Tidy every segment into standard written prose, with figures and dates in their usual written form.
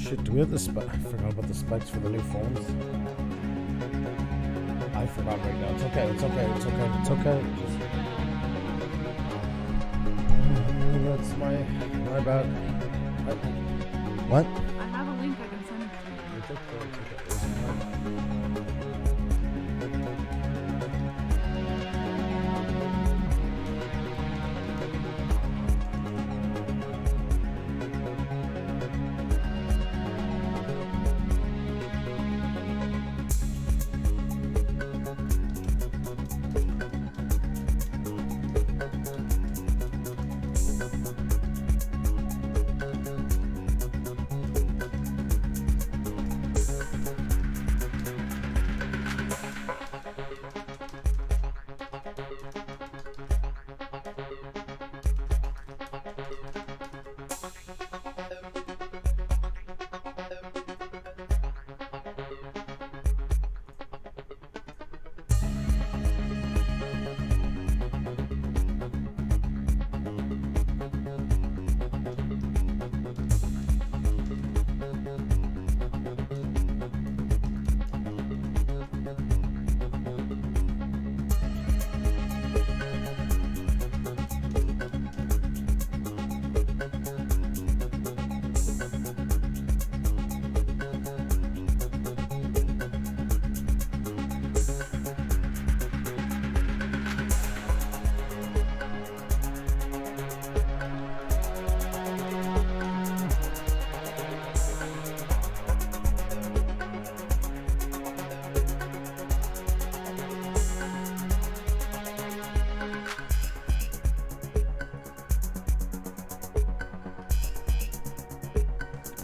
shit, do we have the spec? I forgot about the specs for the new phones. I forgot right now. It's okay. That's my bad. What? I have a link I can send it to you.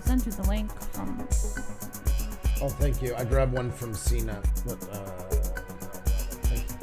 Sent you the link from. Oh, thank you. I grabbed one from Cena. But, thank you.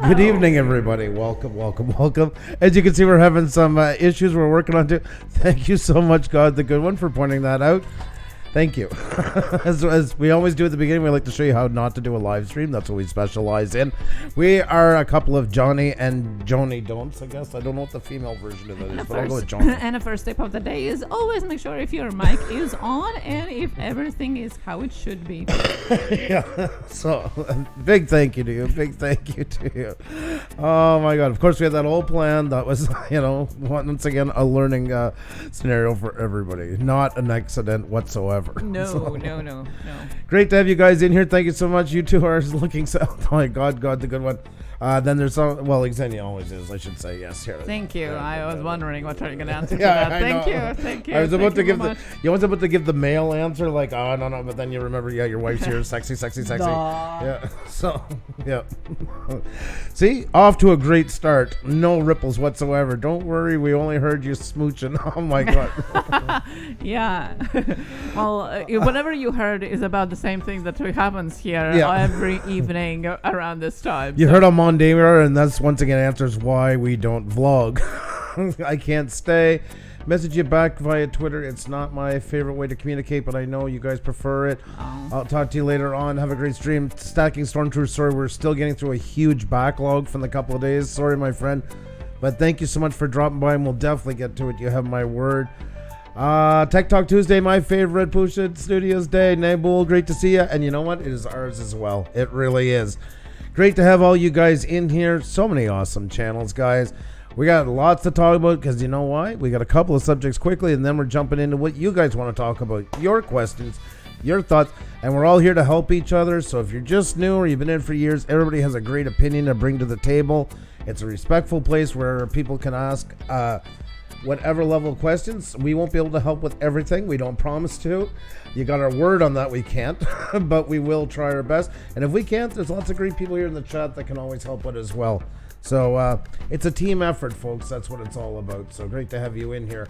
Good evening, everybody. Welcome. As you can see, we're having some issues we're working on too. Thank you so much, God the Good One, for pointing that out. Thank you. As we always do at the beginning, we like to show you how not to do a live stream. That's what we specialize in. We are a couple of Johnny and Joni Don'ts, I guess. I don't know what the female version of it is, but I'll go with Johnny. And the first tip of the day is always make sure if your mic is on and if everything is how it should be. Yeah. So, big thank you to you. Big thank you to you. Oh, my God. Of course, we had that whole plan. That was, once again, a learning scenario for everybody. Not an accident whatsoever. No. Great to have you guys in here. Thank you so much. You two are looking so. Oh my God, the good one. Then there's some. Well, Xenia always is. I should say yes here. Thank you. I was wondering what are you going to answer to that. Thank you. I was about to give you was about to give the male answer, like, oh no, but then you remember, your wife's here, sexy. Yeah. So yeah. See, off to a great start. No ripples whatsoever. Don't worry, we only heard you smooching. Oh my God. Yeah. Well, whatever you heard is about the same thing that happens here every evening around this time. You heard on Monday, and that's once again answers why we don't vlog. I can't stay. Message you back via Twitter. It's not my favorite way to communicate, but I know you guys prefer it. I'll talk to you later on. Have a great stream. Stacking Stormtrooper. Sorry, we're still getting through a huge backlog from the couple of days. Sorry, my friend. But thank you so much for dropping by, and we'll definitely get to it. You have my word. Tech Talk Tuesday, my favorite Pusa Studios day. Nabul, great to see you. And you know what? It is ours as well. It really is. Great to have all you guys in here. So many awesome channels, guys. We got lots to talk about because you know why? We got a couple of subjects quickly, and then we're jumping into what you guys want to talk about. Your questions, your thoughts, and we're all here to help each other. So if you're just new or you've been in for years, everybody has a great opinion to bring to the table. It's a respectful place where people can ask whatever level of questions. We won't be able to help with everything. We don't promise to. You got our word on that. We can't, but we will try our best. And if we can't, there's lots of great people here in the chat that can always help out as well. So it's a team effort, folks. That's what it's all about. So great to have you in here.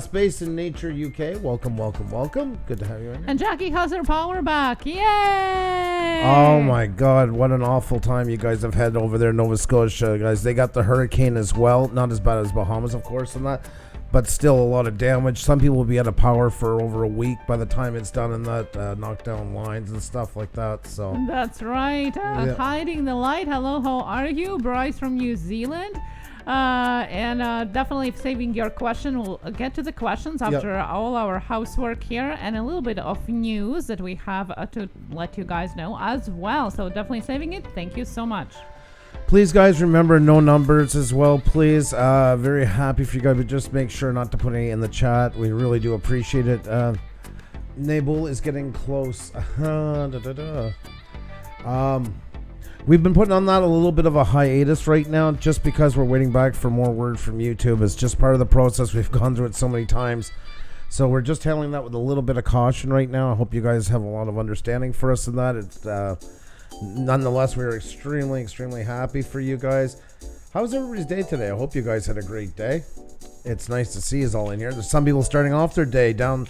Space and Nature UK, welcome. Good to have you in here. And Jackie has her power back. Yay! Oh my God, what an awful time you guys have had over there in Nova Scotia, guys. They got the hurricane as well. Not as bad as Bahamas, of course, and that, but still a lot of damage. Some people will be out of power for over a week by the time it's done, and that knock down lines and stuff like that. So that's right. Hiding the light. Hello, how are you? Bryce from New Zealand. And definitely saving your question. We'll get to the questions after all our housework here and a little bit of news that we have to let you guys know as well. So definitely saving it. Thank you so much. Please, guys, remember no numbers as well, please. Very happy for you guys, but just make sure not to put any in the chat. We really do appreciate it. Nabul is getting close. We've been putting on that a little bit of a hiatus right now just because we're waiting back for more word from YouTube. It's just part of the process. We've gone through it so many times. So we're just handling that with a little bit of caution right now. I hope you guys have a lot of understanding for us in that. It's nonetheless, we're extremely happy for you guys. How's everybody's day today? I hope you guys had a great day. It's nice to see us all in here. There's some people starting off their day down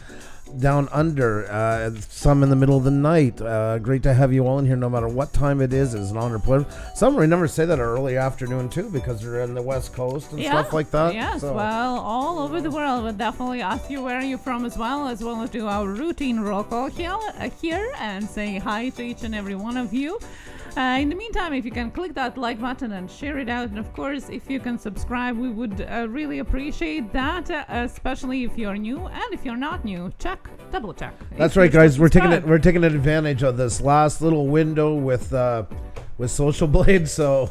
under, some in the middle of the night. Great to have you all in here no matter what time it is. It's an honor. Some remember say that early afternoon too because they're in the West Coast and stuff like that. Yes, so. Well, all over the world. We'll definitely ask you where you're from as well as do our routine roll call here and say hi to each and every one of you. In the meantime, if you can click that like button and share it out, and of course, if you can subscribe, we would really appreciate that, especially if you're new, and if you're not new, double check. That's right, guys. We're taking advantage of this last little window with Social Blade, so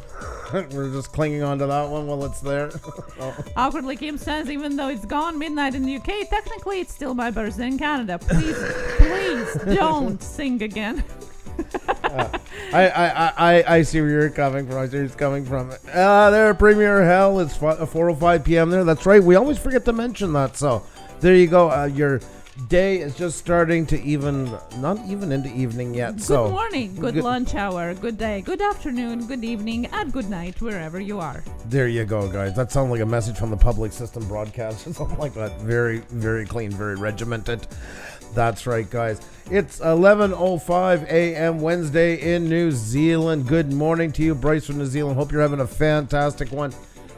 we're just clinging on to that one while it's there. Awkwardly, Kim says, even though it's gone midnight in the UK, technically it's still my birthday in Canada. Please don't sing again. I see where you're coming from. I see where it's coming from. There, Premier Hell. It's 4:05 p.m. there. That's right. We always forget to mention that. So there you go. Your day is just starting to not even into evening yet. Good morning, good lunch hour, good day, good afternoon, good evening, and good night wherever you are. There you go, guys. That sounds like a message from the public system broadcast or something like that. Very, very clean, very regimented. That's right, guys. It's 11:05 a.m. Wednesday in New Zealand. Good morning to you, Bryce from New Zealand. Hope you're having a fantastic one.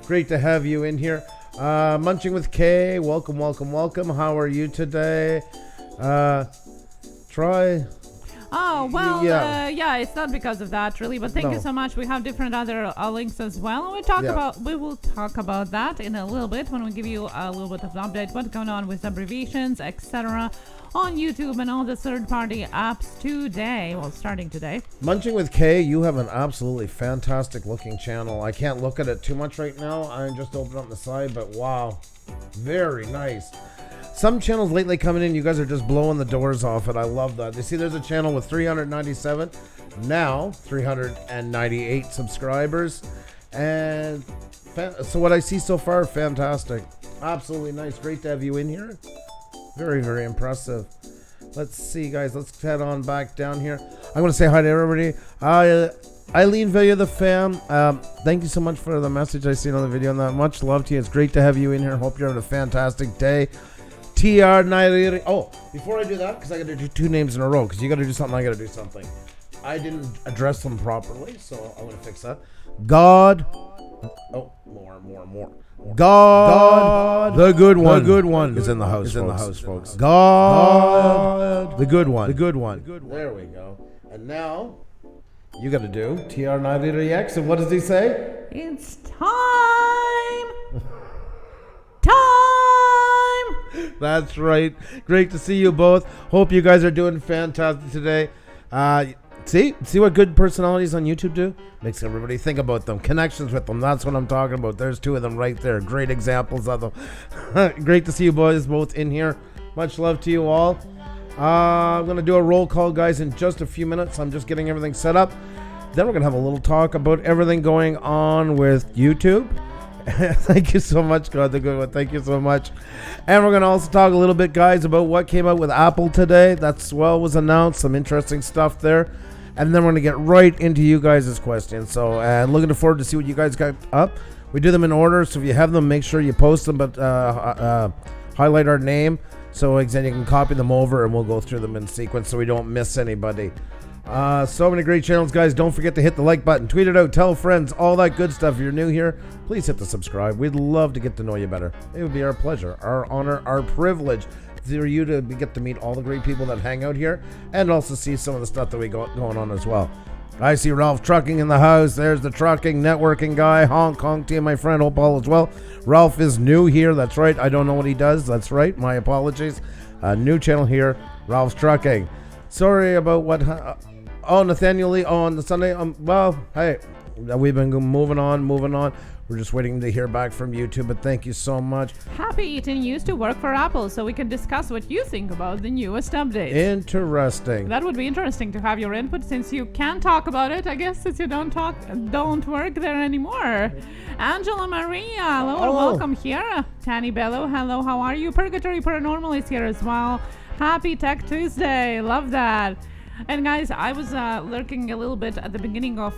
Great to have you in here. Munching with Kay. Welcome. How are you today? Try. Oh, well, Yeah. yeah, it's not because of that, really, but thank No. you so much. We have different other links as well. We will talk about that in a little bit when we give you a little bit of an update, what's going on with abbreviations, etc. on YouTube and all the third-party apps today. Well, starting today. Munching with Kay, you have an absolutely fantastic looking channel. I can't look at it too much right now. I just opened up the side, but wow, very nice. Some channels lately coming in, you guys are just blowing the doors off it. I love that. You see, there's a channel with 397, now 398 subscribers. And so what I see so far, fantastic. Absolutely nice. Great to have you in here. Very, very impressive. Let's see, guys. Let's head on back down here. I'm going to say hi to everybody. Eileen Villa, the fam. Thank you so much for the message I seen on the video. And that much love to you. It's great to have you in here. Hope you're having a fantastic day. TR Nairi. Oh, before I do that, because I got to do two names in a row, because you got to do something, I got to do something. I didn't address them properly, so I'm going to fix that. God. Oh, more. God, the good one is in the house, folks. God, the good one. There we go. And now, you got to do TR Nairi X, and what does he say? It's time. That's right. Great to see you both. Hope you guys are doing fantastic today. See what good personalities on YouTube do? Makes everybody think about them. Connections with them. That's what I'm talking about. There's two of them right there. Great examples of them. Great to see you boys both in here. Much love to you all. I'm going to do a roll call, guys, in just a few minutes. I'm just getting everything set up. Then we're going to have a little talk about everything going on with YouTube. Thank you so much, God the good one. Thank you so much. And we're going to also talk a little bit, guys, about what came out with Apple today. That swell was announced. Some interesting stuff there. And then we're going to get right into you guys' questions. So, and looking forward to see what you guys got up. We do them in order, so if you have them, make sure you post them, but highlight our name so then you can copy them over and we'll go through them in sequence so we don't miss anybody. So many great channels, guys. Don't forget to hit the like button, tweet it out, tell friends, all that good stuff. If you're new here, please hit the subscribe. We'd love to get to know you better. It would be our pleasure, our honor, our privilege for you to get to meet all the great people that hang out here and also see some of the stuff that we got going on as well. I see Ralph Trucking in the house. There's the trucking networking guy. Honk to you, my friend. Hope all is well. Ralph is new here. That's right. I don't know what he does. That's right. My apologies. New channel here. Ralph's Trucking. Sorry about what... Nathaniel Lee. On the Sunday. Well, hey, we've been moving on. We're just waiting to hear back from YouTube, but thank you so much. Happy Eaton used to work for Apple, so we can discuss what you think about the newest updates. Interesting. That would be interesting to have your input, since you can talk about it, I guess, since you don't work there anymore. Angela Maria, hello and welcome here. Tanny Bello, hello, how are you? Purgatory Paranormal is here as well. Happy Tech Tuesday, love that. And guys, I was lurking a little bit at the beginning of,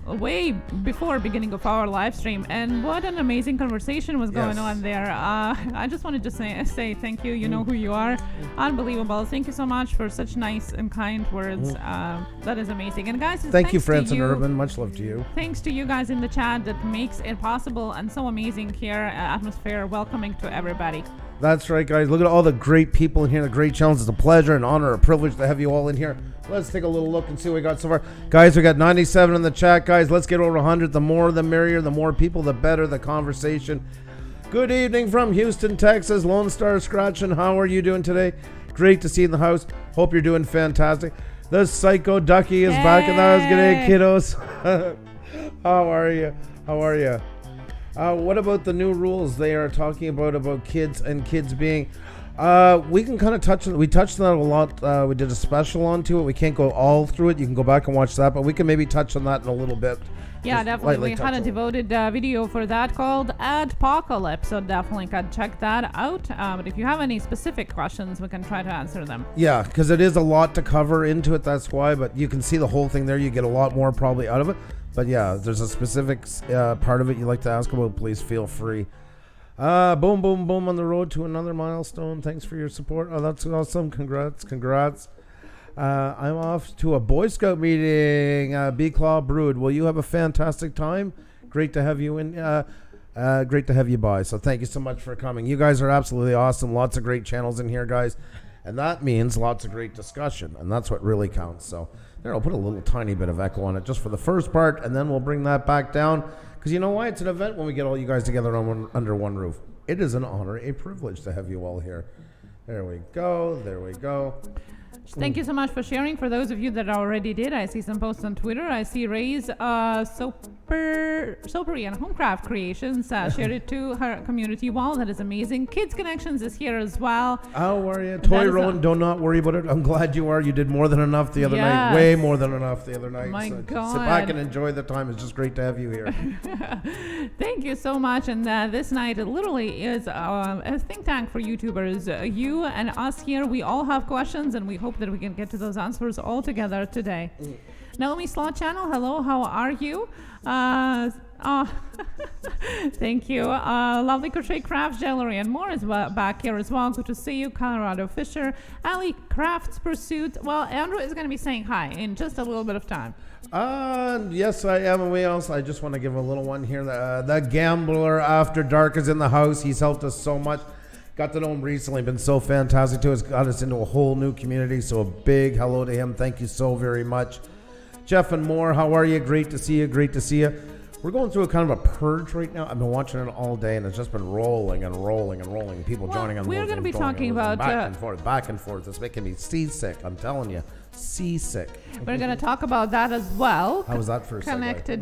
way before beginning of our live stream, and what an amazing conversation was going on there. I just wanted to say thank you. You know who you are. Unbelievable. Thank you so much for such nice and kind words. That is amazing. And guys, thank you, Francis Urban. Much love to you. Thanks to you guys in the chat that makes it possible and so amazing here. Atmosphere welcoming to everybody. That's right, guys. Look at all the great people in here, the great channels. It's a pleasure, an honor, a privilege to have you all in here. Let's take a little look and see what we got so far. Guys, we got 97 in the chat, guys. Let's get over 100. The more, the merrier. The more people, the better the conversation. Good evening from Houston, Texas. Lone Star Scratching. How are you doing today? Great to see you in the house. Hope you're doing fantastic. The Psycho Ducky is back in the house. Good day, kiddos. How are you? What about the new rules they are talking about kids and kids being... we can kind of touch on... We touched on that a lot. We did a special onto it. We can't go all through it. You can go back and watch that, but we can maybe touch on that in a little bit. Yeah, definitely. We had a devoted video for that called Adpocalypse, so definitely can check that out. But if you have any specific questions, we can try to answer them. Yeah, because it is a lot to cover into it, that's why. But you can see the whole thing there. You get a lot more probably out of it. But yeah, if there's a specific part of it you'd like to ask about, please feel free. Boom on the road to another milestone. Thanks for your support. Oh, that's awesome. Congrats. I'm off to a Boy Scout meeting. B-Claw Brood. Will you have a fantastic time? Great to have you in. Great to have you by. So thank you so much for coming. You guys are absolutely awesome. Lots of great channels in here, guys. And that means lots of great discussion, and that's what really counts. So there, I'll put a little tiny bit of echo on it just for the first part, and then we'll bring that back down. Because you know why? It's an event when we get all you guys together under one roof. It is an honor, a privilege to have you all here. There we go. There we go. Thank you so much for sharing. For those of you that already did, I see some posts on Twitter. I see Ray's Sopery and Homecraft Creations shared it to her community wall. That is amazing. Kids Connections is here as well. How are you? Toy Rowan, do not worry about it. I'm glad you are. You did more than enough the other night. Way more than enough the other night. My God. Sit back and enjoy the time. It's just great to have you here. Thank you so much. And this night it literally is a think tank for YouTubers. You and us here, we all have questions, and we hope that we can get to those answers all together today. Naomi Slot Channel, hello, how are you? Thank you. Lovely Crochet Crafts, Jewelry, and more is back here as well. Good to see you. Colorado Fisher, Ali Crafts Pursuit. Well, Andrew is going to be saying hi in just a little bit of time. Yes, I am. And we also, I just want to give a little one here. The Gambler After Dark is in the house. He's helped us so much. Got to know him recently, been so fantastic to us, got us into a whole new community, so a big hello to him. Thank you so very much. Jeff and Moore, how are you? Great to see you, great to see you. We're going through a kind of a purge right now. I've been watching it all day, and it's just been rolling and rolling and rolling. People joining on. We're going to be talking about back and forth. It's making me seasick. I'm telling you, seasick. We're going to talk about that as well. How was that first? Connected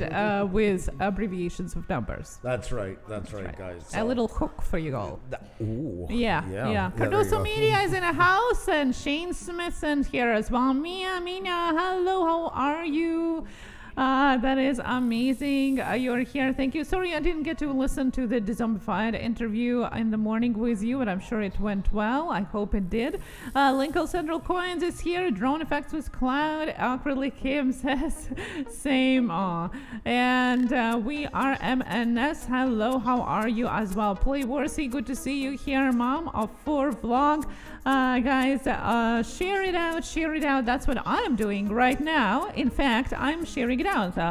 with abbreviations of numbers. That's right, guys. So. A little hook for you all. Ooh. Yeah. Cardoso Media is in a house, and Shane Smithson's here as well. Mina, hello, how are you? That is amazing. You're here. Thank you. Sorry, I didn't get to listen to the Dezombified interview in the morning with you, but I'm sure it went well. I hope it did. Lincoln Central Coins is here. Drone Effects with Cloud. Acrylic Kim says same. And we are MNS. Hello, how are you as well? Play Worsey, good to see you here. Mom of 4 vlog. Guys, share it out. That's what I'm doing right now. In fact, I'm sharing it out.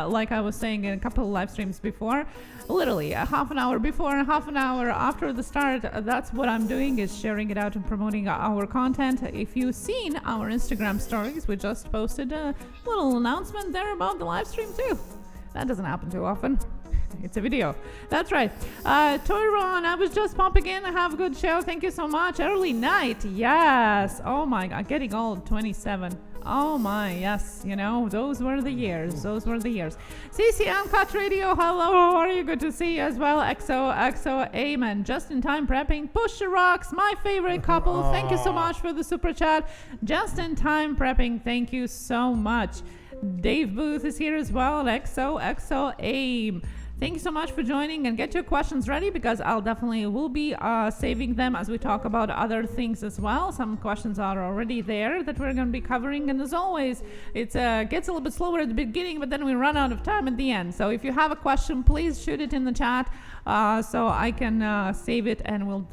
Like I was saying in a couple of live streams before, literally a half an hour before and half an hour after the start, that's what I'm doing, is sharing it out and promoting our content. If you've seen our Instagram stories, we just posted a little announcement there about the live stream too. That doesn't happen too often. It's a video. That's right. Toyron, I was just popping in. Have a good show. Thank you so much. Early night. Yes. Oh my God. Getting old. 27. Oh my. Yes. You know, those were the years. CC Uncut Radio. Hello. How are you? Good to see you as well. XO. Amen. Just in time prepping. Push rocks. My favorite couple. Thank you so much for the super chat. Just in time prepping. Thank you so much. Dave Booth is here as well. XO Aim. Thank you so much for joining, and get your questions ready, because I'll definitely will be saving them as we talk about other things as well. Some questions are already there that we're going to be covering, and as always, it gets a little bit slower at the beginning, but then we run out of time at the end. So if you have a question, please shoot it in the chat so I can save it, and we'll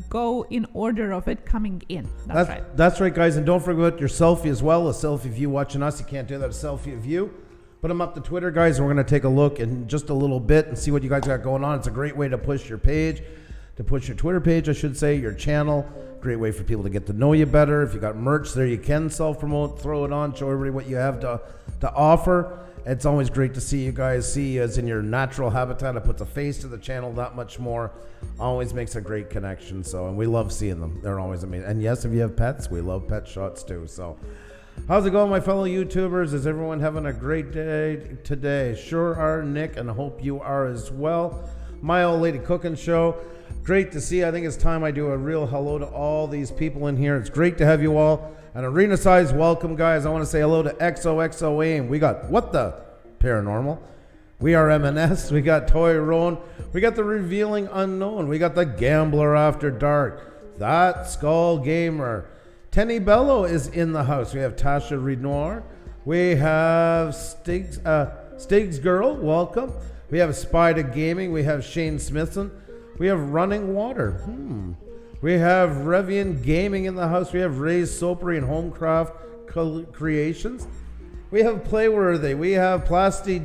go in order of it coming in. That's right. That's right, guys, and don't forget your selfie as well. A selfie of you watching us. You can't do that. A selfie of you. Put them up to Twitter, guys, and we're going to take a look in just a little bit and see what you guys got going on. It's a great way to push your page, to push your Twitter page, I should say, your channel. Great way for people to get to know you better. If you got merch there, you can self-promote, throw it on, show everybody what you have to offer. It's always great to see you guys, see you as in your natural habitat. It puts a face to the channel that much more. Always makes a great connection. So, and we love seeing them. They're always amazing. And yes, if you have pets, we love pet shots too. So, how's it going, my fellow YouTubers? Is everyone having a great day today? Sure are, Nick, and I hope you are as well. My Old Lady Cooking Show. Great to see you. I think it's time I do a real hello to all these people in here. It's great to have you all. An arena-sized welcome, guys. I want to say hello to XOXO Aim. We got What the Paranormal. We are MNS. We got Toy Roan. We got the Revealing Unknown. We got the Gambler After Dark. That Skull Gamer. Tenny Bello is in the house. We have Tasha Renoir. We have Stig's Girl. Welcome. We have Spider Gaming. We have Shane Smithson. We have Running Water. We have Revian Gaming in the house. We have Ray's Sopery and Homecraft Creations. We have Playworthy. We have Plasty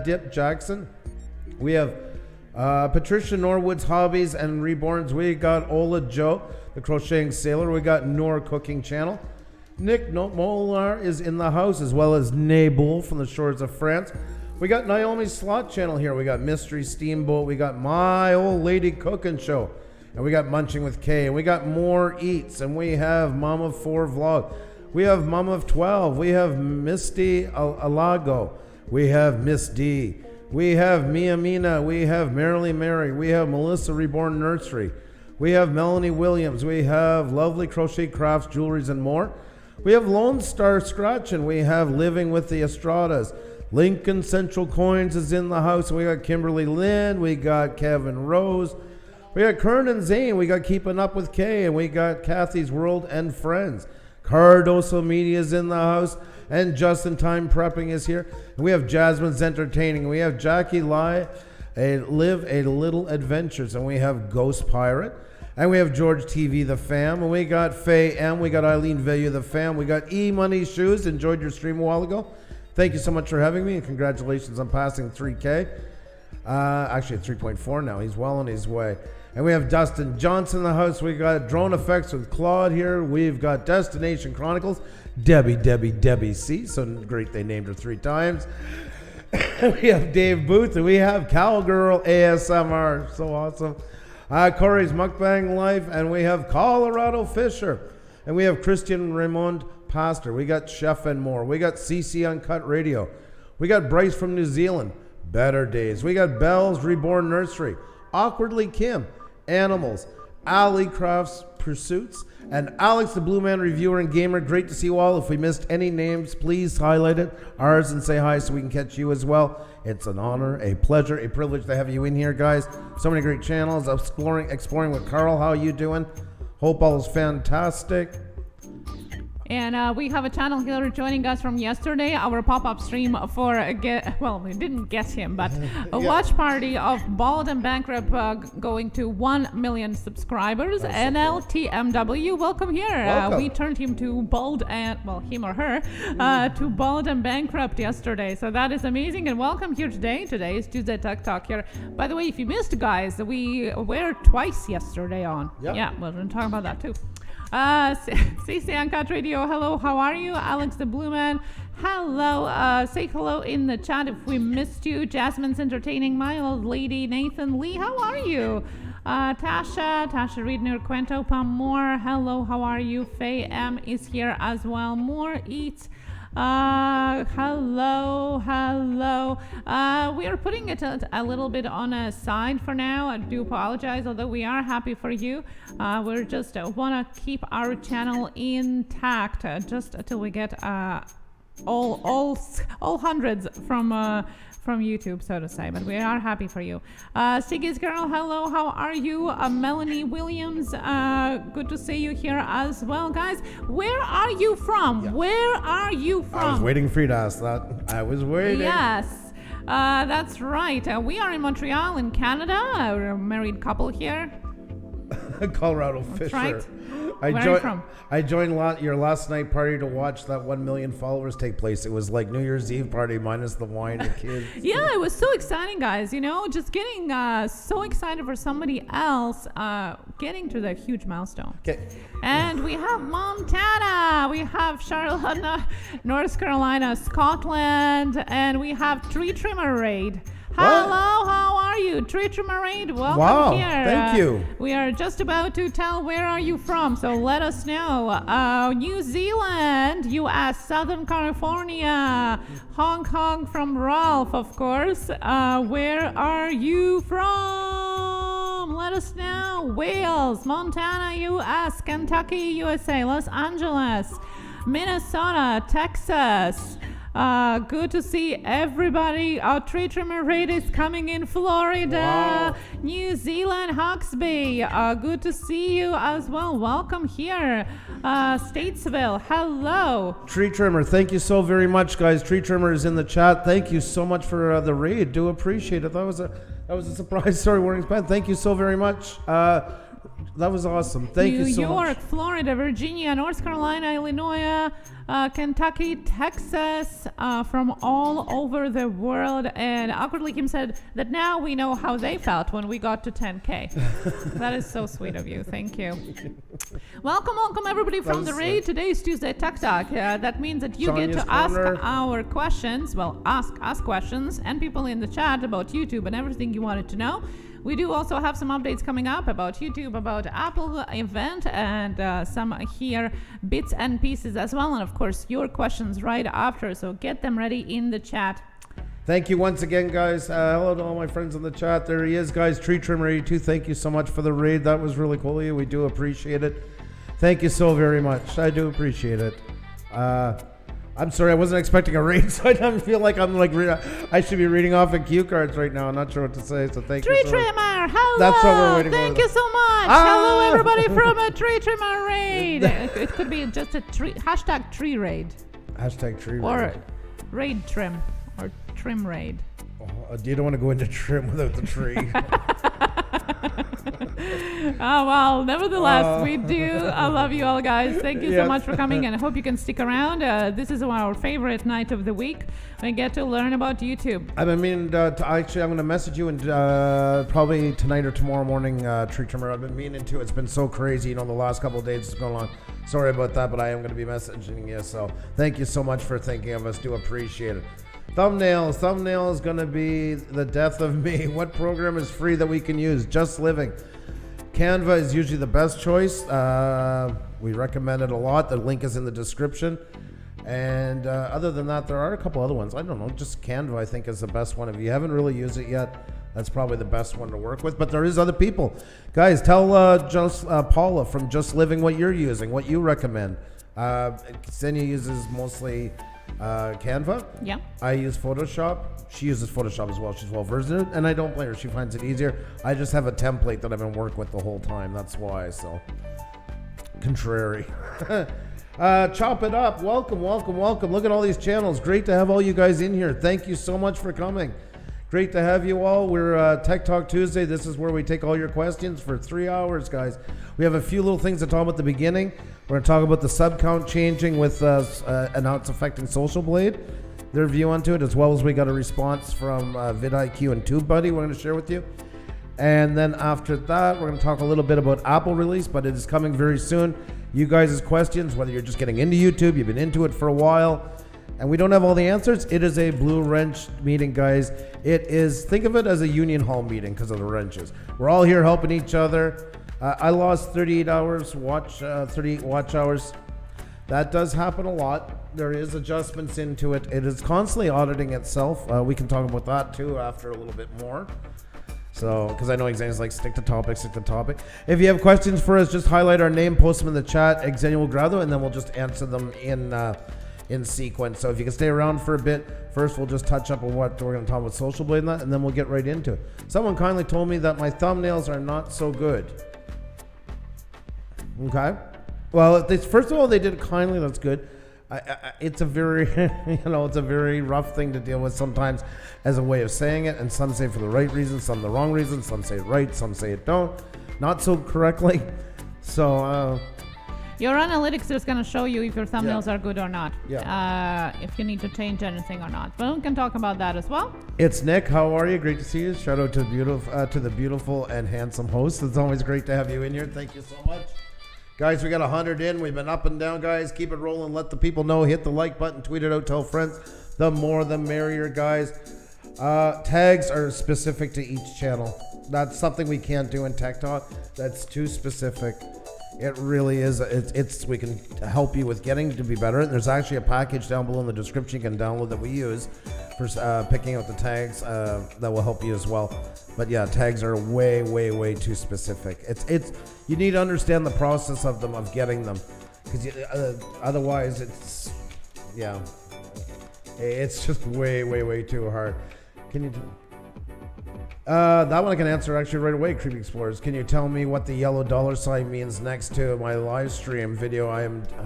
Dip Jackson. We have Patricia Norwood's Hobbies and Reborns. We got Ola Joe, the Crocheting Sailor. We got Nor Cooking Channel. Nick Molar is in the house, as well as Nabul from the shores of France. We got Naomi's Slot Channel here. We got Mystery Steamboat. We got My Old Lady Cooking Show. And we got Munching with Kay. And we got More Eats. And we have Mom of 4 Vlog. We have Mom of 12. We have Misty Alago. We have Miss D. We have Mia Mina. We have Merrily Mary. We have Melissa Reborn Nursery. We have Melanie Williams. We have Lovely Crochet Crafts, Jewelries, and more. We have Lone Star Scratchin'. We have Living with the Estradas. Lincoln Central Coins is in the house. We got Kimberly Lynn. We got Kevin Rose. We got Kern and Zane. We got Keeping Up with Kay. And we got Kathy's World and Friends. Cardoso Media is in the house. And Just in Time Prepping is here. And we have Jasmine's Entertaining. We have Jackie Live a Little Adventures. And we have Ghost Pirate. And we have George TV, the fam. And we got Faye M. We got Eileen Veyu, the fam. We got E-Money Shoes. Enjoyed your stream a while ago. Thank you so much for having me. And congratulations on passing 3K. Actually, at 3.4 now. He's well on his way. And we have Dustin Johnson in the house. We got Drone Effects with Claude here. We've got Destination Chronicles. Debbie C. So great they named her 3 times. We have Dave Booth. And we have Cowgirl ASMR. So awesome. Corey's Mukbang Life, and we have Colorado Fisher, and we have Christian Raymond Pastor. We got Chef and More. We got CC Uncut Radio. We got Bryce from New Zealand. Better Days. We got Belle's Reborn Nursery. Awkwardly Kim. Animals. Ali Crafts Pursuits. And Alex, the Blue Man Reviewer and Gamer. Great to see you all. If we missed any names, please highlight it, ours, and say hi so we can catch you as well. It's an honor, a pleasure, a privilege to have you in here, guys. So many great channels. Exploring with Carl. How are you doing? Hope all is fantastic. And we have a channel here joining us from yesterday, our pop-up stream for we didn't get him, but a watch party of Bald and Bankrupt going to 1 million subscribers. NLTMW, welcome here. Welcome. We turned him to Bald and, him or her, to Bald and Bankrupt yesterday. So that is amazing. And welcome here today. Today is Tuesday Tech Talk here. By the way, if you missed, guys, we were twice yesterday on. Yep. Yeah, we're going to talk about that too. CC Uncut Radio, hello, how are you? Alex the Blue Man, hello. Say hello in the chat if we missed you. Jasmine's Entertaining, My Old Lady, Nathan Lee, how are you? Tasha Reedner, Quento Pamore, hello, how are you? Faye M is here as well. More Eats. Hello. We are putting it a little bit on a side for now. I do apologize, although we are happy for you. We're just want to keep our channel intact just until we get all hundreds from YouTube, so to say, but we are happy for you. Siggy's Girl, hello, how are you? Melanie Williams, good to see you here as well. Guys, where are you from? Yeah. Where are you from? I was waiting for you to ask that. I was waiting. Yes, that's right. We are in Montreal in Canada. We're a married couple here. Colorado That's Fisher. right. Where are you from? I joined your last night party to watch that 1 million followers take place. It was like New Year's Eve party minus the wine and kids. Yeah, it was so exciting, guys. You know, just getting so excited for somebody else getting to that huge milestone. Okay. And we have Montana, we have Charlotte, North Carolina, Scotland, and we have Tree Trimmer Raid. Hello, how are you? Tree Trimmer Raid, welcome here. Thank you. We are just about to tell where are you from, so let us know. New Zealand, US, Southern California, Hong Kong from Ralph, of course. Where are you from? Let us know. Wales, Montana, US, Kentucky, USA, Los Angeles, Minnesota, Texas. Good to see everybody. Our Tree Trimmer Raid is coming in Florida. Wow. New Zealand, Hawkesby. Good to see you as well. Welcome here. Statesville, hello. Tree Trimmer, thank you so very much, guys. Tree Trimmer is in the chat. Thank you so much for the raid. Do appreciate it. That was a surprise story. Warnings band. Thank you so very much. That was awesome. Thank you so much. New York, Florida, Virginia, North Carolina, Illinois, Kentucky, Texas, from all over the world. And Awkwardly Kim said that now we know how they felt when we got to 10K. That is so sweet of you. Thank you. Welcome everybody from the raid. Today is Tuesday Tech Talk. That means that you get to ask our questions. Well, ask us questions and people in the chat about YouTube and everything you wanted to know. We do also have some updates coming up about YouTube, about Apple event, and some here bits and pieces as well. And of course, your questions right after. So get them ready in the chat. Thank you once again, guys. Hello to all my friends in the chat. There he is, guys. Tree Trimmer 82. Thank you so much for the raid. That was really cool of you. We do appreciate it. Thank you so very much. I do appreciate it. I'm sorry, I wasn't expecting a raid, so I don't feel like I'm like I should be reading off in cue cards right now. I'm not sure what to say, so thank Tree you so Trimmer, much. hello. That's what we're waiting Thank for. you so much. Hello, everybody from a Tree Trimmer raid. It could be just a hashtag tree raid. Hashtag tree raid. Or raid trim. Or trim raid. You don't want to go into trim without the tree. Oh, well, nevertheless, we do. I love you all, guys. Thank you so much for coming, and I hope you can stick around. This is our favorite night of the week. We get to learn about YouTube. I mean, actually, I'm going to message you and probably tonight or tomorrow morning, Tree Trimmer. I've been meaning to. It's been so crazy, the last couple of days it's going on. Sorry about that, but I am going to be messaging you. So thank you so much for thinking of us. Do appreciate it. Thumbnail is going to be the death of me. What program is free that we can use? Just Living. Canva is usually the best choice. We recommend it a lot. The link is in the description. And other than that, there are a couple other ones. I don't know. Just Canva, I think, is the best one. If you haven't really used it yet, that's probably the best one to work with. But there is other people. Guys, tell Paula from Just Living what you're using, what you recommend. Ksenia uses mostly Canva. Yeah. I use Photoshop. She uses Photoshop as well. She's well versed in it, and I don't blame her. She finds it easier. I just have a template that I've been working with the whole time. That's why. So, contrary. Chop it up. Welcome. Look at all these channels. Great to have all you guys in here. Thank you so much for coming. Great to have you all. We're Tech Talk Tuesday. This is where we take all your questions for 3 hours, guys. We have a few little things to talk about at the beginning. We're going to talk about the sub count changing with and how it's affecting Social Blade, their view onto it, as well as we got a response from vidIQ and TubeBuddy we're going to share with you. And then after that, we're going to talk a little bit about Apple release, but it is coming very soon. You guys' questions, whether you're just getting into YouTube, you've been into it for a while, and we don't have all the answers. It is a blue wrench meeting, guys. It is, think of it as a union hall meeting because of the wrenches. We're all here helping each other. I lost 38 hours, 38 watch hours. That does happen a lot. There is adjustments into it. It is constantly auditing itself. We can talk about that too after a little bit more. So, because I know Xenia's like, stick to topic. If you have questions for us, just highlight our name, post them in the chat. Xenia will grab them, and then we'll just answer them in sequence. So if you can stay around for a bit, first we'll just touch up on what we're going to talk about Social Blade and that, and then we'll get right into it. Someone kindly told me that my thumbnails are not so good. Okay. Well, first of all, they did it kindly. That's good. It's a very, it's a very rough thing to deal with sometimes as a way of saying it, and some say for the right reason, some the wrong reason, some say it right, some say it don't, not so correctly. So your analytics is going to show you if your thumbnails are good or not. Yeah. If you need to change anything or not. But we can talk about that as well. It's Nick. How are you? Great to see you. Shout out to the beautiful and handsome host. It's always great to have you in here. Thank you so much. Guys, we got 100 in. We've been up and down, guys. Keep it rolling. Let the people know. Hit the like button. Tweet it out. Tell friends. The more, the merrier, guys. Tags are specific to each channel. That's something we can't do in Tech Talk. That's too specific. It really is. We can help you with getting to be better. There's actually a package down below in the description you can download that we use for picking out the tags that will help you as well. But yeah, tags are way, way, way too specific. You need to understand the process of them, of getting them, because otherwise it's just way, way, way too hard. Can you? That one I can answer actually right away, Creepy Explorers. Can you tell me what the yellow $sign means next to my live stream video I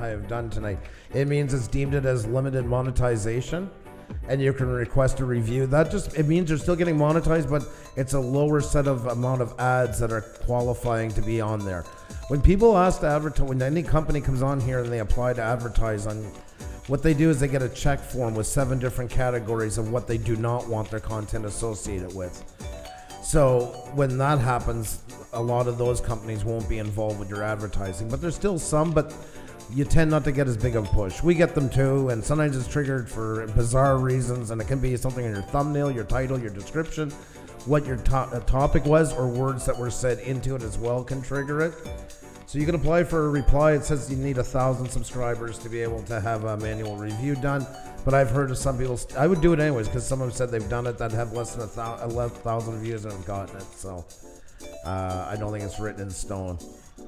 have done tonight? It means it's deemed it as limited monetization. and you can request a review. It means you're still getting monetized, but it's a lower set of amount of ads that are qualifying to be on there. When people ask to advertise, when any company comes on here and they apply to advertise on, what they do is they get a check form with 7 different categories of what they do not want their content associated with. So when that happens, a lot of those companies won't be involved with your advertising, but there's still some, but you tend not to get as big of a push. We get them too, and sometimes it's triggered for bizarre reasons, and it can be something in your thumbnail, your title, your description, what your topic was, or words that were said into it as well can trigger it. So you can apply for a reply. It says you need 1,000 subscribers to be able to have a manual review done, but I've heard of some people, I would do it anyways, because some have said they've done it that have less than 11,000 views and have gotten it, so I don't think it's written in stone.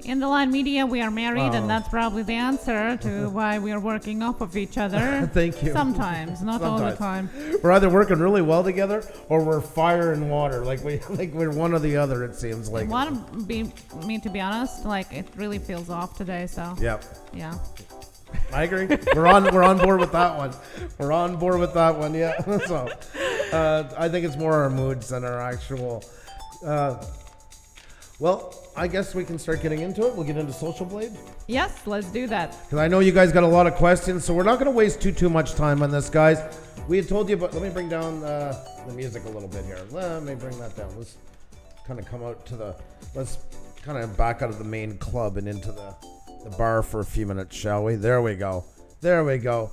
In the Line Media, we are married, and that's probably the answer to why we are working off of each other. Thank you. Sometimes, not all the time. We're either working really well together, or we're fire and water. Like we're one or the other. It seems like. To be honest, like it really feels off today. So. Yep. Yeah. I agree. We're on board with that one. We're on board with that one. Yeah. So, I think it's more our moods than our actual. Well, I guess we can start getting into it. We'll get into Social Blade. Yes, let's do that. Because I know you guys got a lot of questions, so we're not going to waste too much time on this, guys. We had told you about. Let me bring down the music a little bit here. Let me bring that down. Let's kind of come out to the. Let's kind of back out of the main club and into the bar for a few minutes, shall we? There we go. There we go.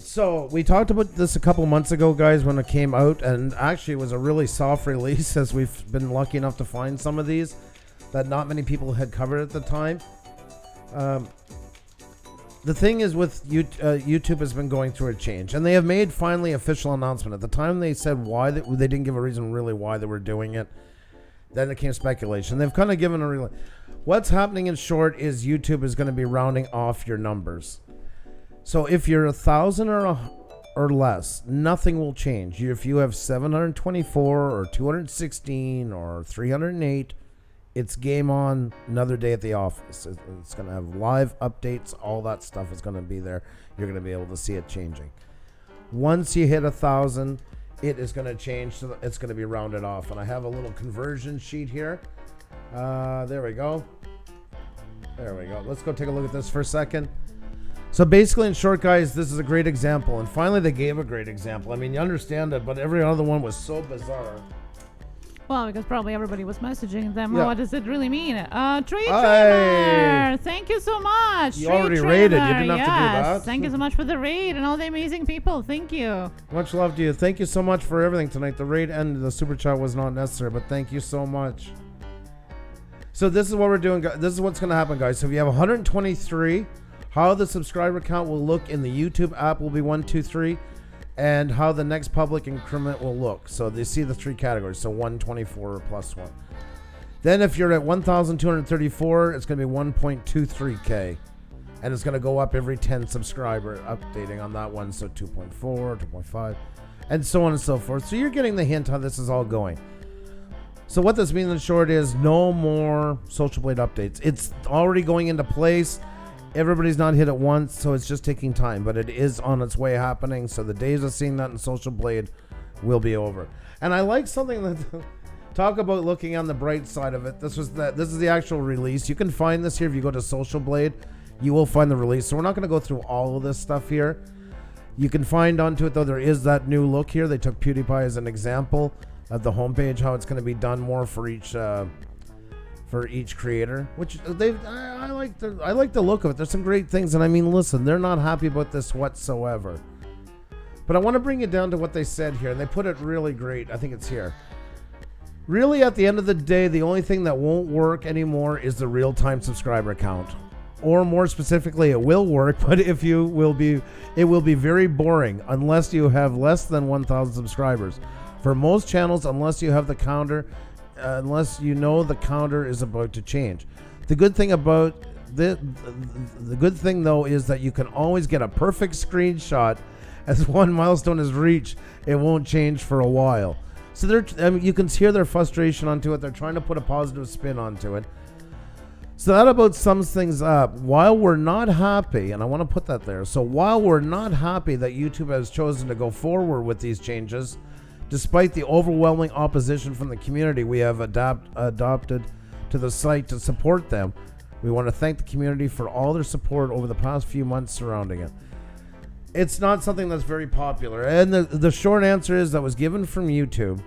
So we talked about this a couple months ago, guys, when it came out, and actually it was a really soft release, as we've been lucky enough to find some of these that not many people had covered at the time. The thing is with YouTube has been going through a change, and they have made finally official announcement. At the time they said why they didn't give a reason really why they were doing it. Then it came speculation. They've kind of given a what's happening in short is YouTube is going to be rounding off your numbers. So if you're 1,000 or less, nothing will change. If you have 724 or 216 or 308, it's game on, another day at the office. It's going to have live updates. All that stuff is going to be there. You're going to be able to see it changing. Once you hit 1,000, it is going to change. It's going to be rounded off. And I have a little conversion sheet here. There we go. There we go. Let's go take a look at this for a second. So basically, in short, guys, this is a great example. And finally, they gave a great example. I mean, you understand it, but every other one was so bizarre. Well, because probably everybody was messaging them. Yeah. What does it really mean? Tree Trimmer! Thank you so much. You already rated. You didn't have to do that. Thank you so much for the raid and all the amazing people. Thank you. Much love to you. Thank you so much for everything tonight. The raid and the super chat was not necessary, but thank you so much. So this is what we're doing. This is what's going to happen, guys. So if you have 123... how the subscriber count will look in the YouTube app will be 1, 2, 3, and how the next public increment will look. So they see the 3 categories. So 124 plus 1. Then if you're at 1,234, it's going to be 1.23K. And it's going to go up every 10 subscriber updating on that one. So 2.4, 2.5, and so on and so forth. So you're getting the hint how this is all going. So what this means in short is no more Social Blade updates. It's already going into place. Everybody's not hit at once, so it's just taking time, but it is on its way happening. So the days of seeing that in Social Blade will be over. And I like something that talk about looking on the bright side of it. This is the actual release. You can find this here if you go to Social Blade. You will find the release. So we're not going to go through all of this stuff here. You can find onto it though. There is that new look here. They took PewDiePie as an example of the homepage, how it's going to be done more for each creator, which I like the look of it. There's some great things, and I mean, listen, they're not happy about this whatsoever. But I want to bring it down to what they said here, and they put it really great. I think it's here. Really, at the end of the day, the only thing that won't work anymore is the real-time subscriber count. Or more specifically, it will work, but it will be very boring unless you have less than 1,000 subscribers. For most channels, unless you have the counter, unless you know the counter is about to change. The good thing about the good thing though is that you can always get a perfect screenshot as one milestone is reached. It won't change for a while. So you can hear their frustration onto it. They're trying to put a positive spin onto it. So that about sums things up. While we're not happy, and I want to put that there. So while we're not happy that YouTube has chosen to go forward with these changes, despite the overwhelming opposition from the community, we have adopted to the site to support them. We want to thank the community for all their support over the past few months surrounding it. It's not something that's very popular. And the short answer is that was given from YouTube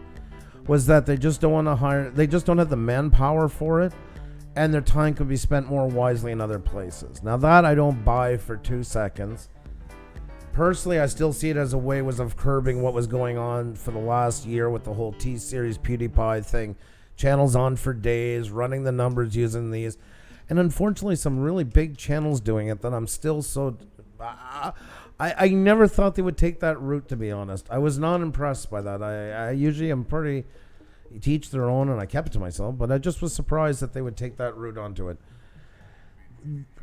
was that they just don't want to hire, they just don't have the manpower for it, and their time could be spent more wisely in other places. Now that I don't buy for 2 seconds. Personally, I still see it as a way of curbing what was going on for the last year with the whole T-Series PewDiePie thing. Channels on for days, running the numbers using these. And unfortunately, some really big channels doing it that I'm still so... I never thought they would take that route, to be honest. I was not impressed by that. I usually am pretty... Teach their own, and I kept it to myself, but I just was surprised that they would take that route onto it.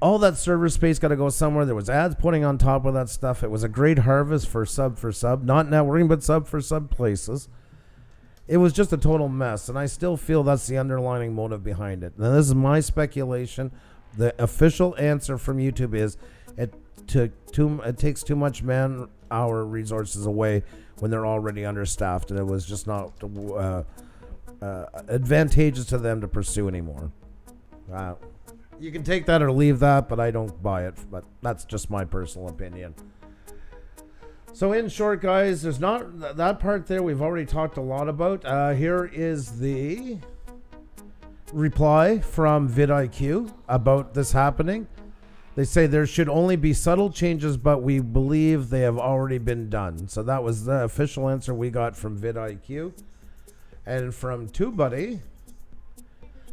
All that server space got to go somewhere. There was ads putting on top of that stuff. It was a great harvest for sub, not networking, but sub places. It was just a total mess, and I still feel that's the underlying motive behind it. Now, this is my speculation. The official answer from YouTube is it takes too much man-hour resources away when they're already understaffed, and it was just not advantageous to them to pursue anymore. You can take that or leave that, but I don't buy it. But that's just my personal opinion. So in short, guys, there's not that part there we've already talked a lot about. Here is the reply from vidIQ about this happening. They say there should only be subtle changes, but we believe they have already been done. So that was the official answer we got from vidIQ. And from TubeBuddy,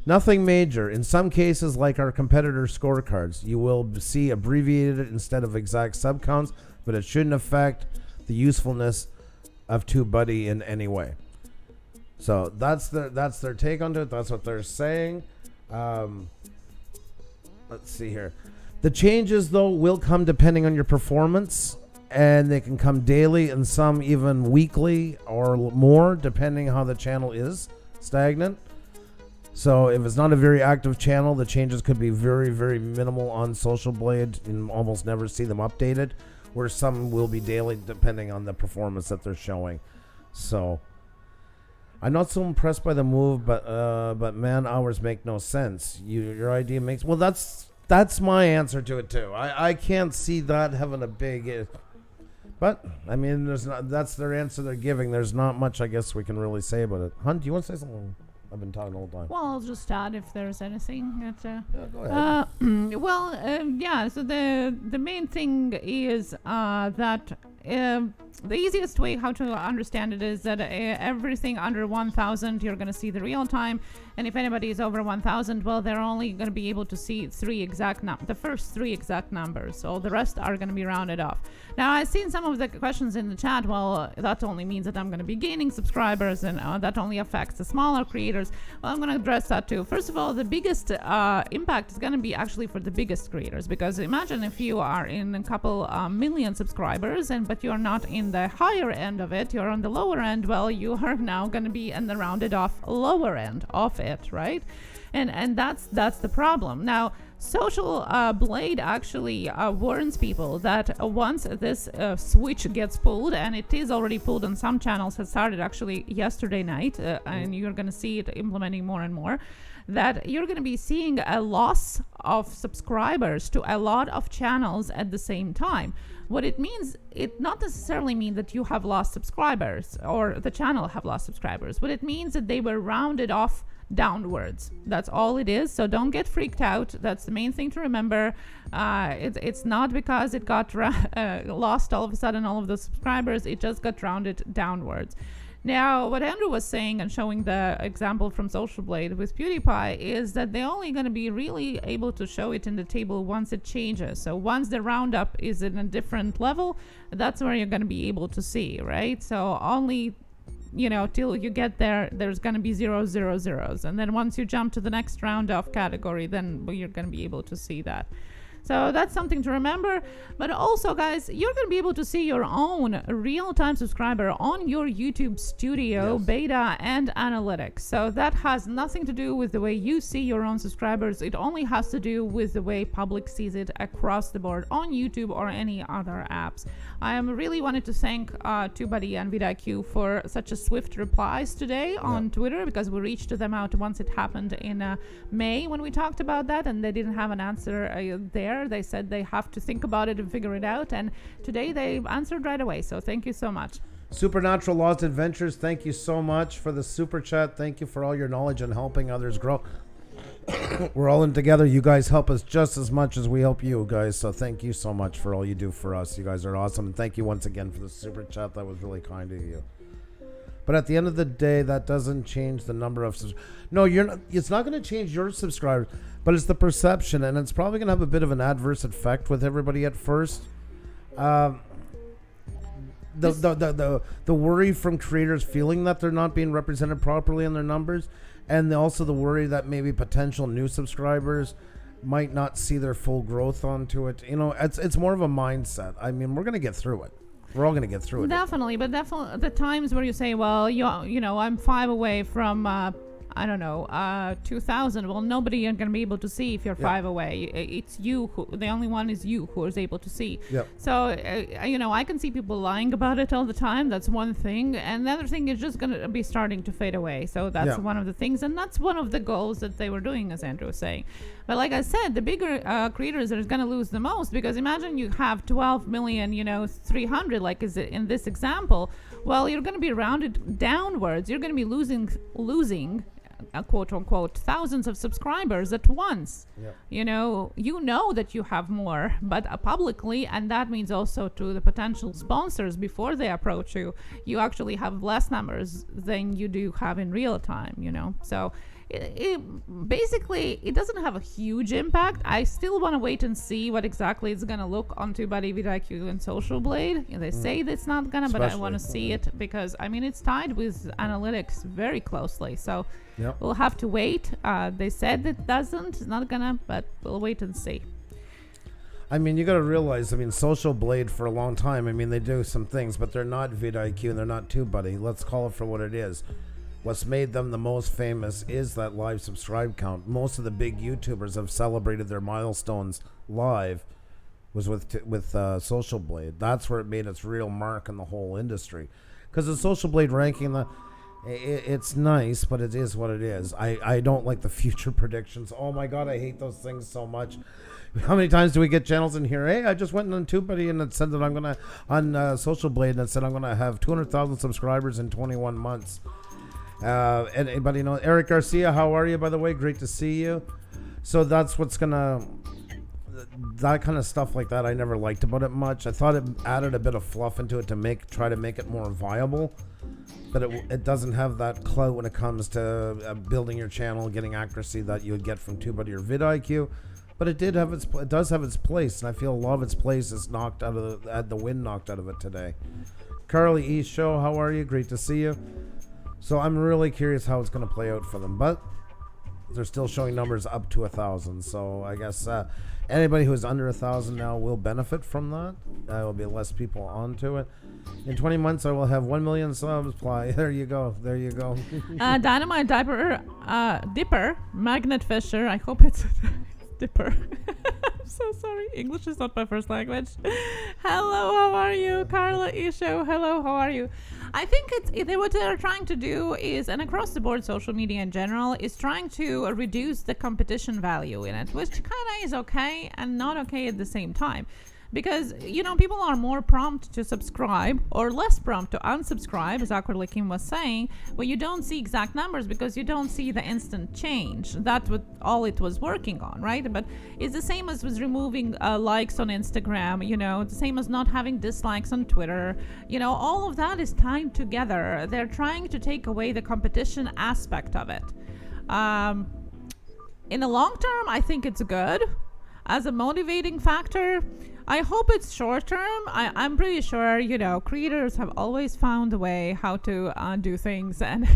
nothing major. In some cases, like our competitor scorecards, you will see abbreviated instead of exact sub counts, but it shouldn't affect the usefulness of TubeBuddy in any way. So that's their take on it. That's what they're saying. Let's see here. The changes, though, will come depending on your performance, and they can come daily and some even weekly or more, depending how the channel is stagnant. So if it's not a very active channel, the changes could be very, very minimal on Social Blade and almost never see them updated, where some will be daily depending on the performance that they're showing. So I'm not so impressed by the move, but man hours make no sense. Your idea makes... Well, that's my answer to it too. I can't see that having a big... But, I mean, that's their answer they're giving. There's not much, I guess, we can really say about it. Hunt, do you want to say something? I've been talking the whole time. Well, I'll just add if there's anything. Yeah, go ahead. So the main thing is that the easiest way how to understand it is that everything under 1,000 you're going to see the real time, and if anybody is over 1,000, well, they're only going to be able to see the first three exact numbers. So the rest are going to be rounded off. Now, I've seen some of the questions in the chat. Well, that only means that I'm going to be gaining subscribers, and that only affects the smaller creators. Well, I'm going to address that too. First of all, the biggest impact is going to be actually for the biggest creators, because imagine if you are in a couple million subscribers, but you're not in the higher end of it, you're on the lower end. Well, you are now going to be in the rounded off lower end of it, right? And that's the problem. Now, Social Blade actually warns people that once this switch gets pulled, and it is already pulled on some channels, it started actually yesterday night, and you're going to see it implementing more and more, that you're going to be seeing a loss of subscribers to a lot of channels at the same time. What it means, it not necessarily mean that you have lost subscribers or the channel have lost subscribers. What it means that they were rounded off downwards. That's all it is. So don't get freaked out. That's the main thing to remember. It's not because it got lost all of a sudden, all of the subscribers. It just got rounded downwards. Now, what Andrew was saying and showing the example from Social Blade with PewDiePie is that they're only going to be really able to show it in the table once it changes. So once the roundup is in a different level, that's where you're going to be able to see, right? So only, till you get there, there's going to be 0, 0, 0s. And then once you jump to the next round off category, then you're going to be able to see that. So that's something to remember. But also, guys, you're going to be able to see your own real-time subscriber on your YouTube Studio, beta, and analytics. So that has nothing to do with the way you see your own subscribers. It only has to do with the way public sees it across the board on YouTube or any other apps. I am really wanted to thank TubeBuddy and vidIQ for such a swift replies today on Twitter, because we reached them out once it happened in May when we talked about that, and they didn't have an answer there. They said they have to think about it and figure it out, and today they answered right away. So thank you so much. Supernatural Lost Adventures, thank you so much for the super chat. Thank you for all your knowledge and helping others grow. We're all in together. You guys help us just as much as we help you guys. So thank you so much for all you do for us. You guys are awesome. And thank you once again for the super chat. That was really kind of you. But at the end of the day, that doesn't change the number of no, you're not. It's not going to change your subscribers, but it's the perception, and it's probably going to have a bit of an adverse effect with everybody at first. The worry from creators feeling that they're not being represented properly in their numbers, and also the worry that maybe potential new subscribers might not see their full growth onto it. You know, it's more of a mindset. I mean, we're going to get through it. We're all going to get through it. Definitely, but definitely the times where you say, well, you know, I'm 5 away from, I don't know, 2,000. Well, nobody are going to be able to see if you're 5 away. It's you the only one is you who is able to see. So, you know, I can see people lying about it all the time. That's one thing. And the other thing is just going to be starting to fade away. So that's one of the things. And that's one of the goals that they were doing, as Andrew was saying. But like I said, the bigger creators are going to lose the most, because imagine you have 12 million, you know, 300, like is it in this example. Well, you're going to be rounded downwards. You're going to be losing quote unquote thousands of subscribers at once. You know that you have more, but publicly, and that means also to the potential sponsors before they approach you, you actually have less numbers than you do have in real time, you know. So it basically, it doesn't have a huge impact. I still want to wait and see what exactly it's going to look on TubeBuddy, vidIQ, and Social Blade. They say that it's not going to, but I want to see it, because, I mean, it's tied with analytics very closely. So we'll have to wait. They said it doesn't. It's not going to, but we'll wait and see. I mean, you got to realize, I mean, Social Blade for a long time, I mean, they do some things, but they're not vidIQ and they're not TubeBuddy. Let's call it for what it is. What's made them the most famous is that live subscribe count. Most of the big YouTubers have celebrated their milestones live was with Social Blade. That's where it made its real mark in the whole industry. Because the Social Blade ranking, it's nice, but it is what it is. I don't like the future predictions. Oh my God, I hate those things so much. How many times do we get channels in here? Hey, I just went on TubeBuddy and it said that I'm going to, on Social Blade, and it said I'm going to have 200,000 subscribers in 21 months. Anybody know Eric Garcia? How are you, by the way? Great to see you. So that's what's gonna, that kind of stuff like that I never liked about it much. I thought it added a bit of fluff into it to try to make it more viable, but it doesn't have that clout when it comes to building your channel, getting accuracy that you would get from TubeBuddy or vidIQ. But it does have its place, and I feel a lot of its place is knocked out of the wind knocked out of it today. Carly E. Show, how are you? Great to see you. So I'm really curious how it's going to play out for them, but they're still showing numbers up to 1,000. So I guess anybody who's under 1,000 now will benefit from that. There will be less people onto it. In 20 months, I will have 1 million subs. There you go. There you go. Dynamite Dipper, Magnet Fisher. I hope it's Dipper. I'm so sorry. English is not my first language. Hello, how are you? Carla Isho. Hello, how are you? I think what they're trying to do is, and across the board, social media in general, is trying to reduce the competition value in it, which kind of is okay and not okay at the same time. Because, you know, people are more prompt to subscribe or less prompt to unsubscribe, as Awkwardly Kim was saying, when you don't see exact numbers because you don't see the instant change. That's what all it was working on, right? But it's the same as with removing likes on Instagram, you know, the same as not having dislikes on Twitter. You know, all of that is tied together. They're trying to take away the competition aspect of it. In the long term, I think it's good. As a motivating factor, I hope it's short term. I'm pretty sure, you know, creators have always found a way how to do things, and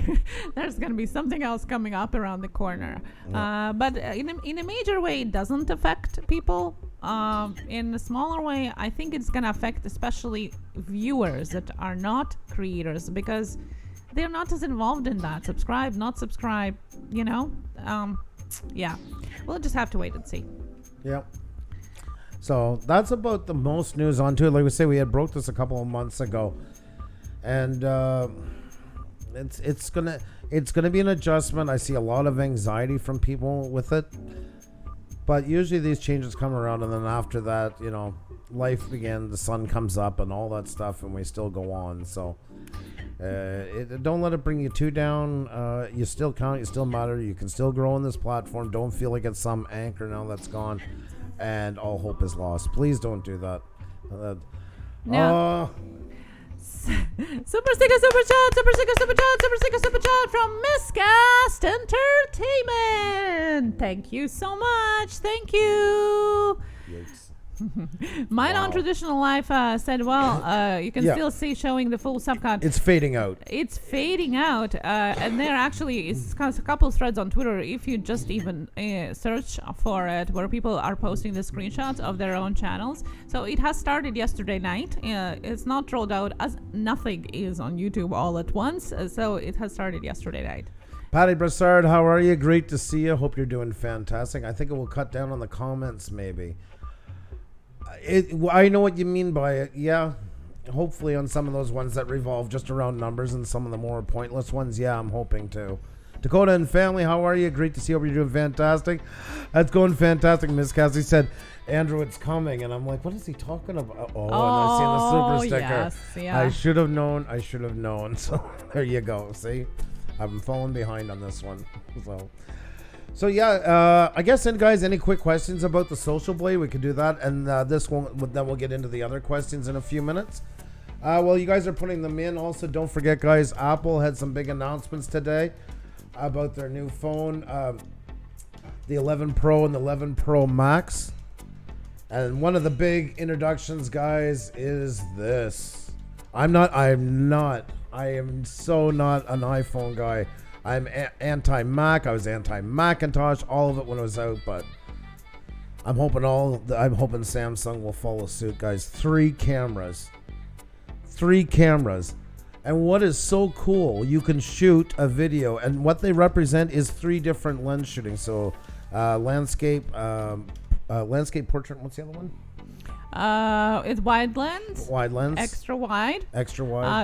there's going to be something else coming up around the corner. But in a major way, it doesn't affect people. in a smaller way, I think it's going to affect especially viewers that are not creators because they're not as involved in that. Subscribe, not subscribe, yeah. We'll just have to wait and see. Yep. So that's about the most news onto it. Like we say, we had broke this a couple of months ago, and it's gonna be an adjustment. I see a lot of anxiety from people with it, but usually these changes come around, and then after that, life begins. The sun comes up, and all that stuff, and we still go on. So. Don't let it bring you too down. You still count. You still matter. You can still grow on this platform. Don't feel like it's some anchor now that's gone and all hope is lost. Please don't do that. No. Super sticker, super chat, super sticker, super chat, super sticker, super chat from Miscast Entertainment. Thank you so much. Thank you. Yikes. My non-traditional life said, you can still see showing the full subcut. It's fading out. It's fading out. And there actually is a couple threads on Twitter. If you just even search for it, where people are posting the screenshots of their own channels. So it has started yesterday night. It's not rolled out as nothing is on YouTube all at once. So it has started yesterday night. Patty Brassard, how are you? Great to see you. Hope you're doing fantastic. I think it will cut down on the comments maybe. I know what you mean by it. Yeah, hopefully on some of those ones that revolve just around numbers and some of the more pointless ones. Yeah, I'm hoping to. Dakota and family, how are you? Great to see you. Hope you're doing fantastic. That's going fantastic. Miss Cassie said, Andrew, it's coming. And I'm like, what is he talking about? Oh, and I see the super sticker. Yes, yeah. I should have known. So there you go. See, I'm falling behind on this one. So yeah, I guess, and guys, any quick questions about the Social Blade? We could do that, and this one, then we'll get into the other questions in a few minutes. Well, you guys are putting them in. Also, don't forget, guys, Apple had some big announcements today about their new phone, the 11 Pro and the 11 Pro Max. And one of the big introductions, guys, is this. I am so not an iPhone guy. I'm anti-Mac. I was anti-Macintosh, all of it when it was out, but I'm hoping Samsung will follow suit, guys. 3 cameras. And what is so cool, you can shoot a video, and what they represent is 3 different lens shooting. So landscape portrait. What's the other one? It's wide lens, extra wide,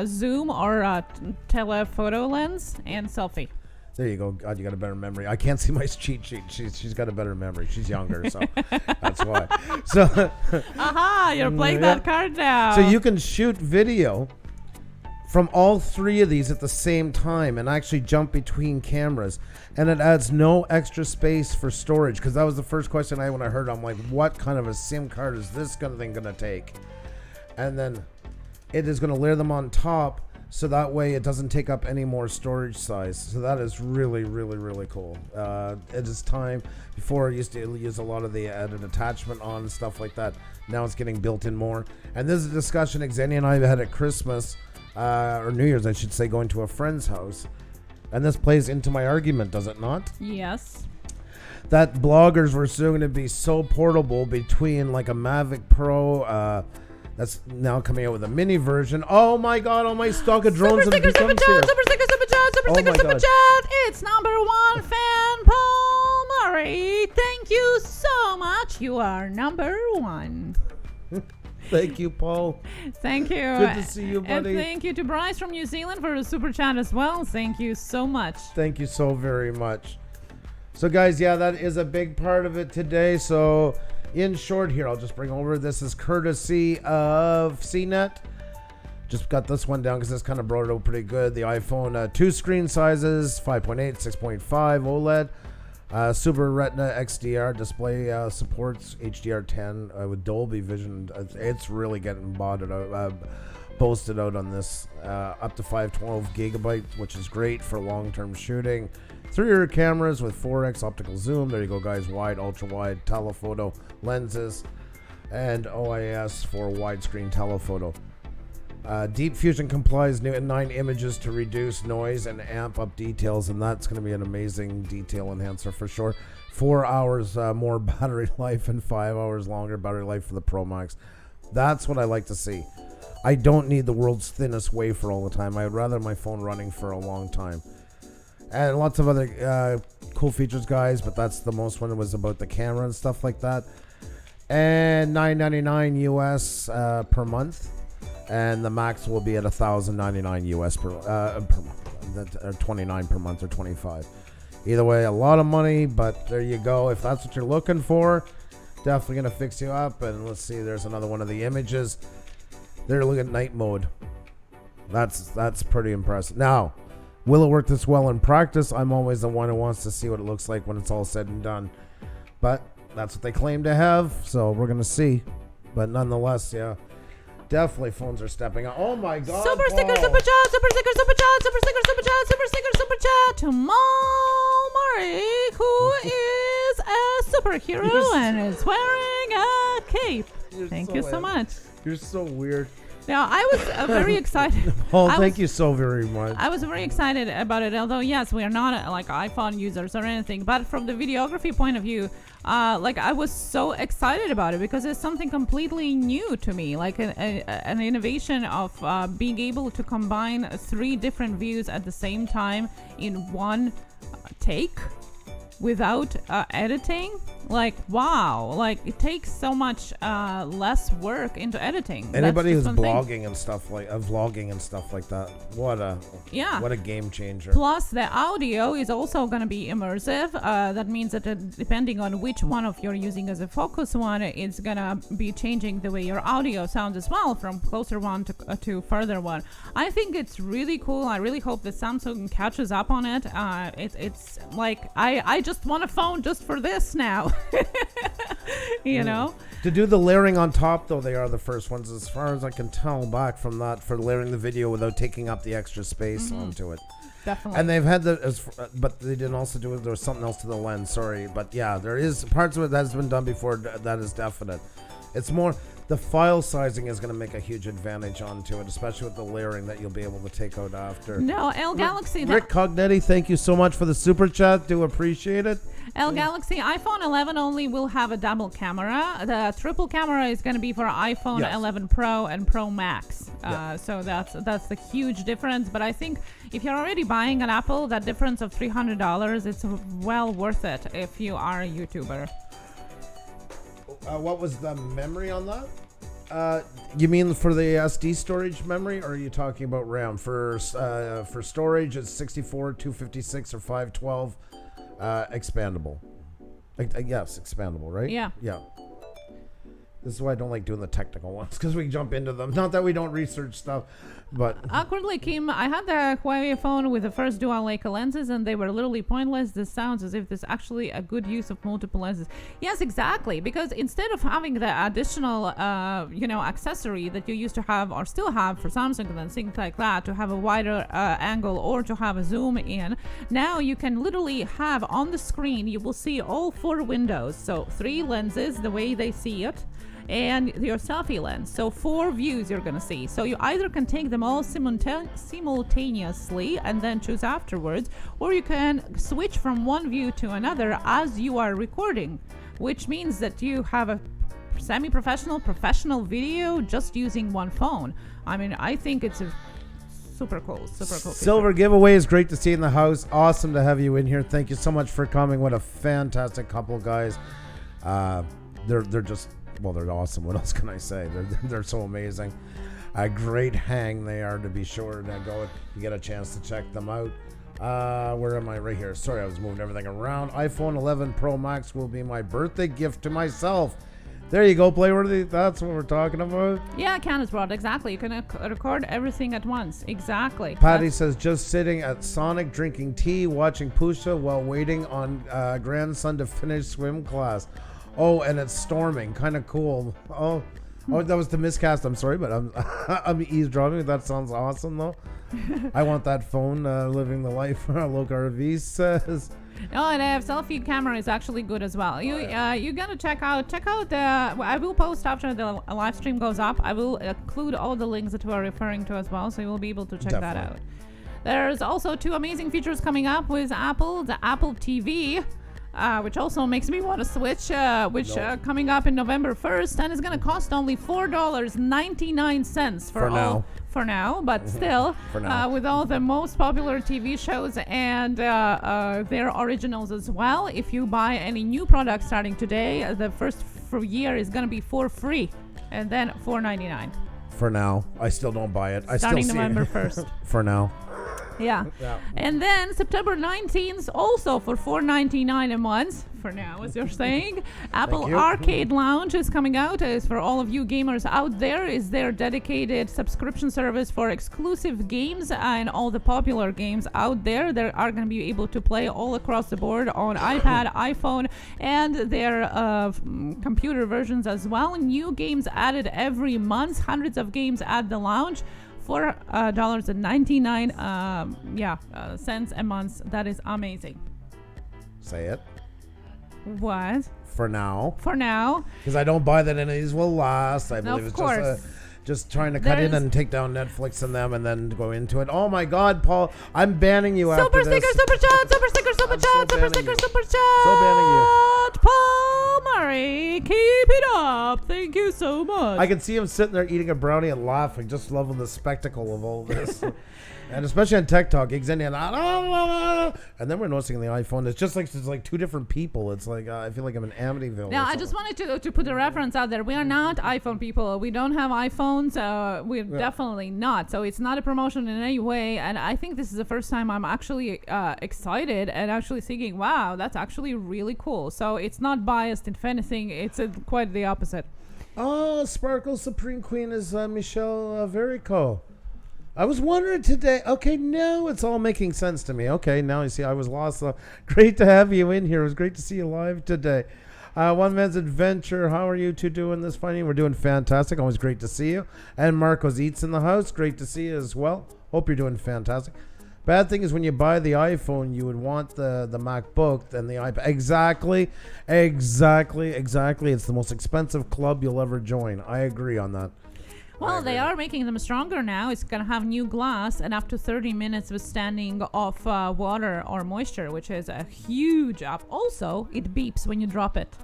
zoom or telephoto lens, and selfie. There you go. God, you got a better memory. I can't see my cheat sheet. She's got a better memory. She's younger, so that's why. So, you're playing that card now. So you can shoot video from all 3 of these at the same time and actually jump between cameras, and it adds no extra space for storage, because that was the first question when I heard. I'm like, what kind of a SIM card is this thing gonna take? And then it is gonna layer them on top, so that way it doesn't take up any more storage size. So that is really, really, really cool. It is time. Before I used to use a lot of the added attachment on and stuff like that. Now it's getting built in more. And this is a discussion Xenia and I had at Christmas, or New Year's, I should say, going to a friend's house. And this plays into my argument, does it not? Yes. That bloggers were soon going to be so portable between like a Mavic Pro, that's now coming out with a mini version. Oh my God, all my stock of drones super sticker, super chat. It's number 1 fan, Paul Murray. Thank you so much. You are number 1. Thank you, Paul. Thank you. Good to see you, buddy. And thank you to Bryce from New Zealand for a super chat as well. Thank you so much. Thank you so very much. So, guys, yeah, that is a big part of it today. So, in short here, I'll just bring over. This is courtesy of CNET. Just got this one down because this kind of brought it out pretty good. The iPhone 2 screen sizes, 5.8, 6.5 OLED. Super Retina XDR display supports HDR10 with Dolby Vision. It's really getting boasted out on this. Up to 512 gigabytes, which is great for long-term shooting. 3 rear cameras with 4x optical zoom. There you go, guys. Wide, ultra wide telephoto lenses, and OIS for widescreen telephoto. Deep Fusion complies 9 images to reduce noise and amp up details, and that's going to be an amazing detail enhancer for sure. 4 hours more battery life and 5 hours longer battery life for the Pro Max. That's what I like to see. I don't need the world's thinnest wafer all the time. I'd rather my phone running for a long time. And lots of other cool features, guys, but that's the most one. It was about the camera and stuff like that. And $9.99 US per month. And the max will be at $1,099 US per month. Or 29 per month or 25. Either way, a lot of money, but there you go. If that's what you're looking for, definitely going to fix you up. And let's see, there's another one of the images. They're looking at night mode. That's pretty impressive. Now, will it work this well in practice? I'm always the one who wants to see what it looks like when it's all said and done. But that's what they claim to have, so we're going to see. But nonetheless, yeah, definitely phones are stepping up. Oh my God. Super sticker, super chat, super sticker, super chat, super sticker, super chat, super sticker, super chat to Mal Murray, who is a superhero and is wearing a cape. Thank you so much. You're so weird. Now, I was very excited. Paul, thank you so very much. I was very excited about it, although, yes, we are not like iPhone users or anything. But from the videography point of view, I was so excited about it because it's something completely new to me, like an innovation of being able to combine 3 different views at the same time in one take without editing. Like, wow, like it takes so much less work into editing. Anybody who's blogging and stuff like vlogging and stuff like that, what a game changer. Plus the audio is also going to be immersive. That means that depending on which one of you're using as a focus one, it's going to be changing the way your audio sounds as well, from closer one to further one. I think it's really cool. I really hope that Samsung catches up on it. It's like I just want a phone just for this now. You know, to do the layering on top, though, they are the first ones, as far as I can tell, back from that, for layering the video without taking up the extra space onto it. Definitely. And they've had but they didn't also do it. There was something else to the lens. Sorry, but yeah, there is parts of it that has been done before. That is definite. It's more the file sizing is going to make a huge advantage onto it, especially with the layering that you'll be able to take out after. No, L Galaxy. Rick Cognetti, thank you so much for the super chat. Do appreciate it. L Galaxy iPhone 11 only will have a double camera. The triple camera is going to be for iPhone 11 Pro and Pro Max. So that's the huge difference. But I think if you're already buying an Apple, that difference of $300, it's well worth it if you are a YouTuber. What was the memory on that? You mean for the SD storage memory, or are you talking about RAM? For storage, it's 64, 256, or 512. Expandable. Yes, expandable, right? Yeah. Yeah. This is why I don't like doing the technical ones, because we jump into them. Not that we don't research stuff, but... Awkwardly, Kim, I had the Huawei phone with the first dual Leica lenses, and they were literally pointless. This sounds as if there's actually a good use of multiple lenses. Yes, exactly, because instead of having the additional, accessory that you used to have or still have for Samsung and things like that, to have a wider angle or to have a zoom in, now you can literally have on the screen, you will see all 4 windows. So 3 lenses, the way they see it, and your selfie lens. So 4 views you're gonna see. So you either can take them all simultaneously and then choose afterwards, or you can switch from one view to another as you are recording, which means that you have a professional video just using one phone. I mean, I think it's a super cool Silver giveaway is great to see in the house. Awesome to have you in here. Thank you so much for coming. What a fantastic couple, guys. They're just, well, they're awesome. What else can I say? They're so amazing. A great hang they are, to be sure. To go if you get a chance to check them out. Where am I? Right here. Sorry, I was moving everything around. iPhone 11 Pro Max will be my birthday gift to myself. There you go, Playworthy. That's what we're talking about. Yeah, Canvas Broad, exactly. You can record everything at once. Exactly. Patty says, just sitting at Sonic drinking tea, watching Pusa while waiting on grandson to finish swim class. Oh, and it's storming. Kind of cool. Oh, that was the miscast. I'm sorry, but I'm eavesdropping. That sounds awesome, though. I want that phone living the life. Look, RV says. Oh, and selfie camera is actually good as well. You gotta check out the. I will post after the live stream goes up. I will include all the links that we're referring to as well, so you will be able to check that out. There's also 2 amazing features coming up with Apple. The Apple TV. which also makes me want to switch, coming up in November 1st, and it's going to cost only $4.99 For now. For now, but still, For now. with all the most popular TV shows and their originals as well. If you buy any new product starting today, the first year is going to be for free, and then $4.99. For now. I still don't buy it. Starting I still November see 1st. For now. Yeah. And then September 19th, also for $4.99 a month, for now, as you're saying, Apple you. Arcade Lounge is coming out. Is for all of you gamers out there, is their dedicated subscription service for exclusive games and all the popular games out there. They are going to be able to play all across the board on iPad, iPhone, and their computer versions as well. New games added every month, hundreds of games at the lounge. $4.99 cents a month. That is amazing. Say it. What? For now. For now. Because I don't buy that any of these will last. I believe Of it's course. just trying to cut in and take down Netflix and them and then go into it. Oh my God, Paul, I'm banning you Super after this. sticker, super chat, super sticker, super I'm chat, so super banning sticker, you. super chat. So banning you. Paul Murray, keep it up. Thank you so much. I can see him sitting there eating a brownie and laughing, just loving the spectacle of all this. And especially on TikTok, he's in there, and then we're noticing the iPhone. It's just like it's like two different people. It's like I feel like I'm in Amityville. Now, or I just something. wanted to put a reference out there. We are not iPhone people. We don't have iPhones. We're definitely not. So it's not a promotion in any way. And I think this is the first time I'm actually excited and actually thinking, wow, that's actually really cool. So it's not biased. If anything, it's quite the opposite. Oh, Sparkle Supreme Queen is Michelle Verico. I was wondering today. Okay, now it's all making sense to me. Okay, now you see I was lost. Great to have you in here. It was great to see you live today. One Man's Adventure. How are you two doing this finding? We're doing fantastic. Always great to see you. And Marcos Eats in the house. Great to see you as well. Hope you're doing fantastic. Bad thing is when you buy the iPhone, you would want the MacBook and the iPad. Exactly. It's the most expensive club you'll ever join. I agree on that. Well, they are making them stronger now. It's going to have new glass and up to 30 minutes withstanding of water or moisture, which is a huge up. Also, it beeps when you drop it.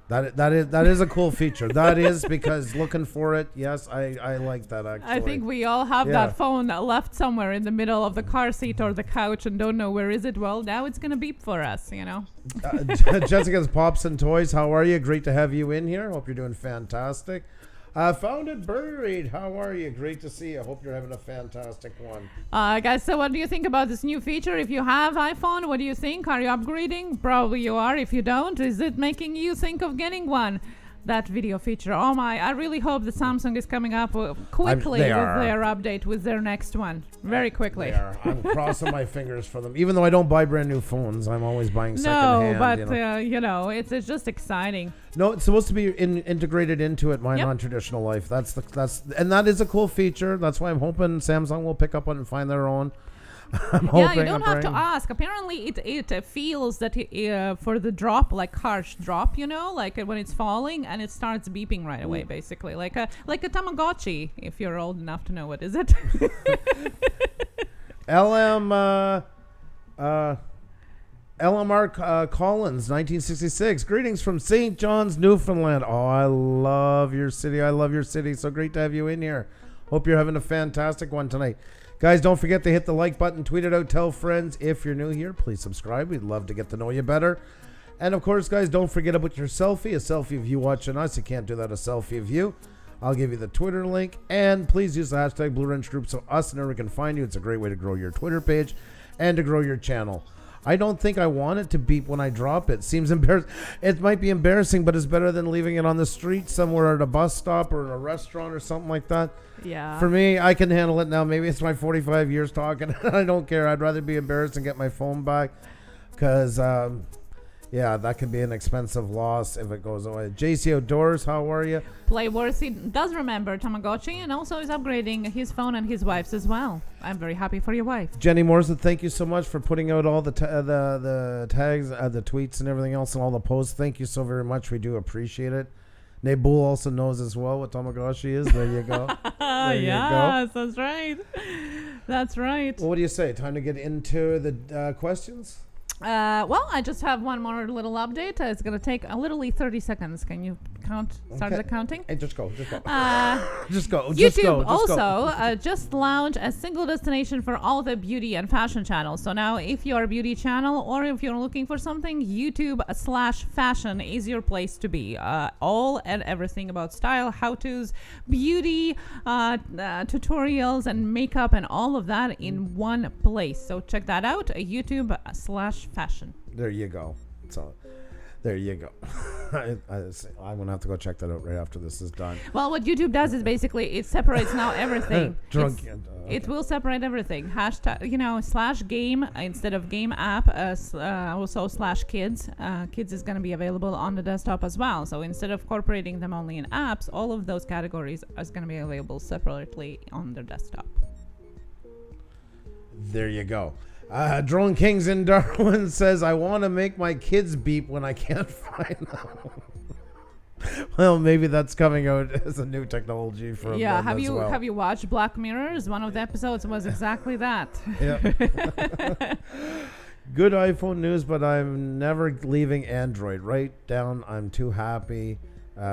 That is a cool feature. That is, because looking for it, yes, I like that actually. I think we all have that phone left somewhere in the middle of the car seat or the couch and don't know where is it. Well, now it's going to beep for us, you know. Jessica's Pops and Toys, how are you? Great to have you in here. Hope you're doing fantastic. Found it buried. How are you? Great to see you. Hope you're having a fantastic one. Guys, so what do you think about this new feature? If you have iPhone, what do you think? Are you upgrading? Probably you are. If you don't, is it making you think of getting one? That video feature. Oh my, I really hope that Samsung is coming up quickly with their update, with their next one. Very quickly. They are. I'm crossing my fingers for them. Even though I don't buy brand new phones, I'm always buying secondhand. No, but it's just exciting. No, it's supposed to be integrated into it, my non-traditional life. And that is a cool feature. That's why I'm hoping Samsung will pick up on it and find their own. You don't have to ask. Apparently, it feels that for the drop, like harsh drop, like when it's falling, and it starts beeping right away, basically, like a Tamagotchi, if you're old enough to know what is it. LMR Collins, 1966. Greetings from St. John's, Newfoundland. Oh, I love your city. So great to have you in here. Hope you're having a fantastic one tonight. Guys, don't forget to hit the like button, tweet it out, tell friends. If you're new here, please subscribe. We'd love to get to know you better. And of course, guys, don't forget about your selfie. A selfie of you watching us. You can't do that, a selfie of you. I'll give you the Twitter link. And please use the hashtag Blue Wrench Group so us and everyone can find you. It's a great way to grow your Twitter page and to grow your channel. I don't think I want it to beep when I drop it. Seems embarrassing. It might be embarrassing, but it's better than leaving it on the street somewhere at a bus stop or in a restaurant or something like that. Yeah. For me, I can handle it now. Maybe it's my 45 years talking. I don't care. I'd rather be embarrassed and get my phone back because, that could be an expensive loss if it goes away. JC Outdoors, how are you? Playworthy does remember Tamagotchi and also is upgrading his phone and his wife's as well. I'm very happy for your wife. Jenny Morrison, thank you so much for putting out all the tags, the tweets and everything else and all the posts. Thank you so very much. We do appreciate it. Nebul also knows as well what Tamagotchi is. There you go. Yes, that's right. That's right. Well, what do you say? Time to get into the questions? Well, I just have one more little update. It's going to take literally 30 seconds. Can you start the counting? Hey, just go. Just go. YouTube also just launched a single destination for all the beauty and fashion channels. So now if you're a beauty channel or if you're looking for something, YouTube/fashion is your place to be. All and everything about style, how-tos, beauty, tutorials, and makeup, and all of that in one place. So check that out, YouTube/fashion. There you go. So, there you go. I'm going to have to go check that out right after this is done. Well, what YouTube does is basically it separates now everything. It will separate everything. Hashtag, /game instead of game app, also /kids. Kids is going to be available on the desktop as well. So instead of incorporating them only in apps, all of those categories are going to be available separately on the desktop. There you go. Drone Kings in Darwin says, I want to make my kids beep when I can't find them. Well, maybe that's coming out as a new technology for them have as you well. Have you watched Black Mirrors? One of the episodes was exactly that. Yeah. Good iPhone news, but I'm never leaving Android. Right down, I'm too happy.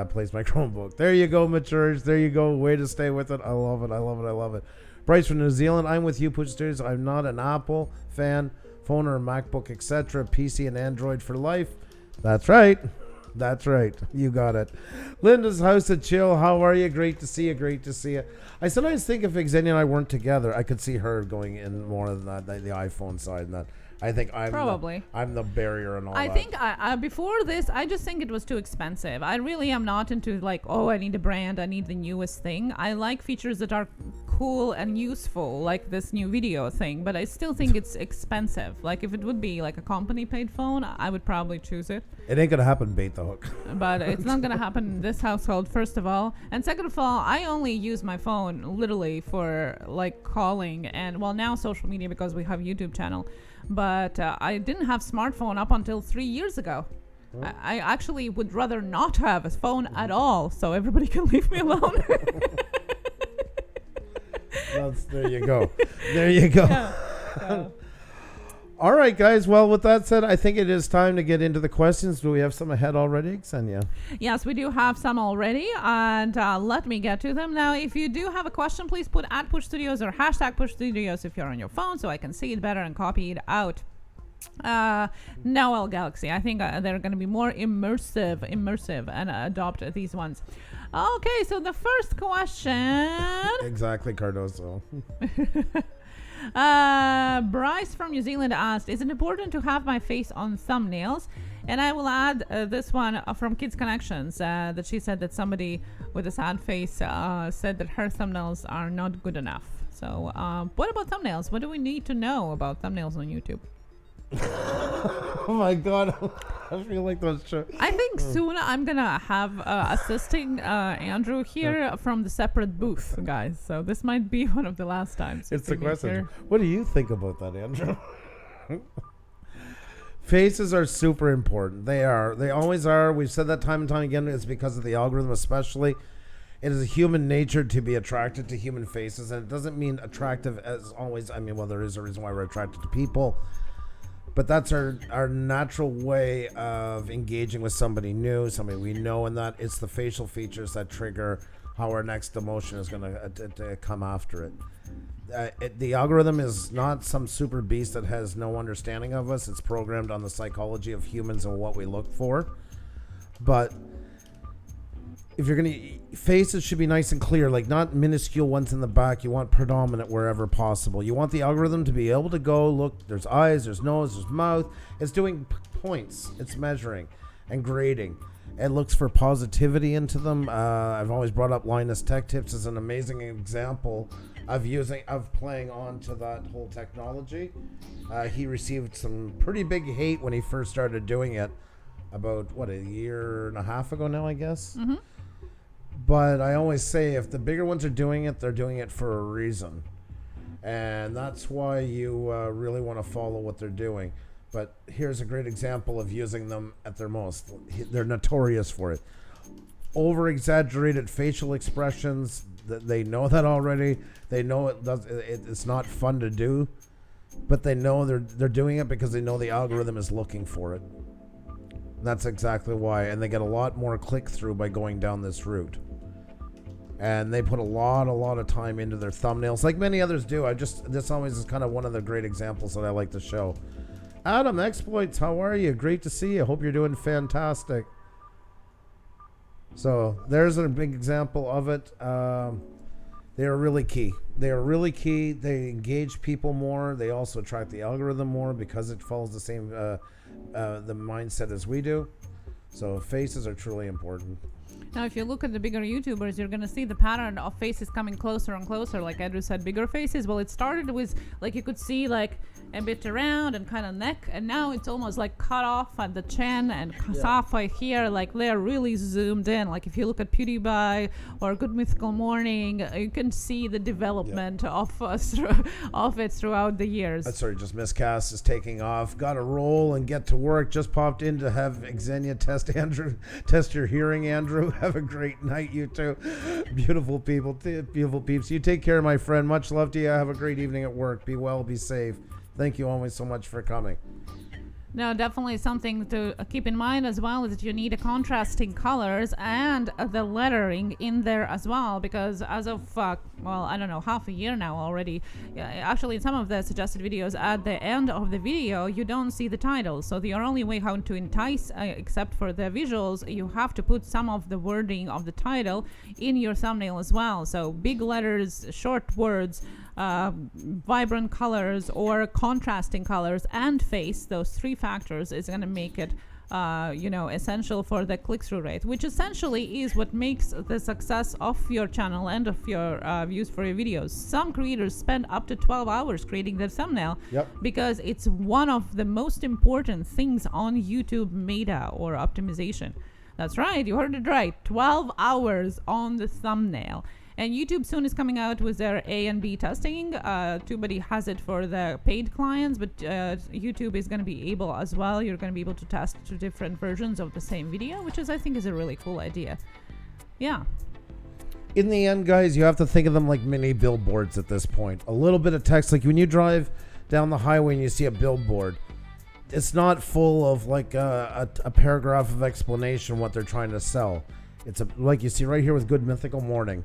Plays my Chromebook. There you go, Maturge. There you go. Way to stay with it. I love it. I love it. I love it. Bryce from New Zealand. I'm with you, Push Studios. I'm not an Apple fan, phone or MacBook, etc. PC and Android for life. That's right. That's right. You got it. Linda's House of Chill. How are you? Great to see you. Great to see you. I sometimes think if Xenia and I weren't together, I could see her going in more than that, the iPhone side. And that I think I'm the barrier and all that. I think before this, I just think it was too expensive. I really am not into I need a brand, I need the newest thing. I like features that are cool and useful, like this new video thing, but I still think it's expensive. Like if it would be like a company paid phone, I would probably choose it. It ain't gonna happen, bait the hook. But it's not gonna happen in this household, first of all. And second of all, I only use my phone literally for calling and now social media because we have YouTube channel. But I didn't have smartphone up until 3 years ago. I actually would rather not have a phone at all, so everybody can leave me alone. There you go. There you go. Yeah, so. All right, guys. Well, with that said, I think it is time to get into the questions. Do we have some ahead already, Xenia? Yes, we do have some already, and let me get to them. Now, if you do have a question, please put @PushStudios or #PushStudios if you're on your phone so I can see it better and copy it out. Noel Galaxy. I think they're going to be more immersive and adopt these ones. Okay, so the first question. Exactly, Cardoso. Bryce from New Zealand asked, is it important to have my face on thumbnails? And I will add this one from Kids Connections that she said that somebody with a sad face said that her thumbnails are not good enough. So what about thumbnails? What do we need to know about thumbnails on YouTube? Oh my god, I feel like those true. I think soon I'm gonna have assisting Andrew here from the separate booth, guys. So this might be one of the last times. It's the question. What do you think about that, Andrew? Faces are super important. They are. They always are. We've said that time and time again. It's because of the algorithm, especially. It is human nature to be attracted to human faces, and it doesn't mean attractive as always. I mean, well, there is a reason why we're attracted to people. But that's our natural way of engaging with somebody new, somebody we know, and that it's the facial features that trigger how our next emotion is going to come after it. The algorithm is not some super beast that has no understanding of us. It's programmed on the psychology of humans and what we look for. But if you're going to, faces should be nice and clear, like not minuscule ones in the back. You want predominant wherever possible. You want the algorithm to be able to go, look, there's eyes, there's nose, there's mouth. It's doing points. It's measuring and grading. It looks for positivity into them. I've always brought up Linus Tech Tips as an amazing example of playing on to that whole technology. He received some pretty big hate when he first started doing it about, a year and a half ago now, I guess. Mm-hmm. But I always say if the bigger ones are doing it, they're doing it for a reason. And that's why you really want to follow what they're doing. But here's a great example of using them at their most. They're notorious for it. Over-exaggerated facial expressions. They know that already. They know it's not fun to do. but they know they're doing it because they know the algorithm is looking for it. That's exactly why, and they get a lot more click through by going down this route. And they put a lot of time into their thumbnails, like many others do. This always is kind of one of the great examples that I like to show. Adam Exploits, how are you? Great to see you. Hope you're doing fantastic. So there's a big example of it. They are really key. They engage people more. They also attract the algorithm more because it follows the same the mindset as we do. So faces are truly important. Now, if you look at the bigger YouTubers, you're going to see the pattern of faces coming closer and closer. Like Andrew said, bigger faces. Well, it started with, like, you could see, like, a bit around and kind of neck. And now it's almost, like, cut off at the chin and halfway here. Like, they're really zoomed in. Like, if you look at PewDiePie or Good Mythical Morning, you can see the development of it throughout the years. Sorry, just miscast is taking off. Got to roll and get to work. Just popped in to have Xenia test your hearing, Andrew. Have a great night, you two. Beautiful people, beautiful peeps. You take care, my friend. Much love to you. Have a great evening at work. Be well, be safe. Thank you always so much for coming. Now, definitely something to keep in mind as well is that you need a contrasting colors and the lettering in there as well, because as of, I don't know, half a year now already, actually in some of the suggested videos at the end of the video, you don't see the title. So the only way how to entice, except for the visuals, you have to put some of the wording of the title in your thumbnail as well. So big letters, short words, vibrant colors or contrasting colors and face, those three factors is going to make it essential for the click-through rate, which essentially is what makes the success of your channel and of your views for your videos. Some creators spend up to 12 hours creating their thumbnail because it's one of the most important things on YouTube meta or optimization. That's right, you heard it right, 12 hours on the thumbnail. And YouTube soon is coming out with their A and B testing. TubeBuddy has it for the paid clients, but YouTube is going to be able as well. You're going to be able to test two different versions of the same video, which I think is a really cool idea. Yeah. In the end, guys, you have to think of them like mini billboards at this point. A little bit of text, like when you drive down the highway and you see a billboard, it's not full of like a paragraph of explanation what they're trying to sell. It's like you see right here with Good Mythical Morning.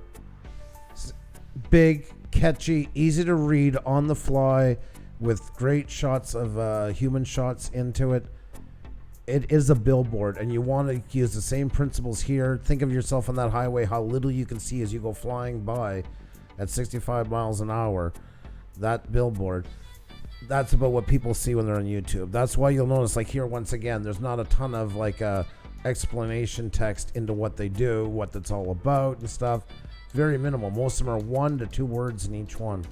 Big, catchy, easy to read on the fly with great shots of human shots into it. It is a billboard, and you want to use the same principles here. Think of yourself on that highway, how little you can see as you go flying by at 65 miles an hour. That billboard, that's about what people see when they're on YouTube. That's why you'll notice, like here, once again, there's not a ton of like explanation text into what they do, what it's all about and stuff. Very minimal. Most of them are 1 to 2 words in each one.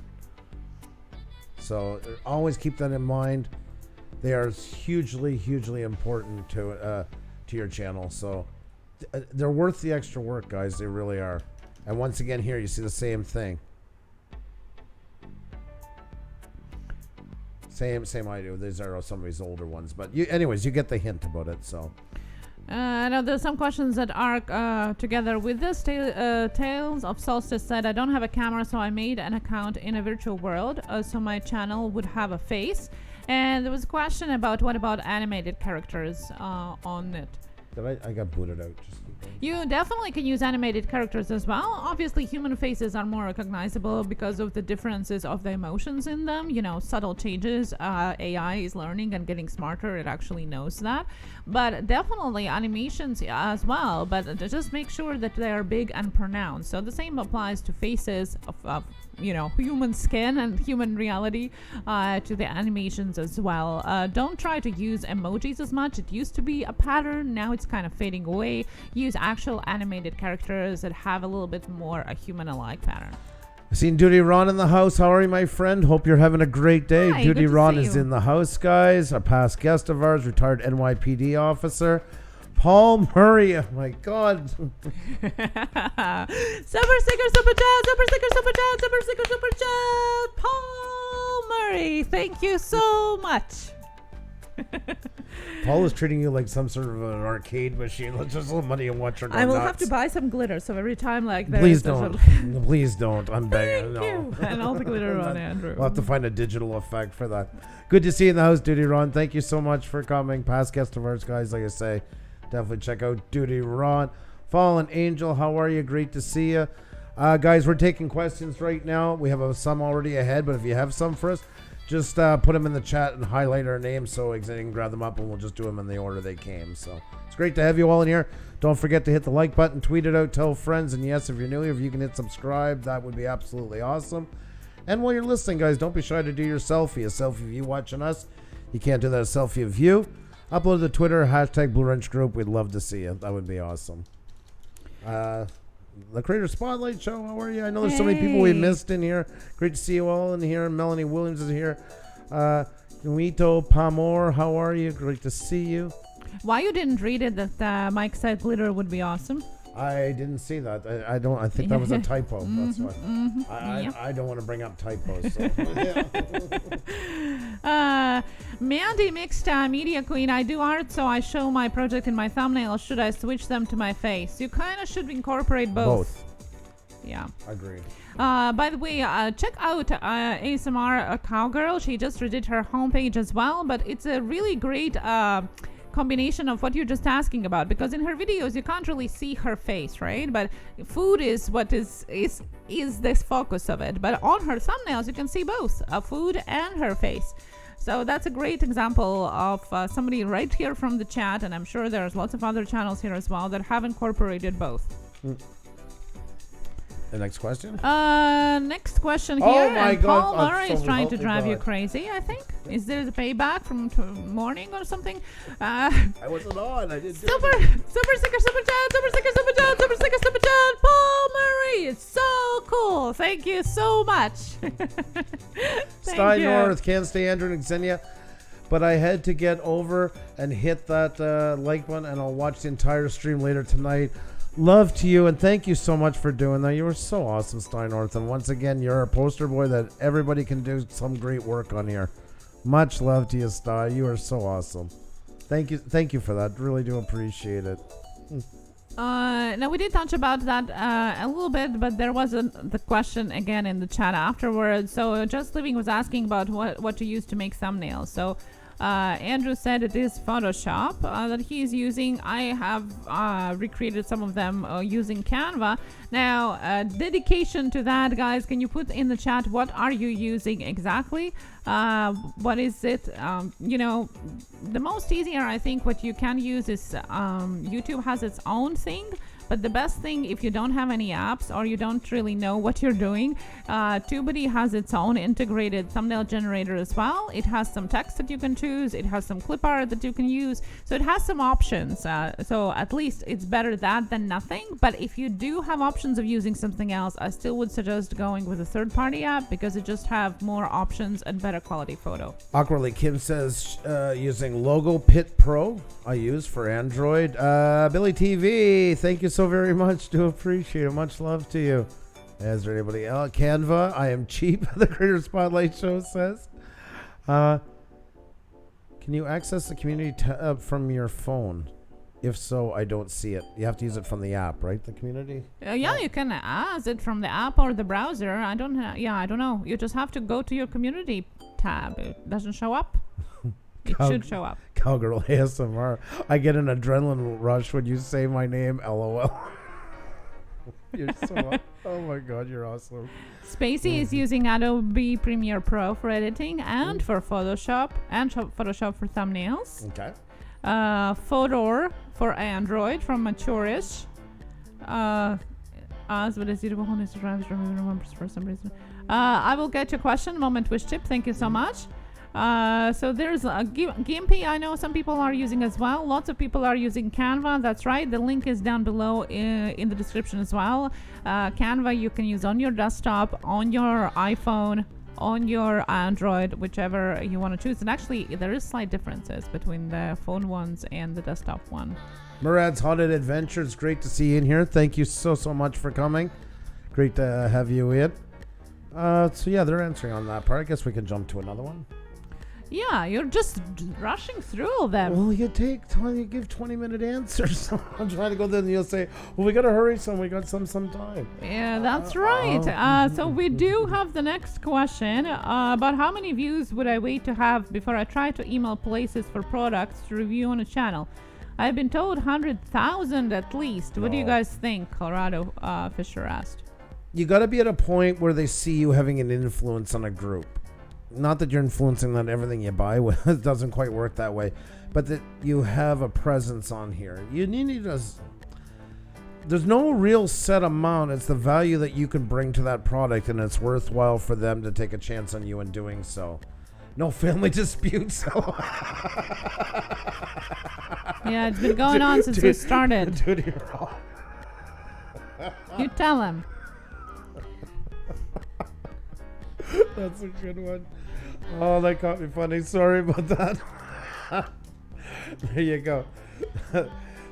So always keep that in mind. They are hugely important to your channel. So they're worth the extra work, guys. They really are. And once again, here you see the same thing. Same I do. These are some of these older ones, but anyways, you get the hint about it. So. Now there's some questions that are together with this. Tales of Solstice said, I don't have a camera, so I made an account in a virtual world, so my channel would have a face. And there was a question about what about animated characters on it. I got booted out. You definitely can use animated characters as well. Obviously, human faces are more recognizable because of the differences of the emotions in them. You know, subtle changes. AI is learning and getting smarter. It actually knows that. But definitely animations as well. But just make sure that they are big and pronounced. So the same applies to faces of human skin and human reality to the animations as well. Don't try to use emojis as much. It used to be a pattern. Now it's kind of fading away. Use actual animated characters that have a little bit more a human-alike pattern. I've seen Duty Ron in the house. How are you, my friend? Hope you're having a great day. Hi, Duty Ron is in the house, guys. A past guest of ours, retired NYPD officer. Paul Murray, oh my God. Super sticker, super chat, super sticker, super chat, super sticker, super chat. Paul Murray, thank you so much. Paul is treating you like some sort of an arcade machine. Let's just let money and watch her go I will nuts. have to buy some glitter, so every time like there Please is a don't. little- Please don't. I'm begging. Thank you. And all the glitter on Andrew. We'll have to find a digital effect for that. Good to see you in the house, Duty Ron. Thank you so much for coming. Past guest of ours, guys. Like I say, definitely check out Duty Ron. Fallen Angel, how are you? Great to see you. Guys, we're taking questions right now. We have some already ahead, but if you have some for us, just put them in the chat and highlight our names so they can grab them up, and we'll just do them in the order they came. So it's great to have you all in here. Don't forget to hit the like button, tweet it out, tell friends, and yes, if you're new here, if you can hit subscribe, that would be absolutely awesome. And while you're listening, guys, don't be shy to do your selfie. A selfie of you watching us. You can't do that, a selfie of you. Upload to Twitter, hashtag Blue Wrench Group. We'd love to see you. That would be awesome. The Creator Spotlight Show, how are you? I know there's so many people we missed in here. Great to see you all in here. Melanie Williams is here. Nuito Pamor, how are you? Great to see you. Why you didn't read it that Mike said glitter would be awesome? I didn't see that. I don't. I think that was a typo. That's why. I don't want to bring up typos. So. Mandy Mixed Media Queen. I do art, so I show my project in my thumbnail. Should I switch them to my face? You kind of should incorporate both. Yeah. Agreed. By the way, check out ASMR Cowgirl. She just redid her homepage as well, but it's a really great combination of what you're just asking about, because in her videos you can't really see her face, right? But food is what is this focus of it. But on her thumbnails you can see both food and her face. So that's a great example of somebody right here from the chat, and I'm sure there's lots of other channels here as well that have incorporated both. The next question? Next question here. Oh my and God. Paul Murray is trying to Oh my drive you God. crazy, I think. Is there the payback from morning or something? I wasn't on. I didn't do Super it. sticker, super chat, super sticker, super chat, super sticker, super chat. Paul Murray, it's so cool. Thank you so much. Stein North, can't stay Andrew and Xenia, but I had to get over and hit that like button, and I'll watch the entire stream later tonight. Love to you, and thank you so much for doing that. You were so awesome, Stein North, and once again, you're a poster boy that everybody can do some great work on here. Much love to you, Stein. You are so awesome. Thank you for that. Really do appreciate it. Now we did touch about that a little bit, but there wasn't the question again in the chat afterwards. So Just Living was asking about what to use to make thumbnails. So Andrew said it is Photoshop that he's using. I have recreated some of them using Canva. Now, dedication to that, guys. Can you put in the chat what are you using exactly? What is it? The most easier, I think, what you can use is YouTube has its own thing. But the best thing, if you don't have any apps or you don't really know what you're doing, TubeBuddy has its own integrated thumbnail generator as well. It has some text that you can choose. It has some clip art that you can use. So it has some options. So at least it's better that than nothing. But if you do have options of using something else, I still would suggest going with a third-party app because it just have more options and better quality photo. Awkwardly, Kim says using Logo Pit Pro I use for Android. Billy TV, thank you so very much. Do appreciate it. Much love to you. Is there anybody else? Canva, I am cheap. The Creator Spotlight Show says. Can you access the community tab from your phone? If so, I don't see it. You have to use it from the app, right? The community? Yeah, you can ask it from the app or the browser. I don't know. You just have to go to your community tab. It doesn't show up. It should show up. Cowgirl ASMR. I get an adrenaline rush when you say my name. LOL. You're so. Oh my God, you're awesome. Spacey is using Adobe Premiere Pro for editing and for Photoshop and Photoshop for thumbnails. Okay. Fodor for Android from Maturish. For some reason. I will get your question. Moment with Chip. Thank you so much. So there's a Gimpy. I know some people are using as well. Lots of people are using Canva. That's right. The link is down below in the description as well. Canva you can use on your desktop, on your iPhone, on your Android, whichever you want to choose. And actually, there is slight differences between the phone ones and the desktop one. Murad's Haunted Adventures. Great to see you in here. Thank you so much for coming. Great to have you in. So yeah, they're answering on that part. I guess we can jump to another one. Yeah, you're just rushing through them. Well, you give 20-minute answers. I'm trying to go there, and you'll say, "Well, we got to hurry, we got some time." Yeah, that's right. So we do have the next question about how many views would I wait to have before I try to email places for products to review on a channel? I've been told 100,000 at least. What do you guys think? Colorado Fisher asked. You got to be at a point where they see you having an influence on a group. Not that you're influencing on everything you buy. It doesn't quite work that way. But that you have a presence on here. You need to... There's no real set amount. It's the value that you can bring to that product, and it's worthwhile for them to take a chance on you in doing so. No family disputes. Yeah, it's been going on since we started. Dude, you're wrong. You tell him. That's a good one. Oh, that caught me funny. Sorry about that. There you go.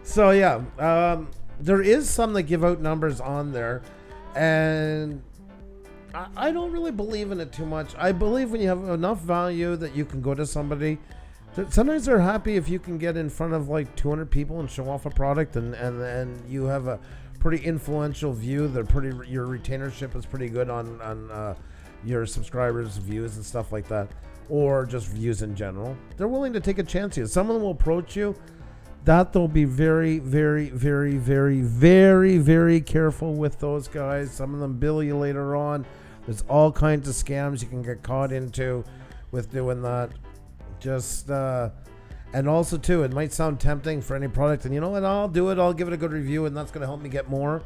So, yeah. There is some that give out numbers on there. And I don't really believe in it too much. I believe when you have enough value that you can go to somebody. Sometimes they're happy if you can get in front of like 200 people and show off a product. And you have a pretty influential view. Your retainership is pretty good on your subscribers' views and stuff like that, or just views in general. They're willing to take a chance here. Some of them will approach you. That they'll be very, very, very, very, very, very careful with those guys. Some of them bill you later on. There's all kinds of scams you can get caught into with doing that. Just and also too, it might sound tempting for any product, and you know what? I'll do it. I'll give it a good review, and that's going to help me get more.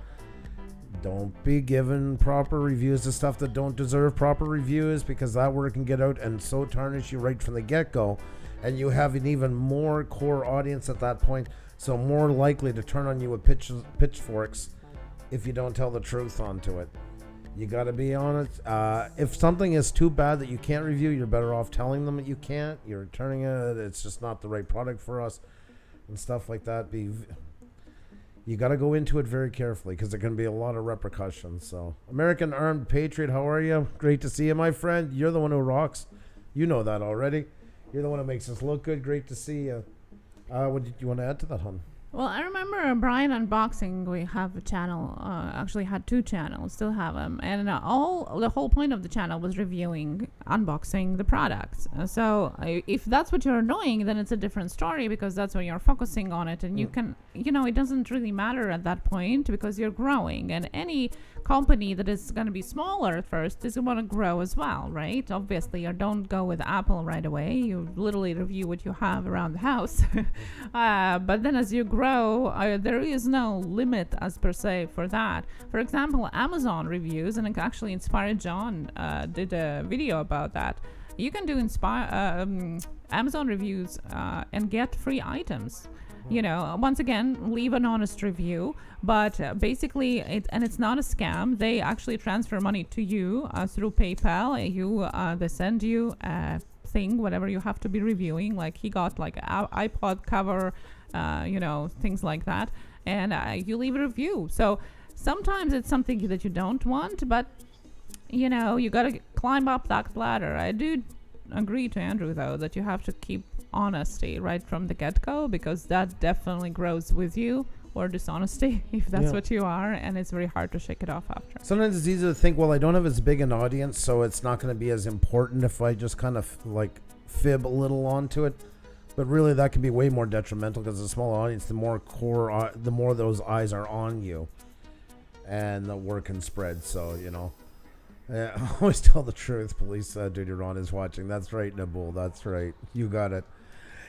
Don't be giving proper reviews to stuff that don't deserve proper reviews, because that word can get out and so tarnish you right from the get-go, and you have an even more core audience at that point, so more likely to turn on you with pitchforks if you don't tell the truth onto it. You got to be honest. If something is too bad that you can't review, you're better off telling them that you can't. You're returning it. It's just not the right product for us and stuff like that. You got to go into it very carefully, because there can be a lot of repercussions. So, American Armed Patriot, how are you? Great to see you, my friend. You're the one who rocks. You know that already. You're the one who makes us look good. Great to see you. What did you want to add to that, hon? Well, I remember Brian Unboxing. We have a channel, actually had 2 channels, still have them. And the whole point of the channel was reviewing, unboxing the products. So if that's what you're doing, then it's a different story, because that's what you're focusing on it. And you can, it doesn't really matter at that point, because you're growing. And any company that is going to be smaller at first is going to grow as well, right? Obviously, you don't go with Apple right away. You literally review what you have around the house. But then as you grow, there is no limit as per se for that. For example, Amazon reviews, and it actually inspired John did a video about that. You can do Amazon reviews and get free items. Once again, leave an honest review, but basically, it's not a scam. They actually transfer money to you through PayPal. They send you a thing, whatever you have to be reviewing. Like he got like an iPod cover, things like that, and you leave a review. So sometimes it's something that you don't want, but you got to climb up that ladder. I do agree to Andrew, though, that you have to keep honesty right from the get-go, because that definitely grows with you, or dishonesty if that's what you are, and it's very hard to shake it off after. Sometimes it's easy to think, well, I don't have as big an audience, so it's not going to be as important if I just kind of like fib a little onto it. But really, that can be way more detrimental, because the smaller audience, the more the more those eyes are on you, and the word can spread. So always tell the truth. Police Duty Ron is watching. That's right, Nabul. That's right. You got it.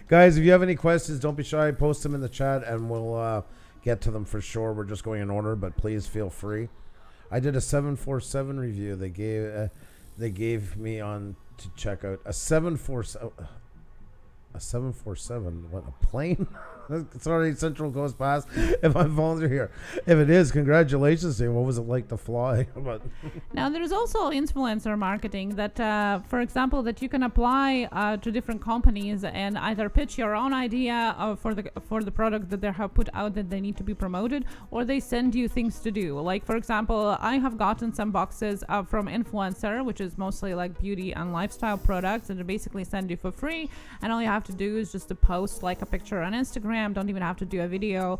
Guys, if you have any questions, don't be shy. Post them in the chat, and we'll get to them for sure. We're just going in order, but please feel free. I did a 747 review. They gave me on to check out a 747. A 747, what, a plane? Sorry, Central Coast Pass, if my phones are here. If it is, congratulations to you. What was it like to fly? But Now, there's also influencer marketing that, for example, that you can apply to different companies and either pitch your own idea for the product that they have put out that they need to be promoted, or they send you things to do. Like, for example, I have gotten some boxes from Influencer, which is mostly like beauty and lifestyle products, and they basically send you for free, and all you have to do is just to post like a picture on Instagram. Don't even have to do a video,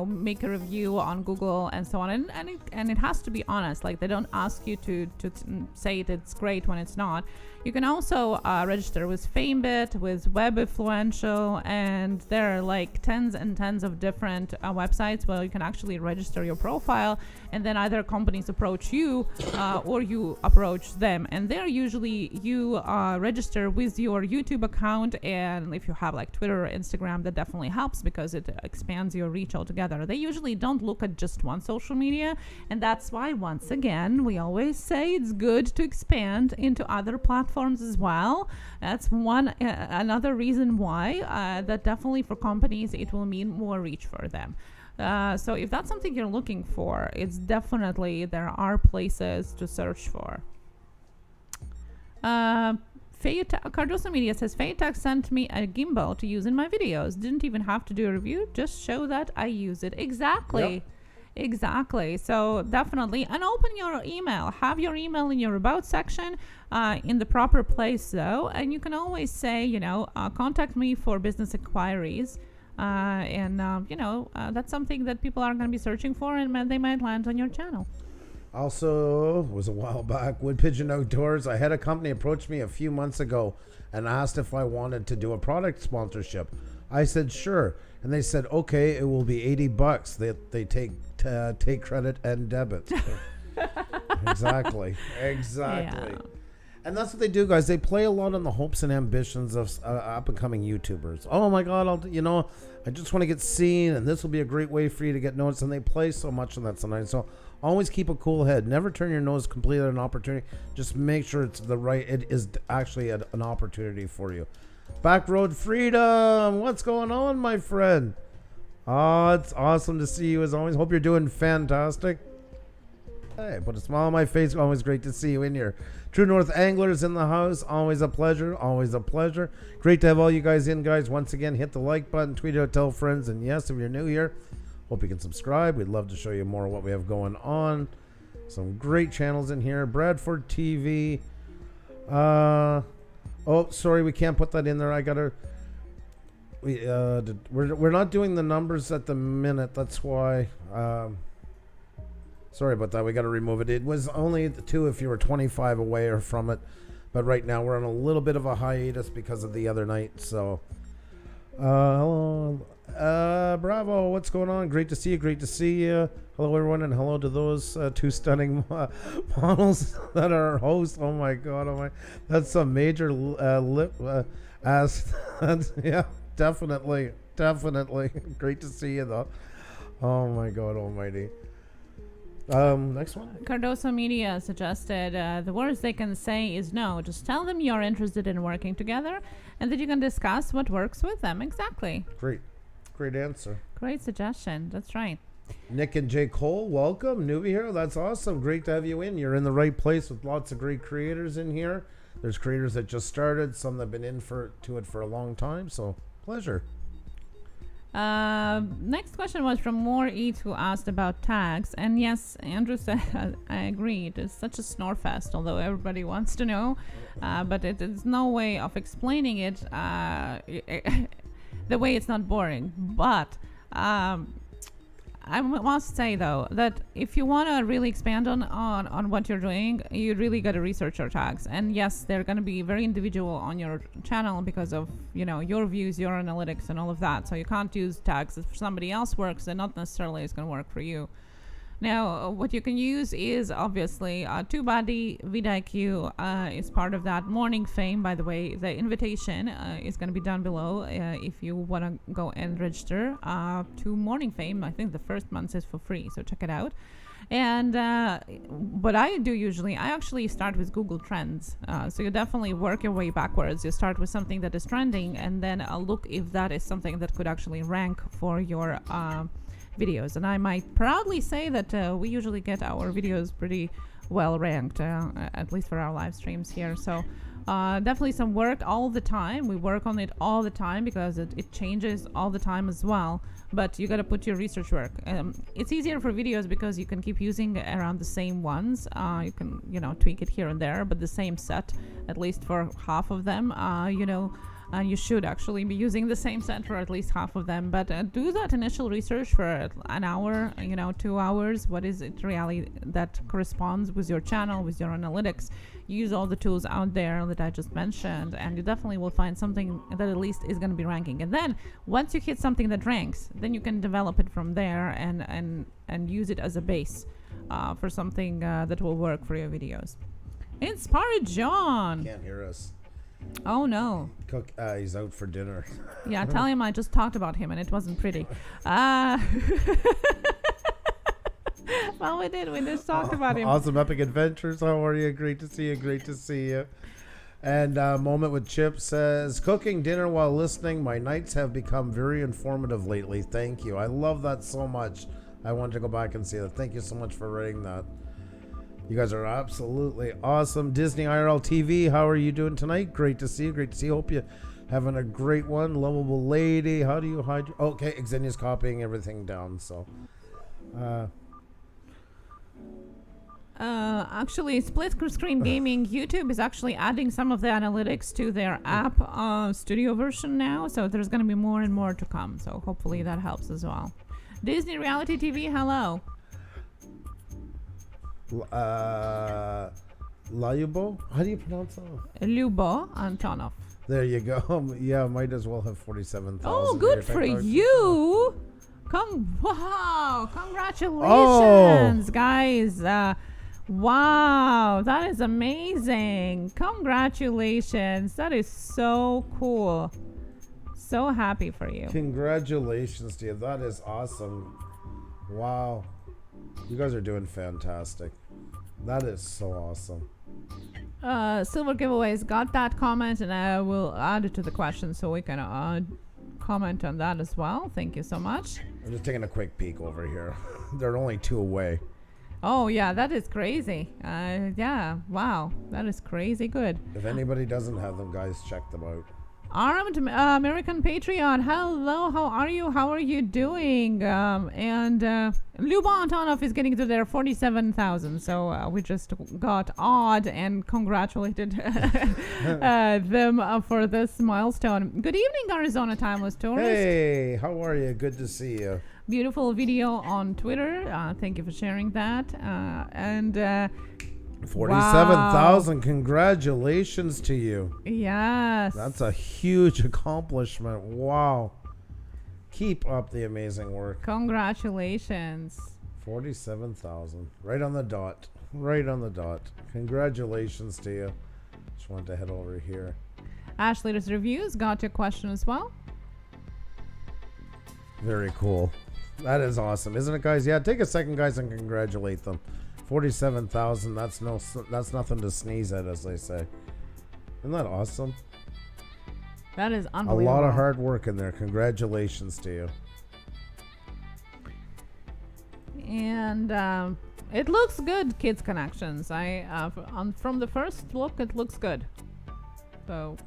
make a review on Google and so on, and it has to be honest. Like, they don't ask you to say it's great when it's not. You can also register with FameBit, with Web Influential, and there are like tens and tens of different websites where you can actually register your profile, and then either companies approach you or you approach them. And there usually you register with your YouTube account, and if you have like Twitter or Instagram, that definitely helps because it expands your reach altogether. They usually don't look at just one social media, and that's why, once again, we always say it's good to expand into other platforms as well. That's another reason why that definitely for companies it will mean more reach for them. So if that's something you're looking for, it's definitely there are places to search for. Cardoso Media says, Fayetech sent me a gimbal to use in my videos. Didn't even have to do a review, just show that I use it. Exactly. Yep. Exactly. So definitely, and open your email. Have your email in your about section in the proper place though, and you can always say, contact me for business inquiries. That's something that people are going to be searching for, and they might land on your channel. also, was a while back, Wood Pigeon Outdoors. I had a company approach me a few months ago and asked if I wanted to do a product sponsorship. I said sure, and they said okay, it will be $80. They take credit and debit. Exactly. Yeah. And that's what they do, guys. They play a lot on the hopes and ambitions of up and coming YouTubers. Oh my God, I just want to get seen, and this will be a great way for you to get noticed. And they play so much on that sometimes. So always keep a cool head. Never turn your nose completely at an opportunity. Just make sure it is actually an opportunity for you. Backroad Freedom, what's going on, my friend? Oh, it's awesome to see you as always. Hope you're doing fantastic. Hey, put a smile on my face. Always great to see you in here. True North Anglers in the house. Always a pleasure. Always a pleasure. Great to have all you guys in, guys. Once again, hit the like button, tweet it out, tell friends. And yes, if you're new here, hope you can subscribe. We'd love to show you more of what we have going on. Some great channels in here. Bradford TV. Oh, sorry, we can't put that in there. We're not doing the numbers at the minute. That's why. Sorry about that. We got to remove it. It was only 2 if you were 25 away or from it. But right now we're on a little bit of a hiatus because of the other night. So, hello. Bravo. What's going on? Great to see you. Great to see you. Hello, everyone. And hello to those 2 stunning models that are hosts. Oh, my God. Oh, my. That's some major lip ass. Yeah, definitely. Definitely. Great to see you, though. Oh, my God almighty. Next one. Cardoso Media suggested the worst they can say is no. Just tell them you're interested in working together and that you can discuss what works with them. Exactly. Great answer. Great suggestion. That's right. Nick and J. Cole, welcome. Newbie here. That's awesome. Great to have you in. You're in the right place with lots of great creators in here. There's creators that just started, some that have been in to it for a long time. So, pleasure. Next question was from More Eat, who asked about tags, and yes, Andrew said I agree, it is such a snore fest, although everybody wants to know, but it is no way of explaining it the way it's not boring. But I must say though that if you want to really expand on what you're doing, you really got to research your tags. And yes, they're going to be very individual on your channel because of your views, your analytics, and all of that. So you can't use tags if somebody else works, and not necessarily it's going to work for you. Now, what you can use is obviously TubeBuddy. vidIQ is part of that. Morning Fame, by the way, the invitation is going to be down below if you want to go and register to Morning Fame. I think the first month is for free, so check it out. And what I do usually, I actually start with Google Trends. So you definitely work your way backwards. You start with something that is trending, and then look if that is something that could actually rank for your videos. And I might proudly say that we usually get our videos pretty well ranked, at least for our live streams here. So definitely some work all the time. We work on it all the time because it changes all the time as well. But you got to put your research work. It's easier for videos because you can keep using around the same ones. You can, tweak it here and there, but the same set, at least for half of them, you should actually be using the same set for at least half of them. But do that initial research for an hour, 2 hours. What is it really that corresponds with your channel, with your analytics? Use all the tools out there that I just mentioned, and you definitely will find something that at least is going to be ranking. And then once you hit something that ranks, then you can develop it from there and use it as a base for something that will work for your videos. Inspired John. Can't hear us. Oh no. Cook, he's out for dinner. Yeah, tell him I just talked about him and it wasn't pretty. Well, we did. We just talked about him. Awesome Epic Adventures. How are you? Great to see you. Great to see you. And Moment with Chip says, cooking dinner while listening. My nights have become very informative lately. Thank you. I love that so much. I wanted to go back and see that. Thank you so much for writing that. You guys are absolutely awesome. Disney IRL TV, how are you doing tonight? Great to see you. Great to see you. Hope you're having a great one. Lovable lady. How do you hide? Okay, Xenia's copying everything down. So, actually, Split Screen Gaming YouTube is actually adding some of the analytics to their app studio version now. So there's going to be more and more to come. So hopefully that helps as well. Disney Reality TV, hello. Layubo? How do you pronounce that? Lubo Antonov. There you go. Yeah, might as well have 47,000. Oh, good for you. Wow. Congratulations, guys. Wow. That is amazing. Congratulations. That is so cool. So happy for you. Congratulations to you. That is awesome. Wow. You guys are doing fantastic. That is so awesome. Silver Giveaways got that comment, and I will add it to the question so we can comment on that as well. Thank you so much. I'm just taking a quick peek over here. They're only 2 away. Oh, yeah, that is crazy. Yeah, wow. That is crazy good. If anybody doesn't have them, guys, check them out. Armed American Patriot, hello, how are you? How are you doing? And Luba Antonov is getting to their 47,000, so we just got odd and congratulated them for this milestone. Good evening, Arizona Timeless Tourist. Hey, how are you? Good to see you. Beautiful video on Twitter. Thank you for sharing that. And 47,000. Wow. Congratulations to you. Yes. That's a huge accomplishment. Wow. Keep up the amazing work. Congratulations. 47,000. Right on the dot. Right on the dot. Congratulations to you. Just wanted to head over here. Ash Leaders Reviews got your question as well. Very cool. That is awesome, isn't it, guys? Yeah, take a second, guys, and congratulate them. 47,000. That's nothing to sneeze at, as they say. Isn't that awesome? That is unbelievable. A lot of hard work in there. Congratulations to you. And it looks good, Kids Connections. From the first look, it looks good. So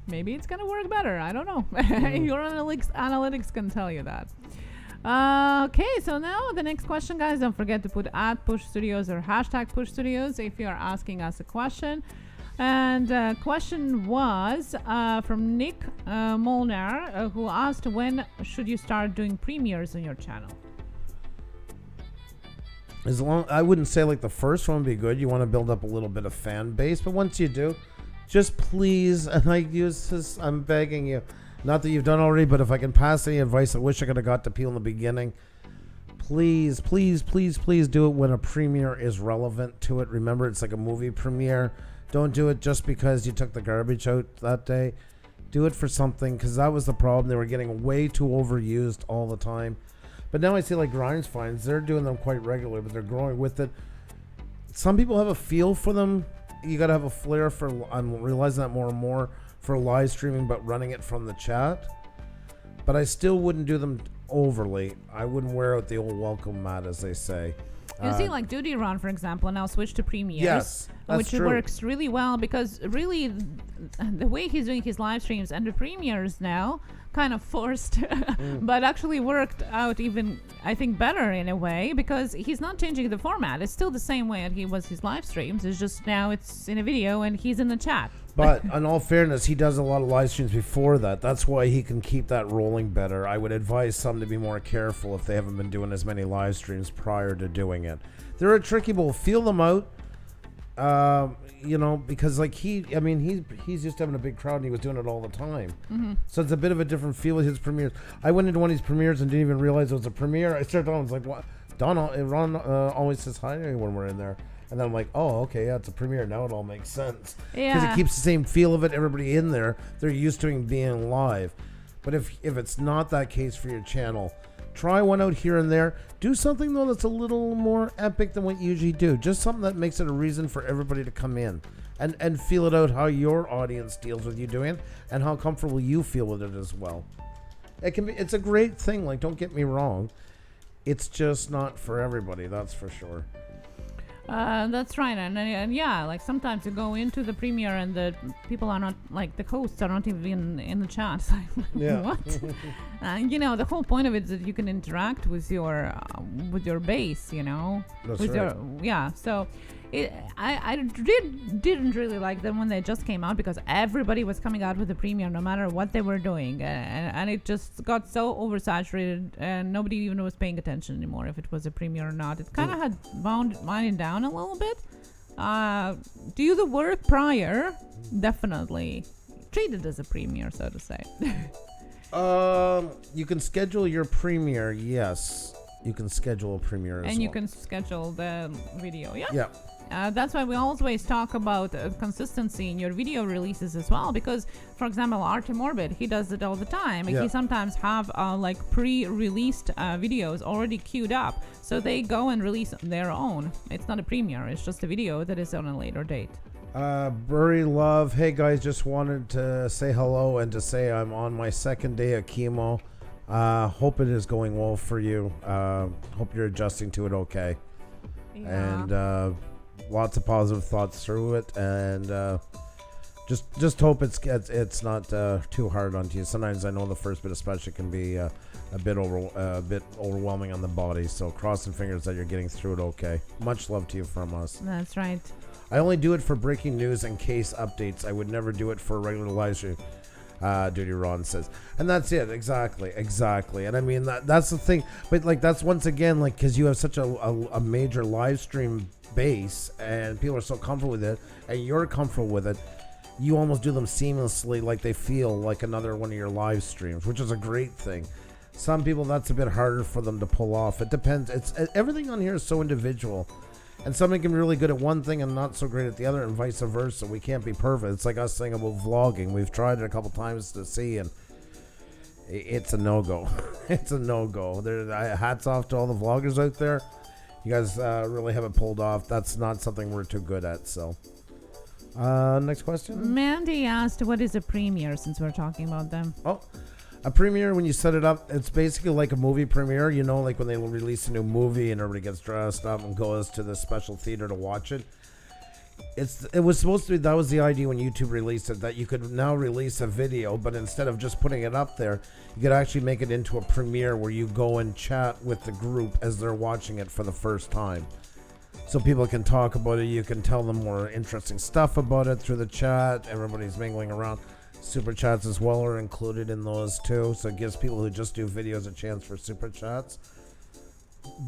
maybe it's gonna work better. I don't know. Your analytics can tell you that. Okay, so now the next question, guys. Don't forget to put @PushStudios or #PushStudios if you are asking us a question. And question was from Nick Molnar, who asked, when should you start doing premieres on your channel? I wouldn't say like the first one would be good. You want to build up a little bit of fan base, but once you do, just please, and I use this, I'm begging you, not that you've done already, but if I can pass any advice, I wish I could have got to people in the beginning. Please, please, please, please do it when a premiere is relevant to it. Remember, it's like a movie premiere. Don't do it just because you took the garbage out that day. Do it for something, because that was the problem. They were getting way too overused all the time. But now I see like Grimes Finds, they're doing them quite regularly, but they're growing with it. Some people have a feel for them. You got to have a flair for, I'm realizing that more and more, for live streaming, but running it from the chat. But I still wouldn't do them overly. I wouldn't wear out the old welcome mat, as they say. You see, like Duty Run, for example, now switched to premieres. Yes, that's which true. Works really well because really the way he's doing his live streams and the premieres now kind of forced, but actually worked out even, I think, better in a way because he's not changing the format. It's still the same way that he was his live streams. It's just now it's in a video and he's in the chat. But in all fairness, he does a lot of live streams before that. That's why he can keep that rolling better. I would advise some to be more careful if they haven't been doing as many live streams prior to doing it. They're a tricky bowl. Feel them out. Because like he's just having a big crowd and he was doing it all the time. So it's a bit of a different feel with his premieres. I went into one of these premieres and didn't even realize it was a premiere. I started on, I was like, what? Ron always says hi to me when we're in there. And then I'm like, oh, okay, yeah, it's a premiere. Now it all makes sense. Because it keeps the same feel of it. Everybody in there, they're used to him being live. But if it's not that case for your channel, try one out here and there. Do something, though, that's a little more epic than what you usually do. Just something that makes it a reason for everybody to come in. And feel it out how your audience deals with you doing it and how comfortable you feel with it as well. It's a great thing. Like, don't get me wrong. It's just not for everybody, that's for sure. That's right, and yeah, like sometimes you go into the premiere and the people are not, like the hosts are not even in the chat. Like, yeah. What? The whole point of it is that you can interact with your base. That's with right. So I didn't really like them when they just came out because everybody was coming out with the premiere no matter what they were doing, and it just got so oversaturated and nobody even was paying attention anymore if it was a premiere or not. It kind of had winding down a little bit. Do the work prior, definitely treat it as a premiere, so to say. You can schedule your premiere, yes. You can schedule a premiere as well. And you can schedule the video, yeah? Yeah. That's why we always talk about consistency in your video releases as well, because, for example, Artie Morbid, he does it all the time. Yeah. He sometimes have pre-released videos already queued up, so they go and release their own. It's not a premiere, it's just a video that is on a later date. Burry Love, hey guys, just wanted to say hello and to say I'm on my second day of chemo. Hope it is going well for you. Hope you're adjusting to it okay. Yeah. And lots of positive thoughts through it, and just hope it's not too hard on you. Sometimes I know the first bit especially can be a bit overwhelming on the body, so crossing fingers that you're getting through it okay. Much love to you from us. That's right. I only do it for breaking news and case updates. I would never do it for a regular live stream. Duty Ron says, and that's it. Exactly. And I mean that's the thing, but like that's once again like because you have such a major live stream base and people are so comfortable with it and you're comfortable with it, you almost do them seamlessly, like they feel like another one of your live streams, which is a great thing. Some people that's a bit harder for them to pull off. It depends. It's everything on here is so individual. And somebody can be really good at one thing and not so great at the other, and vice versa. We can't be perfect. It's like us saying about vlogging. We've tried it a couple times to see, and it's a no-go. It's a no-go. Hats off to all the vloggers out there. You guys really have it pulled off. That's not something we're too good at. So, next question. Mandy asked, what is a premiere, since we're talking about them? Oh. A premiere, when you set it up, it's basically like a movie premiere, like when they release a new movie and everybody gets dressed up and goes to the special theater to watch it. It was supposed to be, that was the idea when YouTube released it, that you could now release a video, but instead of just putting it up there, you could actually make it into a premiere where you go and chat with the group as they're watching it for the first time. So people can talk about it, you can tell them more interesting stuff about it through the chat, everybody's mingling around. Super chats as well are included in those too, so it gives people who just do videos a chance for super chats.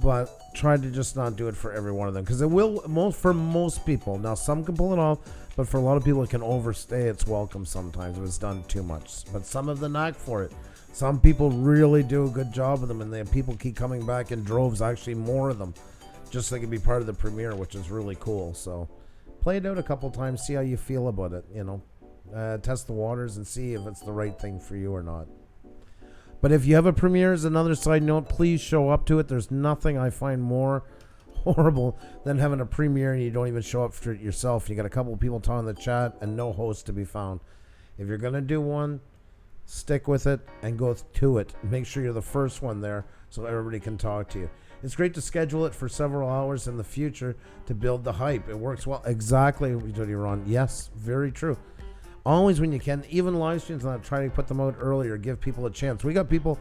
But try to just not do it for every one of them, because it will for most people. Now some can pull it off, but for a lot of people it can overstay its welcome sometimes if it's done too much. But some have the knack for it. Some people really do a good job of them, and people keep coming back in droves, actually more of them, just so they can be part of the premiere, which is really cool. So play it out a couple times, see how you feel about it, Test the waters and see if it's the right thing for you or not. But if you have a premiere, as another side note, please show up to it. There's nothing I find more horrible than having a premiere and you don't even show up for it yourself. You got a couple of people talking in the chat and no host to be found. If you're going to do one, stick with it and go to it. Make sure you're the first one there so everybody can talk to you. It's great to schedule it for several hours in the future to build the hype. It works well. Exactly what you're on. Yes, very true. Always when you can, even live streams, and try to put them out earlier, give people a chance. We got people,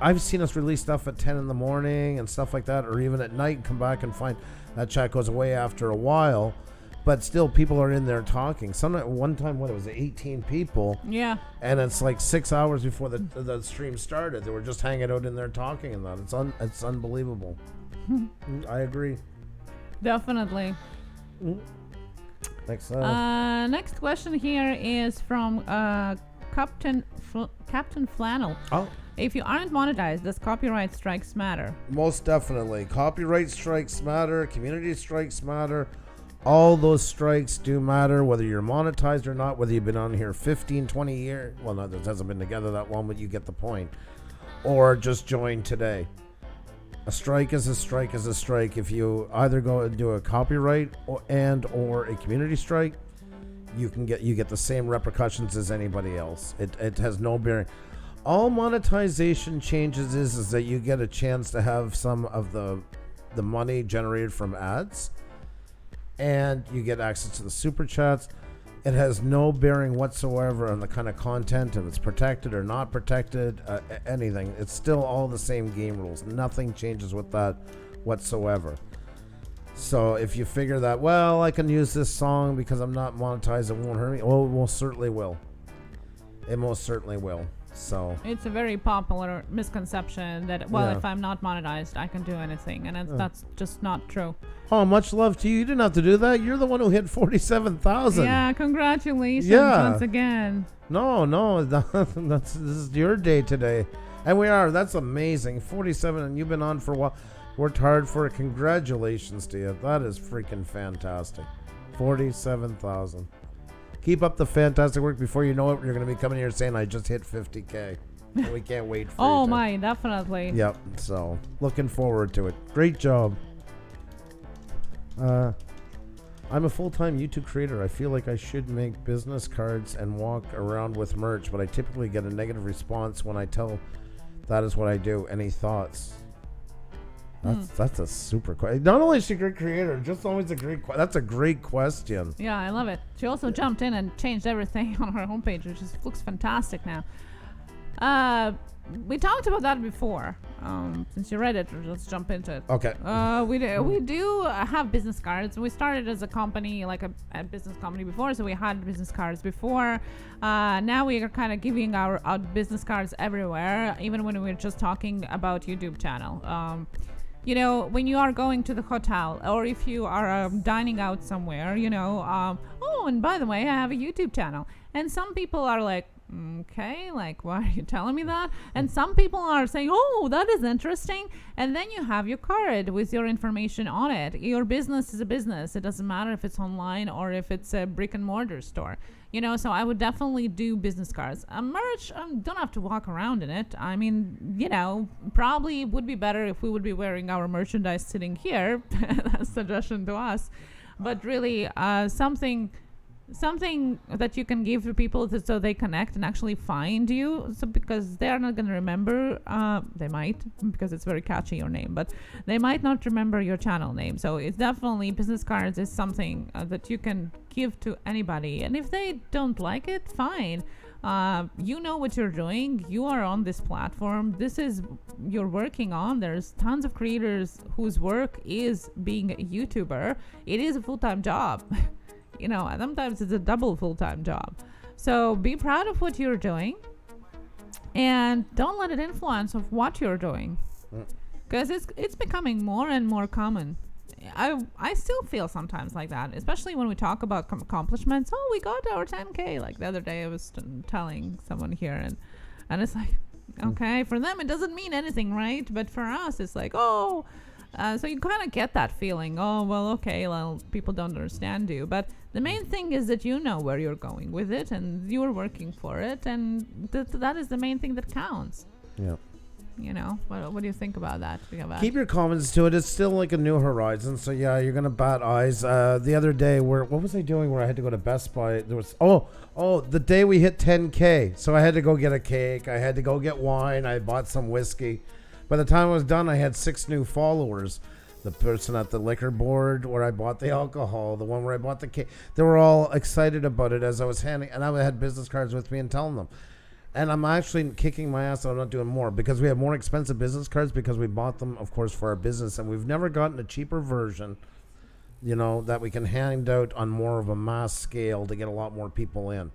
I've seen us release stuff at 10 in the morning and stuff like that, or even at night, and come back and find that chat goes away after a while, but still people are in there talking. One time, it was 18 people. Yeah. And it's like 6 hours before the stream started. They were just hanging out in there talking and that. It's unbelievable. I agree. Definitely. Next question here is from Captain Flannel. Oh. If you aren't monetized, does copyright strikes matter? Most definitely. Copyright strikes matter. Community strikes matter. All those strikes do matter, whether you're monetized or not, whether you've been on here 15, 20 years. Well, no, that hasn't been together that long, but you get the point. Or just join today. A strike is a strike is a strike. If you either go and do a copyright or a community strike, you get the same repercussions as anybody else. It has no bearing. All monetization changes is that you get a chance to have some of the money generated from ads, and you get access to the super chats. It has no bearing whatsoever on the kind of content, if it's protected or not protected, anything. It's still all the same game rules. Nothing changes with that whatsoever. So if you figure that, well, I can use this song because I'm not monetized, it won't hurt me. Oh, it most certainly will. It most certainly will. So it's a very popular misconception that, well, if I'm not monetized, I can do anything, and that's just not true. Oh, much love to you. You didn't have to do that. You're the one who hit 47,000. Yeah, congratulations once again. No, this is your day today, and we are. That's amazing. 47, and you've been on for a while. Worked hard for it. Congratulations to you. That is freaking fantastic. 47,000. Keep up the fantastic work. Before you know it, you're going to be coming here saying, I just hit 50K. And we can't wait for Oh, my, definitely. Yep. So, looking forward to it. Great job. I'm a full-time YouTube creator. I feel like I should make business cards and walk around with merch, but I typically get a negative response when I tell that is what I do. Any thoughts? That's a super question. Not only is she a great creator, just always a great that's a great question. Yeah, I love it. She also jumped in and changed everything on her homepage, which looks fantastic now. We talked about that before. Since you read it, let's jump into it. Okay. We do have business cards. We started as a company, like a business company before, so we had business cards before. Now we are kind of giving out business cards everywhere, even when we're just talking about YouTube channel. When you are going to the hotel, or if you are dining out somewhere, oh, and by the way, I have a YouTube channel. And some people are like, okay, like, why are you telling me that? And some people are saying, oh, that is interesting. And then you have your card with your information on it. Your business is a business. It doesn't matter if it's online or if it's a brick and mortar store. So I would definitely do business cards. Merch, don't have to walk around in it. I mean, probably it would be better if we would be wearing our merchandise sitting here. That's a suggestion to us. But really, something that you can give to people so they connect and actually find you. So because they're not going to remember, they might, because it's very catchy, your name, but they might not remember your channel name. So it's definitely, business cards is something that you can give to anybody. And if they don't like it, fine. You know what you're doing. You are on this platform. This is you're working on. There's tons of creators whose work is being a YouTuber. It is a full-time job. Sometimes it's a double full-time job. So be proud of what you're doing and don't let it influence of what you're doing, because it's becoming more and more common. I still feel sometimes like that, especially when we talk about accomplishments. Oh, we got our 10K. Like the other day I was telling someone here, and it's like, okay, for them it doesn't mean anything, right? But for us it's like, oh, So you kind of get that feeling, oh, well, okay, well, people don't understand you. But the main thing is that you know where you're going with it and you're working for it. And that is the main thing that counts. Yeah. You know, what do you think about that? Keep your comments to it. It's still like a new horizon. So yeah, you're gonna bat eyes. The other day, what was I doing? Where I had to go to Best Buy. There was the day we hit 10K. So I had to go get a cake. I had to go get wine. I bought some whiskey. By the time I was done, I had 6 new followers. The person at the liquor board where I bought the alcohol, the one where I bought the cake. They were all excited about it as I was handing, and I had business cards with me and telling them. And I'm actually kicking my ass that I'm not doing more because we have more expensive business cards because we bought them, of course, for our business. And we've never gotten a cheaper version, that we can hand out on more of a mass scale to get a lot more people in.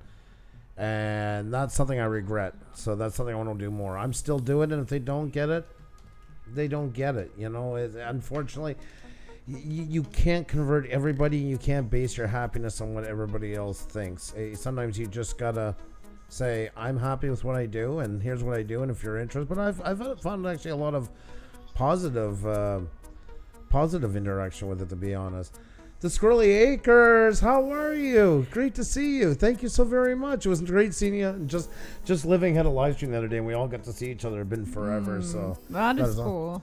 And that's something I regret. So that's something I want to do more. I'm still doing it. And if they don't get it, they don't get it. Unfortunately, you can't convert everybody. You can't base your happiness on what everybody else thinks. Sometimes you just got to say, I'm happy with what I do, and here's what I do, and if you're interested. But I've found actually a lot of positive interaction with it, to be honest. The Squirrely Acres, how are you? Great to see you. Thank you so very much. It was great seeing you. Just living had a live stream the other day, and we all got to see each other. It's been forever, so that is cool.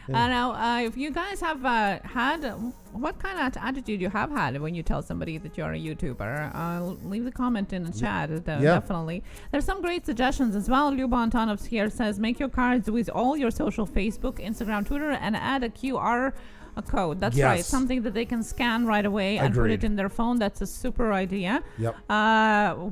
Yeah. Now, if you guys have had, what kind of attitude you have had when you tell somebody that you're a YouTuber, leave the comment in the chat, definitely. There's some great suggestions as well. Luba Antonovs here says, make your cards with all your social, Facebook, Instagram, Twitter, and add a QR code. That's right. Something that they can scan right away and put it in their phone. That's a super idea. Yep.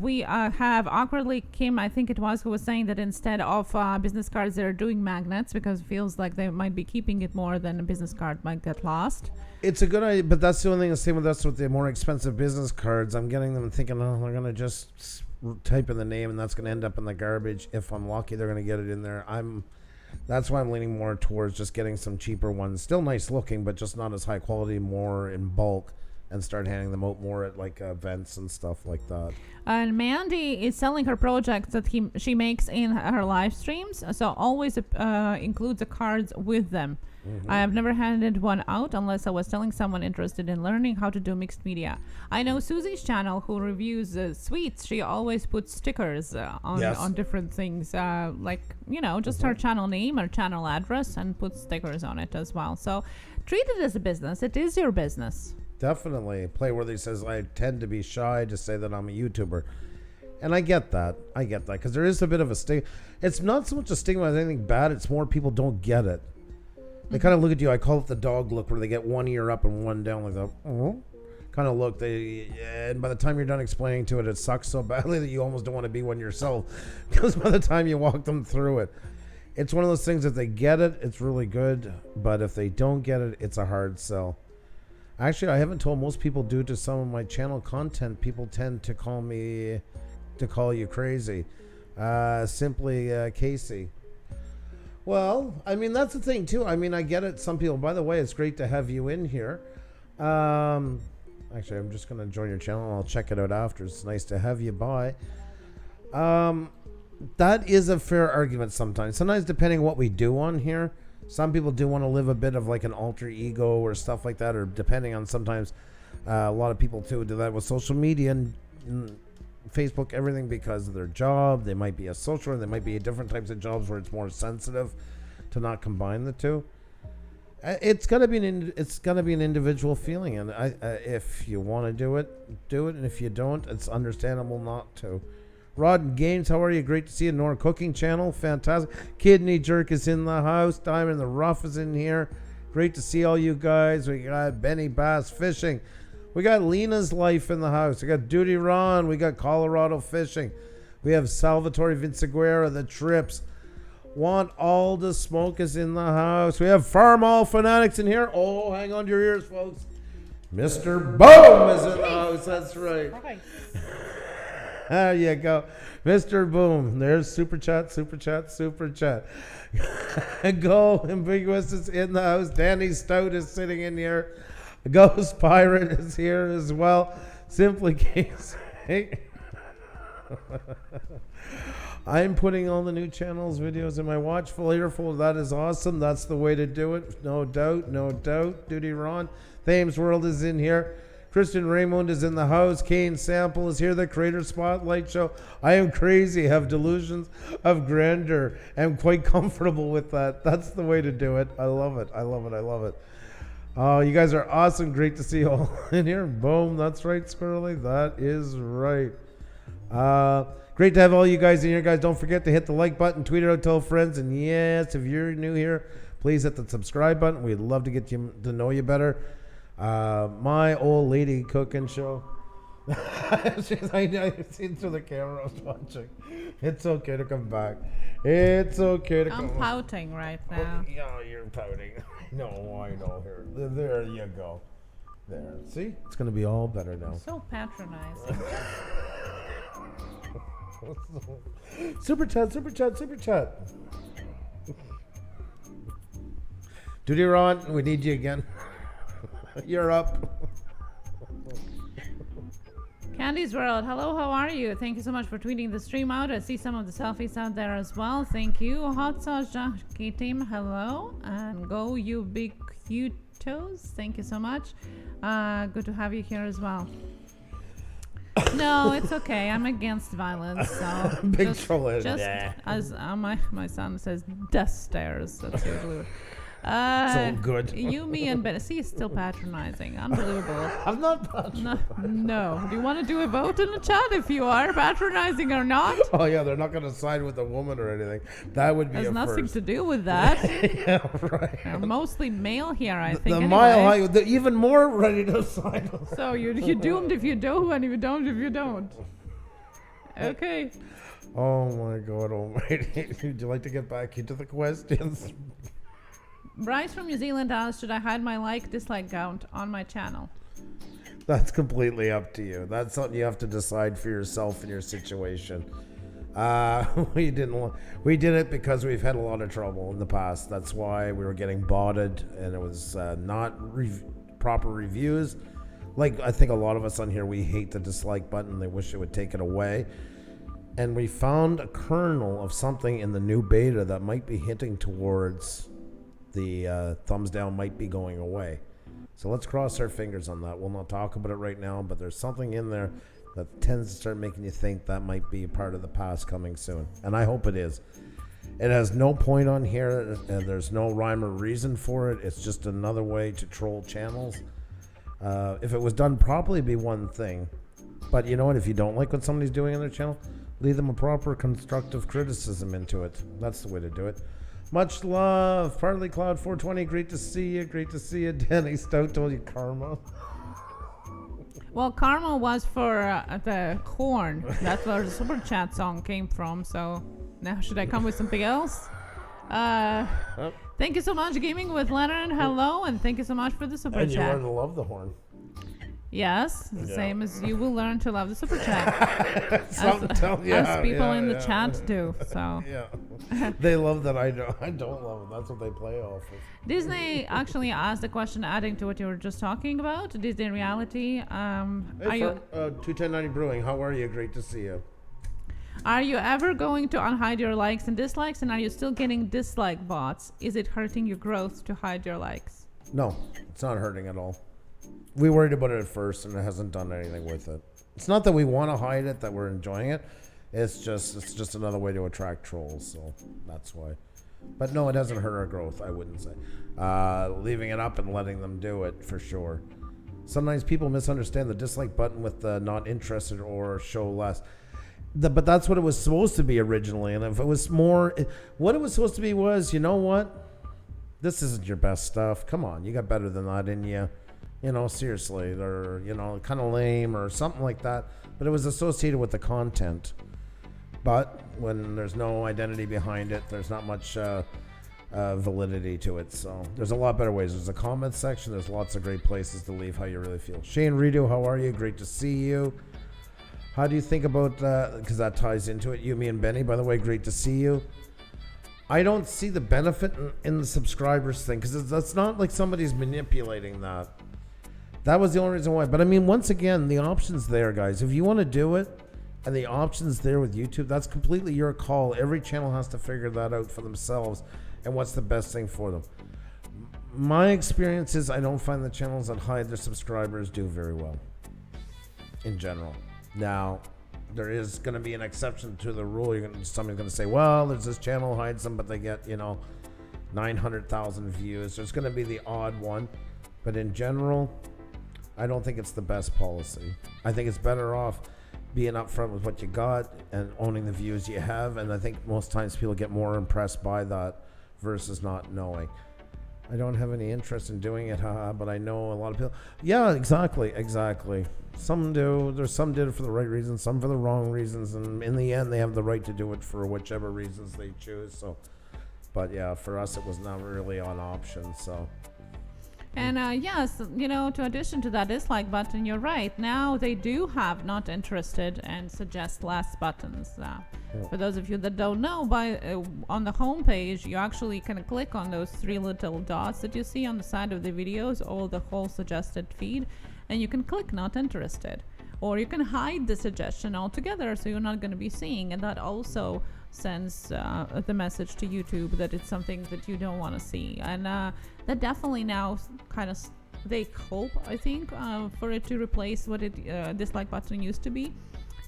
We have awkwardly Kim, I think it was, who was saying that instead of business cards, they're doing magnets because it feels like they might be keeping it more than a business card might get lost. It's a good idea, but that's the only thing. The same with us with the more expensive business cards. I'm getting them thinking, they're going to just type in the name and that's going to end up in the garbage. If I'm lucky, they're going to get it in there. That's why I'm leaning more towards just getting some cheaper ones. Still nice looking, but just not as high quality, more in bulk, and start handing them out more at like events and stuff like that. And Mandy is selling her projects that she makes in her live streams, so always includes the cards with them. Mm-hmm. I have never handed one out unless I was telling someone interested in learning how to do mixed media. I know Susie's channel, who reviews sweets. She always puts stickers on different things, just her channel name or channel address, and puts stickers on it as well. So treat it as a business. It is your business. Definitely. Playworthy says, I tend to be shy to say that I'm a YouTuber. And I get that. Because there is a bit of a stigma. It's not so much a stigma as anything bad. It's more people don't get it. They kind of look at you. I call it the dog look, where they get one ear up and one down, like that kind of look. And by the time you're done explaining to it sucks so badly that you almost don't want to be one yourself, because by the time you walk them through it, it's one of those things. If they get it, it's really good. But if they don't get it, it's a hard sell. Actually, I haven't told most people, due to some of my channel content, people tend to call you crazy. Simply Casey. Well, I mean, that's the thing, too. I mean, I get it. Some people, by the way, it's great to have you in here. Actually, I'm just going to join your channel, and I'll check it out after. It's nice to have you by. That is a fair argument sometimes. Sometimes, depending on what we do on here, some people do want to live a bit of like an alter ego or stuff like that, or depending on sometimes a lot of people, too, do that with social media and Facebook, everything, because of their job. They might be a social, they might be different types of jobs where it's more sensitive to not combine the two. It's gotta be an individual feeling, and if you want to do it, and if you don't, it's understandable not to. Rod Games, how are you? Great to see you. Nora Cooking Channel, fantastic. Kidney Jerk is in the house. Diamond in the Rough is in here. Great to see all you guys. We got Benny Bass Fishing. We got Lena's Life in the house. We got Duty Ron. We got Colorado Fishing. We have Salvatore Vinciguerra, The Trips. Want All the Smoke is in the house. We have Farm All Fanatics in here. Oh, hang on to your ears, folks. Mr. Boom is in the house. That's right. There you go. Mr. Boom. There's Super Chat. Go Ambiguous is in the house. Danny Stout is sitting in here. Ghost Pirate is here as well. Simply Case. I'm putting all the new channels videos in my watch folder. That is awesome. That's the way to do it. No doubt. No doubt. Duty Ron. Thames World is in here. Christian Raymond is in the house. Kane Sample is here. The Creator Spotlight Show. I am crazy. Have delusions of grandeur. I'm quite comfortable with that. That's the way to do it. I love it. I love it. I love it. Oh, you guys are awesome. Great to see you all in here. Boom. That's right, Squirrely. That is right. Great to have all you guys in here, guys. Don't forget to hit the like button, tweet it out, tell friends. And yes, if you're new here, please hit the subscribe button. We'd love to get you to know you better. My old lady cooking show. I seen through the camera I was watching. It's okay to come back. It's okay to come back. I'm pouting right now. Yeah, you're pouting. No, I know. Here, there you go. There. See, it's gonna be all better now. So patronizing. Super chat, super chat, super chat. Duty Ron, we need you again. You're up. Candy's World, hello, how are you? Thank you so much for tweeting the stream out. I see some of the selfies out there as well. Thank you. Hot Sauce Jockey Team, hello. And Go You Big Cute Toes, thank you so much. Good to have you here as well. No, it's okay. I'm against violence. So Big troll. Just as my son says, death stares. That's usually. So good. You, me, and Ben. See, he's still patronizing. Unbelievable. I'm not patronizing. No. Do you want to do a vote in the chat if you are patronizing or not? Oh yeah, they're not going to side with a woman or anything. That would be There's a nothing first. to do with that. Yeah, right. They're mostly male here, I think. The anyway. mile high, they're even more ready to side with. So you're doomed if you do, and you don't if you don't. Okay. Oh my God Almighty! Would you like to get back into the questions? Bryce from New Zealand asked, should I hide my dislike count on my channel? That's completely up to you. That's something you have to decide for yourself and your situation. We did it because we've had a lot of trouble in the past. That's why we were getting botted, and it was not proper reviews. Like, I think a lot of us on here, we hate the dislike button. They wish it would take it away. And we found a kernel of something in the new beta that might be hinting towards the thumbs down might be going away. So let's cross our fingers on that. We'll not talk about it right now, but there's something in there that tends to start making you think that might be part of the past coming soon. And I hope it is. It has no point on here, and there's no rhyme or reason for it. It's just another way to troll channels. If it was done properly, it'd be one thing. But you know what? If you don't like what somebody's doing on their channel, leave them a proper constructive criticism into it. That's the way to do it. Much love. Partly Cloud 420. Great to see you. Great to see you. Danny Stout told you karma. Well, karma was for the corn. That's where the super chat song came from. So now should I come with something else? Thank you so much, Gaming with Leonard. Hello, and thank you so much for the super And you chat. learn to love the horn. Yes, the Yeah. same as you will learn to love the super chat. As people in the chat do. So Yeah. They love that I don't love it. That's what they play off of. Disney actually asked a question adding to what you were just talking about. Disney reality. Hey, Are you 21090 Brewing, how are you? Great to see you. Are you ever going to unhide your likes and dislikes, and are you still getting dislike bots? Is it hurting your growth to hide your likes? No, it's not hurting at all. We worried about it at first, and it hasn't done anything with it. It's not that we want to hide it, that we're enjoying it. It's just another way to attract trolls, so that's why. But no, it hasn't hurt our growth, I wouldn't say. Leaving it up and letting them do it, for sure. Sometimes people misunderstand the dislike button with the not interested or show less. But that's what it was supposed to be originally. And if it was more, what it was supposed to be was, you know what? This isn't your best stuff. Come on, you got better than that in you. You know, seriously, or, you know, kind of lame or something like that. But it was associated with the content. But when there's no identity behind it, there's not much validity to it. So there's a lot better ways. There's a comment section. There's lots of great places to leave how you really feel. Shane Redo, how are you? Great to see you. How do you think about, because that ties into it, you, me, and Benny, by the way, great to see you. I don't see the benefit in the subscribers thing, because that's not like somebody's manipulating that. That was the only reason why. But I mean, once again, the option's there, guys. If you want to do it, And the options there with YouTube, that's completely your call. Every channel has to figure that out for themselves and what's the best thing for them. My experience is I don't find the channels that hide their subscribers do very well in general. Now, there is going to be an exception to the rule. Somebody's going to say, well, there's this channel hides them, but they get, 900,000 views. There's going to be the odd one. But in general, I don't think it's the best policy. I think it's better off being upfront with what you got and owning the views you have. And I think most times people get more impressed by that versus not knowing. I don't have any interest in doing it, but I know a lot of people. Yeah, exactly. Some do. There's some did it for the right reasons, some for the wrong reasons, and in the end, they have the right to do it for whichever reasons they choose. So, but yeah, for us, it was not really an option. So. And yes, to addition to that dislike button, you're right. Now they do have not interested and suggest less buttons. For those of you that don't know, on the home page, you actually can click on those 3 little dots that you see on the side of the videos, or the whole suggested feed, and you can click not interested. Or you can hide the suggestion altogether, so you're not going to be seeing, and that also sends the message to YouTube that it's something that you don't want to see. And that definitely now kind of, they hope, I think, for it to replace what dislike button used to be.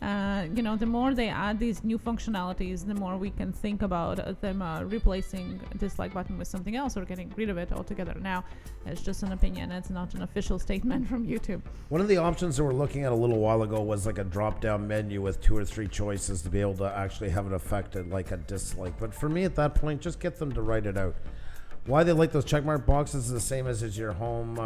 The more they add these new functionalities, the more we can think about them replacing dislike button with something else or getting rid of it altogether. Now, it's just an opinion. It's not an official statement from YouTube. One of the options that we're looking at a little while ago was like a drop-down menu with 2 or 3 choices to be able to actually have it affected like a dislike. But for me at that point, just get them to write it out. Why they like those checkmark boxes is the same as your home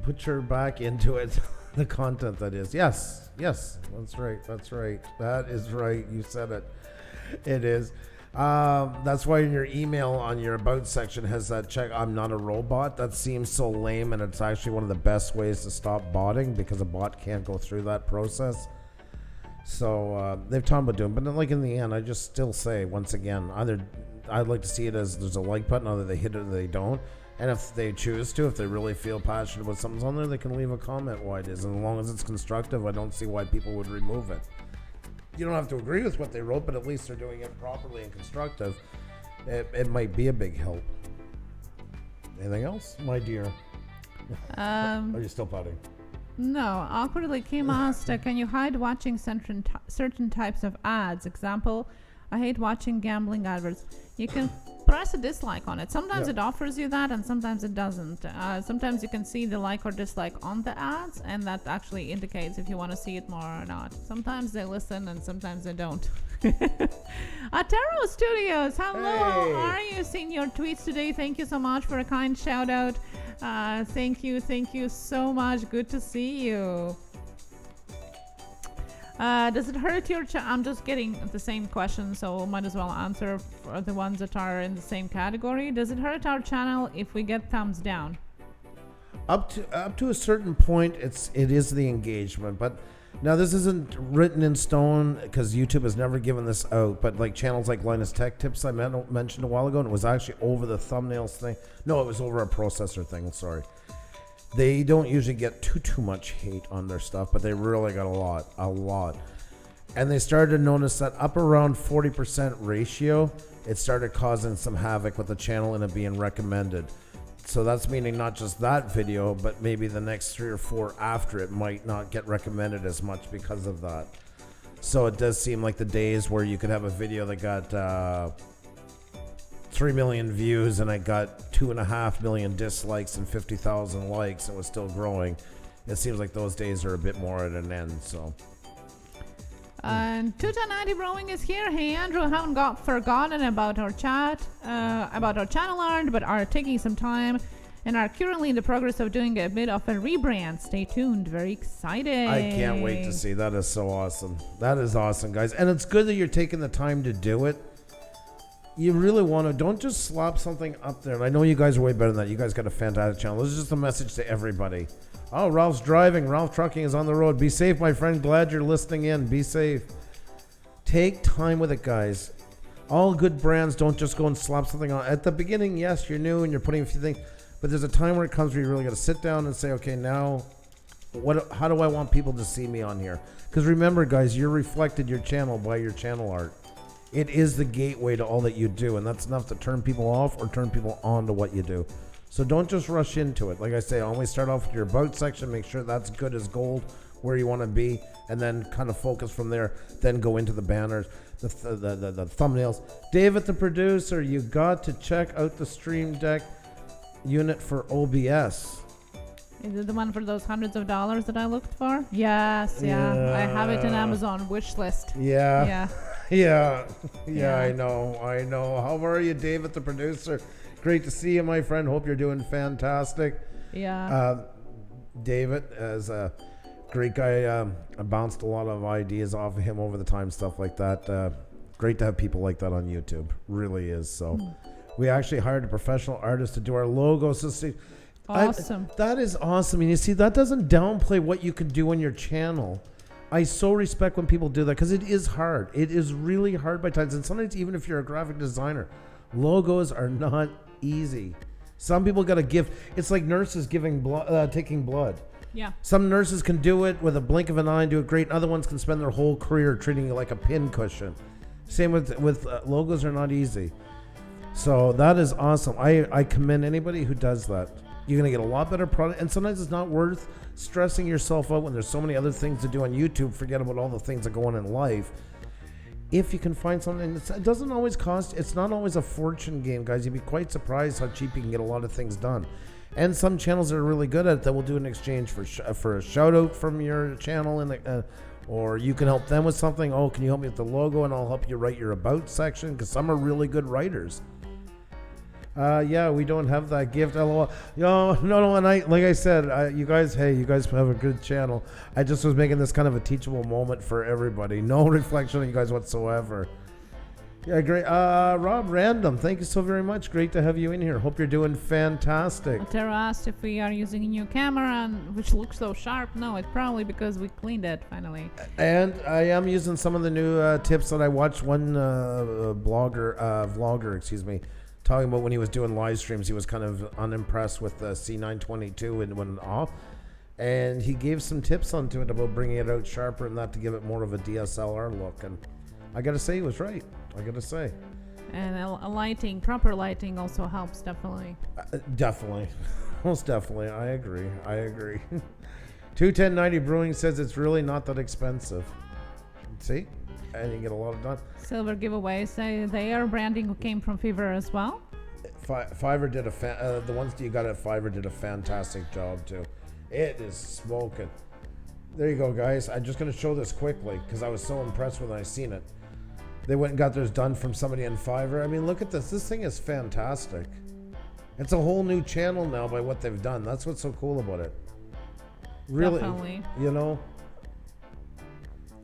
put your back into it. The content that is. Yes, that's right. That is right. You said it. It is. That's why in your email on your about section has that check, I'm not a robot. That seems so lame, and it's actually one of the best ways to stop botting, because a bot can't go through that process. So they've talked about doing, but like in the end, I just still say once again, either I'd like to see it as there's a like button, either they hit it or they don't. And if they choose to, if they really feel passionate about something's on there, they can leave a comment why it is. And as long as it's constructive, I don't see why people would remove it. You don't have to agree with what they wrote, but at least they're doing it properly and constructive. It might be a big help. Anything else, my dear? Are you still pouting? No. Awkwardly, Kim asked, can you hide watching certain types of ads? Example, I hate watching gambling adverts. You can press a dislike on it. Sometimes it offers you that, and sometimes it doesn't. Sometimes you can see the like or dislike on the ads, and that actually indicates if you want to see it more or not. Sometimes they listen, and sometimes they don't. Ataro Studios, hello. Hey. Are you seeing your tweets today? Thank you so much for a kind shout out. Thank you so much. Good to see you. Does it hurt your I'm just getting the same question, so might as well answer for the ones that are in the same category. Does it hurt our channel if we get thumbs down? Up to a certain point, it is the engagement. But now this isn't written in stone, because YouTube has never given this out. But like channels like Linus Tech Tips I mentioned a while ago, and it was actually over the thumbnails thing. No, it was over a processor thing. Sorry. They don't usually get too much hate on their stuff, but they really got a lot. And they started to notice that up around 40% ratio, it started causing some havoc with the channel and it being recommended. So that's meaning not just that video, but maybe the next 3 or 4 after it might not get recommended as much because of that. So it does seem like the days where you could have a video that got 3 million views and I got 2.5 million dislikes and 50,000 likes and was still growing. It seems like those days are a bit more at an end. So. And 290 Rowing is here. Hey Andrew, haven't forgotten about our chat, about our channel art, but are taking some time and are currently in the progress of doing a bit of a rebrand. Stay tuned. Very exciting. I can't wait to see. That is so awesome. That is awesome, guys. And it's good that you're taking the time to do it. You really want to. Don't just slap something up there. And I know you guys are way better than that. You guys got a fantastic channel. This is just a message to everybody. Oh, Ralph's driving. Ralph Trucking is on the road. Be safe, my friend. Glad you're listening in. Be safe. Take time with it, guys. All good brands don't just go and slap something on. At the beginning, yes, you're new and you're putting a few things. But there's a time where it comes where you really got to sit down and say, okay, now How do I want people to see me on here? Because remember, guys, you're reflected your channel by your channel art. It is the gateway to all that you do, and that's enough to turn people off or turn people on to what you do. So don't just rush into it. Like I say, always start off with your about section, make sure that's good as gold, where you want to be, and then kind of focus from there. Then go into the banners, the thumbnails. David, the producer, you got to check out the Stream Deck unit for OBS. Is it the one for those hundreds of dollars that I looked for? Yes, yeah. I have it in Amazon wish list. Yeah. Yeah. Yeah, I know. How are you, David, the producer? Great to see you, my friend. Hope you're doing fantastic. Yeah. David, as a great guy, I bounced a lot of ideas off of him over the time, stuff like that. Great to have people like that on YouTube. Really is. So we actually hired a professional artist to do our logo. So see, awesome. That is awesome. And you see, that doesn't downplay what you can do on your channel. I so respect when people do that because it is hard. It is really hard by times. And sometimes even if you're a graphic designer, logos are not easy. Some people got to give. It's like nurses giving blood, taking blood. Yeah. Some nurses can do it with a blink of an eye and do it great. Other ones can spend their whole career treating it like a pin cushion. Same with logos are not easy. So that is awesome. I commend anybody who does that. You're going to get a lot better product. And sometimes it's not worth stressing yourself out when there's so many other things to do on YouTube. Forget about all the things that go on in life. If you can find something, it doesn't always cost. It's not always a fortune game, guys. You'd be quite surprised how cheap you can get a lot of things done. And some channels that are really good at it that will do an exchange for a shout out from your channel, or you can help them with something. Oh, can you help me with the logo, and I'll help you write your about section, because some are really good writers. Yeah, we don't have that gift. LOL. No. And like I said, you guys have a good channel. I just was making this kind of a teachable moment for everybody. No reflection on you guys whatsoever. Yeah, great. Rob Random, thank you so very much. Great to have you in here. Hope you're doing fantastic. Tara asked if we are using a new camera, which looks so sharp. No, it's probably because we cleaned it finally. And I am using some of the new tips that I watched. One vlogger, talking about when he was doing live streams, he was kind of unimpressed with the C922 and went off. And he gave some tips onto it about bringing it out sharper and that to give it more of a DSLR look. And I got to say, he was right. I got to say. And proper lighting also helps, definitely. Definitely. Most definitely. I agree. 21090 Brewing says it's really not that expensive. See? And you get a lot of done. Silver giveaway. So their branding came from Fiverr as well. Fiverr did the ones that you got at Fiverr did a fantastic job too. It is smoking. There you go, guys. I'm just going to show this quickly because I was so impressed when I seen it. They went and got theirs done from somebody in Fiverr. I mean, look at this. This thing is fantastic. It's a whole new channel now by what they've done. That's what's so cool about it. Really, definitely.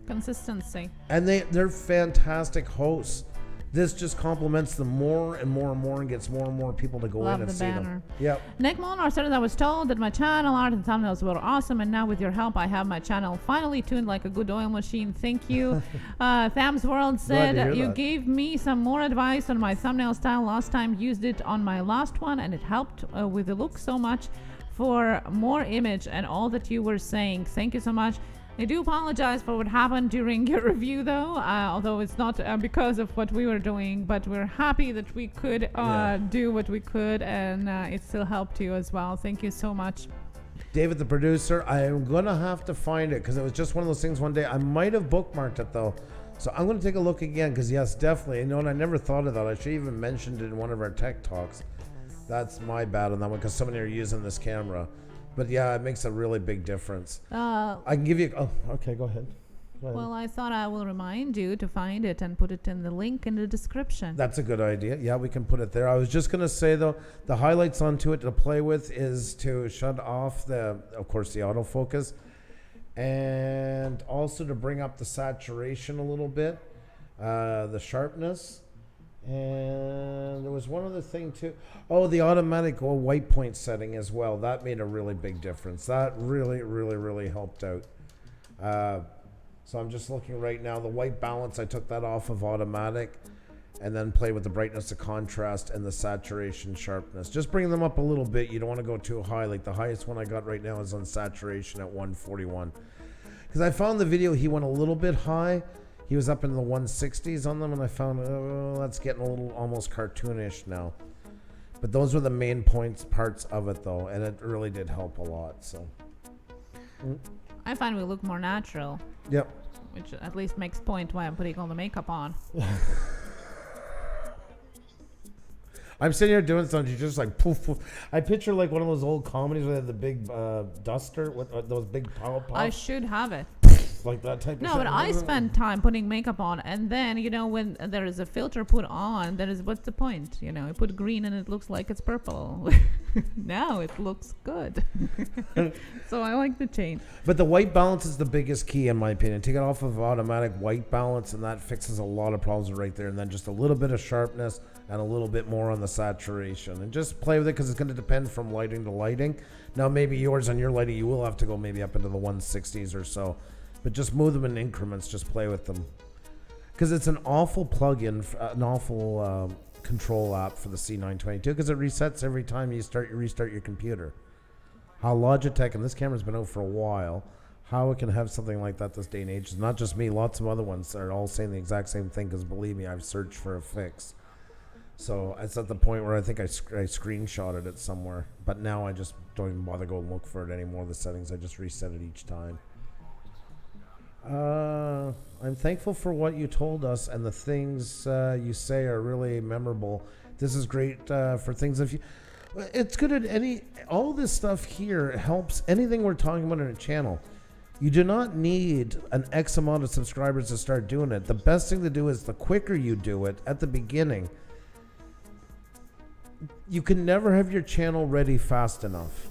Consistency. And they're fantastic hosts. This just complements them more and more and more and gets more and more people to go in and see them. Yep. Nick Molnar said, I was told that my channel art and thumbnails were awesome, and now with your help, I have my channel finally tuned like a good oil machine. Thank you. Tham's World said, you gave me some more advice on my thumbnail style last time. Used it on my last one, and it helped with the look so much. For more image and all that you were saying. Thank you so much. I do apologize for what happened during your review, though, although it's not because of what we were doing, but we're happy that we could do what we could, and it still helped you as well. Thank you so much. David, the producer, I'm going to have to find it because it was just one of those things one day. I might have bookmarked it, though. So I'm going to take a look again because, yes, definitely. And I never thought of that. I should even mentioned it in one of our tech talks. That's my bad on that one because so many are using this camera. But yeah, it makes a really big difference. I can give you... Oh, okay, go ahead. Well, I thought I will remind you to find it and put it in the link in the description. That's a good idea. Yeah, we can put it there. I was just going to say, though, the highlights onto it to play with is to shut off, of course, the autofocus. And also to bring up the saturation a little bit, the sharpness. And there was one other thing too. Oh, the automatic white point setting as well. That made a really big difference. That really, really, really helped out. So I'm just looking right now. The white balance, I took that off of automatic. and then play with the brightness, the contrast, and the saturation sharpness. Just bring them up a little bit. You don't want to go too high. Like the highest one I got right now is on saturation at 141. Because I found the video he went a little bit high. He was up in the 160s on them, and I found, that's getting a little almost cartoonish now. But those were the main parts of it, though, and it really did help a lot. So I find we look more natural. Yep. Which at least makes point why I'm putting all the makeup on. I'm sitting here doing something. You just like poof, poof. I picture like one of those old comedies where they had the big duster with those big power pops. I should have it. Like that type of No, but I spend time putting makeup on, and then, you know, when there is a filter put on, what's the point? You know, I put green and it looks like it's purple. Now it looks good. So I like the change. But the white balance is the biggest key, in my opinion. Take it off of automatic white balance, and that fixes a lot of problems right there. And then just a little bit of sharpness and a little bit more on the saturation. And just play with it, because it's going to depend from lighting to lighting. Now, maybe yours on your lighting, you will have to go maybe up into the 160s or so. But just move them in increments. Just play with them. Because it's an awful plug-in, an awful control app for the C922, because it resets every time you restart your computer. How Logitech, and this camera's been out for a while, how it can have something like that this day and age. It's not just me. Lots of other ones are all saying the exact same thing, because believe me, I've searched for a fix. So it's at the point where I think I screenshotted it somewhere. But now I just don't even bother going look for it anymore, the settings. I just reset it each time. I'm thankful for what you told us, and the things you say are really memorable. This is great for things. It's good at all this stuff here helps anything we're talking about in a channel. You do not need an X amount of subscribers to start doing it. The best thing to do is the quicker you do it at the beginning. You can never have your channel ready fast enough.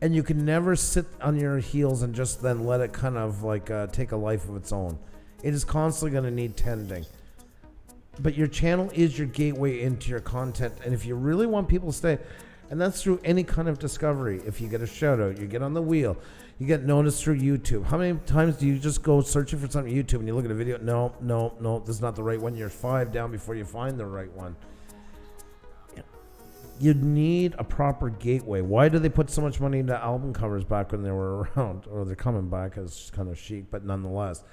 And you can never sit on your heels and just then let it kind of like take a life of its own. It is constantly going to need tending. But your channel is your gateway into your content. And if you really want people to stay, and that's through any kind of discovery. If you get a shout out, you get on the wheel, you get noticed through YouTube. How many times do you just go searching for something on YouTube and you look at a video? No, this is not the right one. You're 5 down before you find the right one. You need a proper gateway. Why do they put so much money into album covers back when they were around? Or they're coming back as kind of chic, but nonetheless.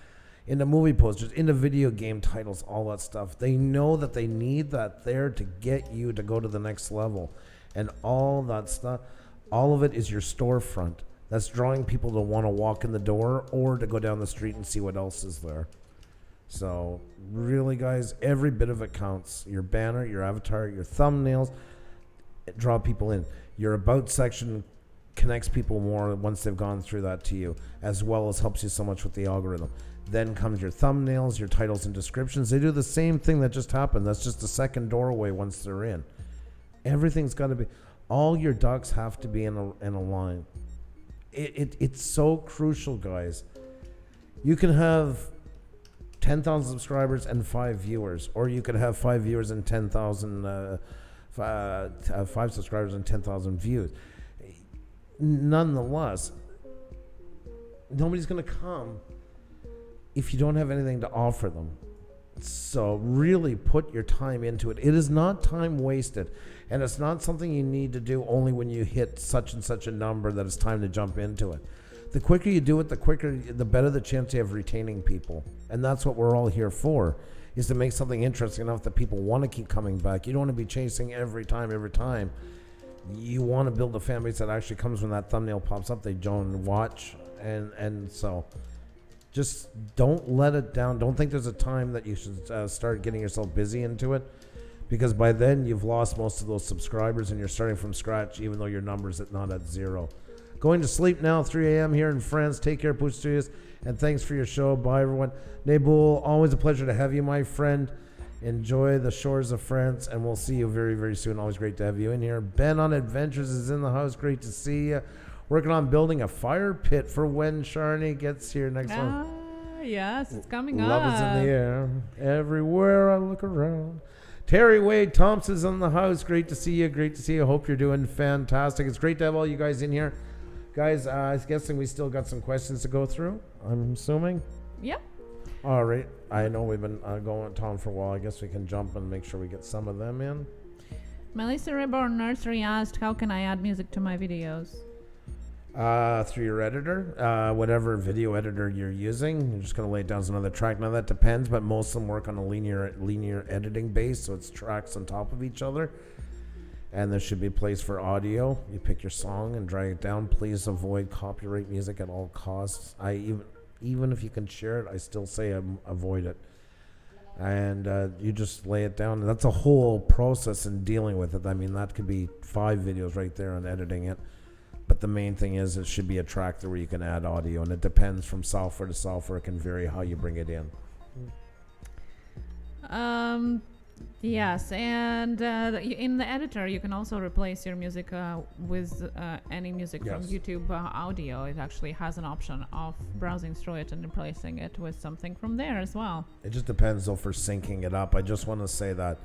Into movie posters, into video game titles, all that stuff. They know that they need that there to get you to go to the next level. And all that stuff, all of it is your storefront. That's drawing people to want to walk in the door or to go down the street and see what else is there. So really, guys, every bit of it counts. Your banner, your avatar, your thumbnails, draw people in. Your about section connects people more once they've gone through that to you, as well as helps you so much with the algorithm. Then comes your thumbnails, your titles and descriptions. They do the same thing that just happened. That's just the second doorway once they're in. Everything's got to be, all your ducks have to be in a line. It's so crucial, guys. You can have 10,000 subscribers and 5 viewers, or you could have 5 viewers and 10,000 5 subscribers and 10,000 views. Nonetheless, nobody's going to come if you don't have anything to offer them. So really put your time into it. It is not time wasted, and it's not something you need to do only when you hit such and such a number that it's time to jump into it. The quicker you do it, the better the chance you have retaining people. And that's what we're all here for, is to make something interesting enough that people want to keep coming back. You don't want to be chasing every time. You want to build a fan base that actually comes when that thumbnail pops up. They join, watch, and so just don't let it down. Don't think there's a time that you should start getting yourself busy into it, because by then you've lost most of those subscribers and you're starting from scratch, even though your number's not at 0. Going to sleep now, 3 a.m. here in France. Take care, Pusa Studios, and thanks for your show. Bye, everyone. Nebul, always a pleasure to have you, my friend. Enjoy the shores of France, and we'll see you very, very soon. Always great to have you in here. Ben on Adventures is in the house. Great to see you. Working on building a fire pit for when Sharni gets here next month. Yes, it's coming up. Love is in the air. Everywhere I look around. Terry Wade Thompson's in the house. Great to see you. Great to see you. Hope you're doing fantastic. It's great to have all you guys in here. Guys, I'm guessing we still got some questions to go through, I'm assuming. Yep. All right. I know we've been going Tom for a while. I guess we can jump and make sure we get some of them in. Melissa Reborn Nursery asked, how can I add music to my videos? Through your editor, whatever video editor you're using, you're just going to lay it down as another track. Now that depends, but most of them work on a linear editing base, so it's tracks on top of each other. And there should be a place for audio. You pick your song and drag it down. Please avoid copyright music at all costs. Even if you can share it, I still say avoid it. And you just lay it down. That's a whole process in dealing with it. I mean, that could be 5 videos right there on editing it. But the main thing is it should be a track there where you can add audio. And it depends from software to software. It can vary how you bring it in. Yes, and in the editor, you can also replace your music with any music from YouTube audio. It actually has an option of browsing through it and replacing it with something from there as well. It just depends, though, for syncing it up. I just want to say that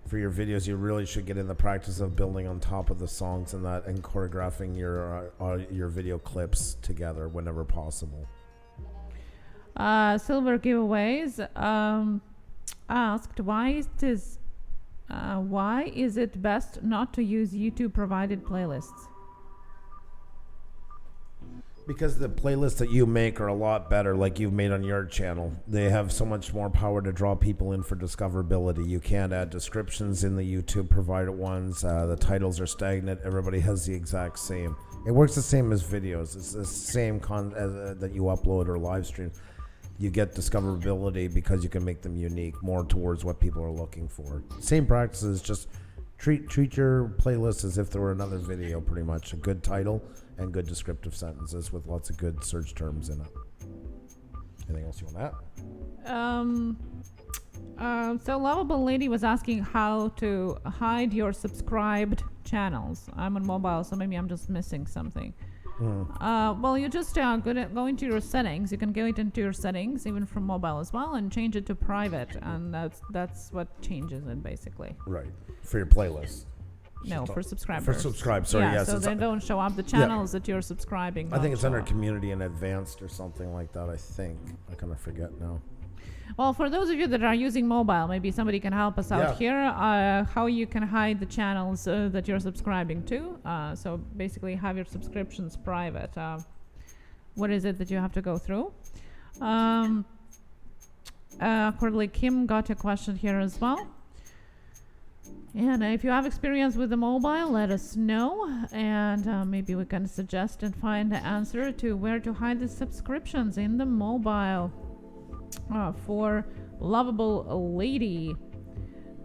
for your videos, you really should get in the practice of building on top of the songs and that, and choreographing your video clips together whenever possible. Silver Giveaways asked, why is it best not to use YouTube provided playlists? Because the playlists that you make are a lot better, like you've made on your channel. They have so much more power to draw people in for discoverability. You can't add descriptions in the YouTube provided ones. The titles are stagnant. Everybody has the exact same. It works the same as videos. It's the same that you upload or live stream. You get discoverability because you can make them unique, more towards what people are looking for. Same practices, just treat your playlist as if there were another video, pretty much. A good title and good descriptive sentences with lots of good search terms in it. Anything else you want to add? So Lovable Lady was asking how to hide your subscribed channels. I'm on mobile, so maybe I'm just missing something. Well, you just go into your settings. You can go into your settings, even from mobile as well, and change it to private, and that's what changes it basically. Right, for your playlist. No, for subscribers. For subscribe, sorry, yeah, yes. So they don't show up the channels that you're subscribing. I think it's under community and advanced or something like that, I think. I kind of forget now. Well, for those of you that are using mobile, maybe somebody can help us out here, how you can hide the channels that you're subscribing to. So basically have your subscriptions private. What is it that you have to go through? Accordingly, Kim got a question here as well. And if you have experience with the mobile, let us know. And maybe we can suggest and find the answer to where to hide the subscriptions in the mobile. For Lovable Lady.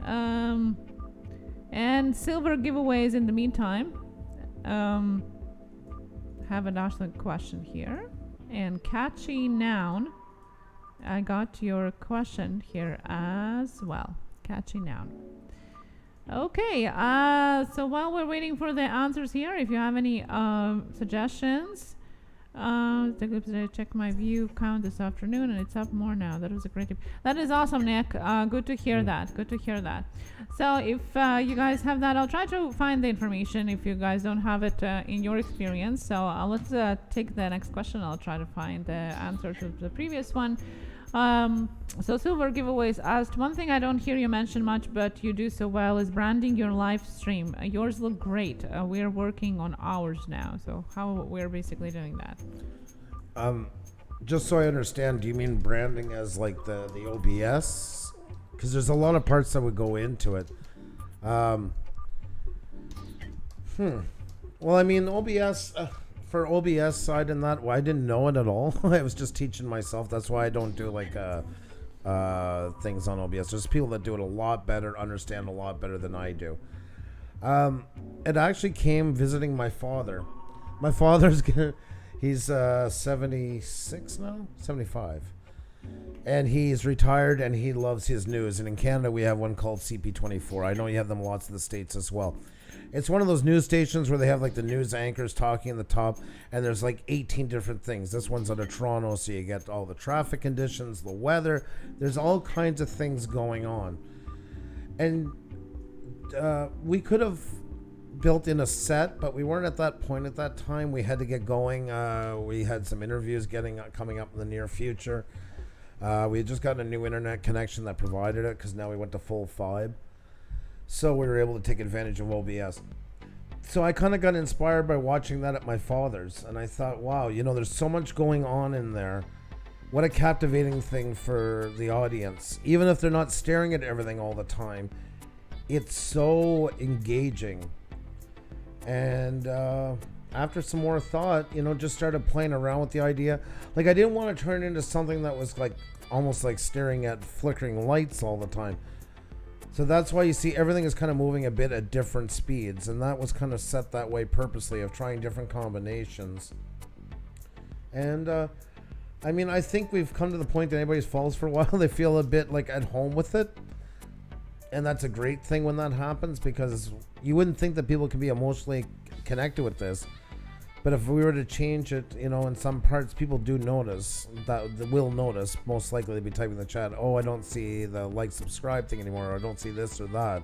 And silver giveaways in the meantime. Have an excellent question here. And Catchy Noun. I got your question here as well. Catchy Noun. Okay, so while we're waiting for the answers here, if you have any suggestions, check my view count this afternoon, and it's up more now. That was a great tip. That is awesome, Nick. Good to hear that. Good to hear that. So if you guys have that, I'll try to find the information if you guys don't have it in your experience. So let's take the next question. I'll try to find the answer to the previous one. So Silver Giveaways asked, one thing I don't hear you mention much, but you do so well, is branding your live stream. Yours look great. We're working on ours now. So how we're basically doing that? Just so I understand, do you mean branding as like the OBS? Because there's a lot of parts that would go into it. Well, I mean, OBS... for OBS side and that, I didn't know it at all. I was just teaching myself. That's why I don't do like things on OBS. There's people that do it a lot better, understand a lot better than I do. It actually came visiting my father. My father's he's 76 now, 75. And he's retired and he loves his news. And in Canada, we have one called CP24. I know you have them lots in the States as well. It's one of those news stations where they have like the news anchors talking in the top, and there's like 18 different things. This one's out of Toronto, so you get all the traffic conditions, the weather. There's all kinds of things going on. And we could have built in a set, but we weren't at that point at that time. We had to get going. We had some interviews coming up in the near future. We had just gotten a new internet connection that provided it because now we went to full fibe. So we were able to take advantage of OBS. So I kind of got inspired by watching that at my father's. And I thought, wow, there's so much going on in there. What a captivating thing for the audience. Even if they're not staring at everything all the time, it's so engaging. And after some more thought, just started playing around with the idea. Like, I didn't want to turn it into something that was like almost like staring at flickering lights all the time. So that's why you see everything is kind of moving a bit at different speeds. And that was kind of set that way purposely, of trying different combinations. And I think we've come to the point that anybody follows for a while, they feel a bit like at home with it. And that's a great thing when that happens, because you wouldn't think that people can be emotionally connected with this. But if we were to change it, in some parts, people do notice, that will notice, most likely they'd be typing in the chat, oh, I don't see the like, subscribe thing anymore, or I don't see this or that.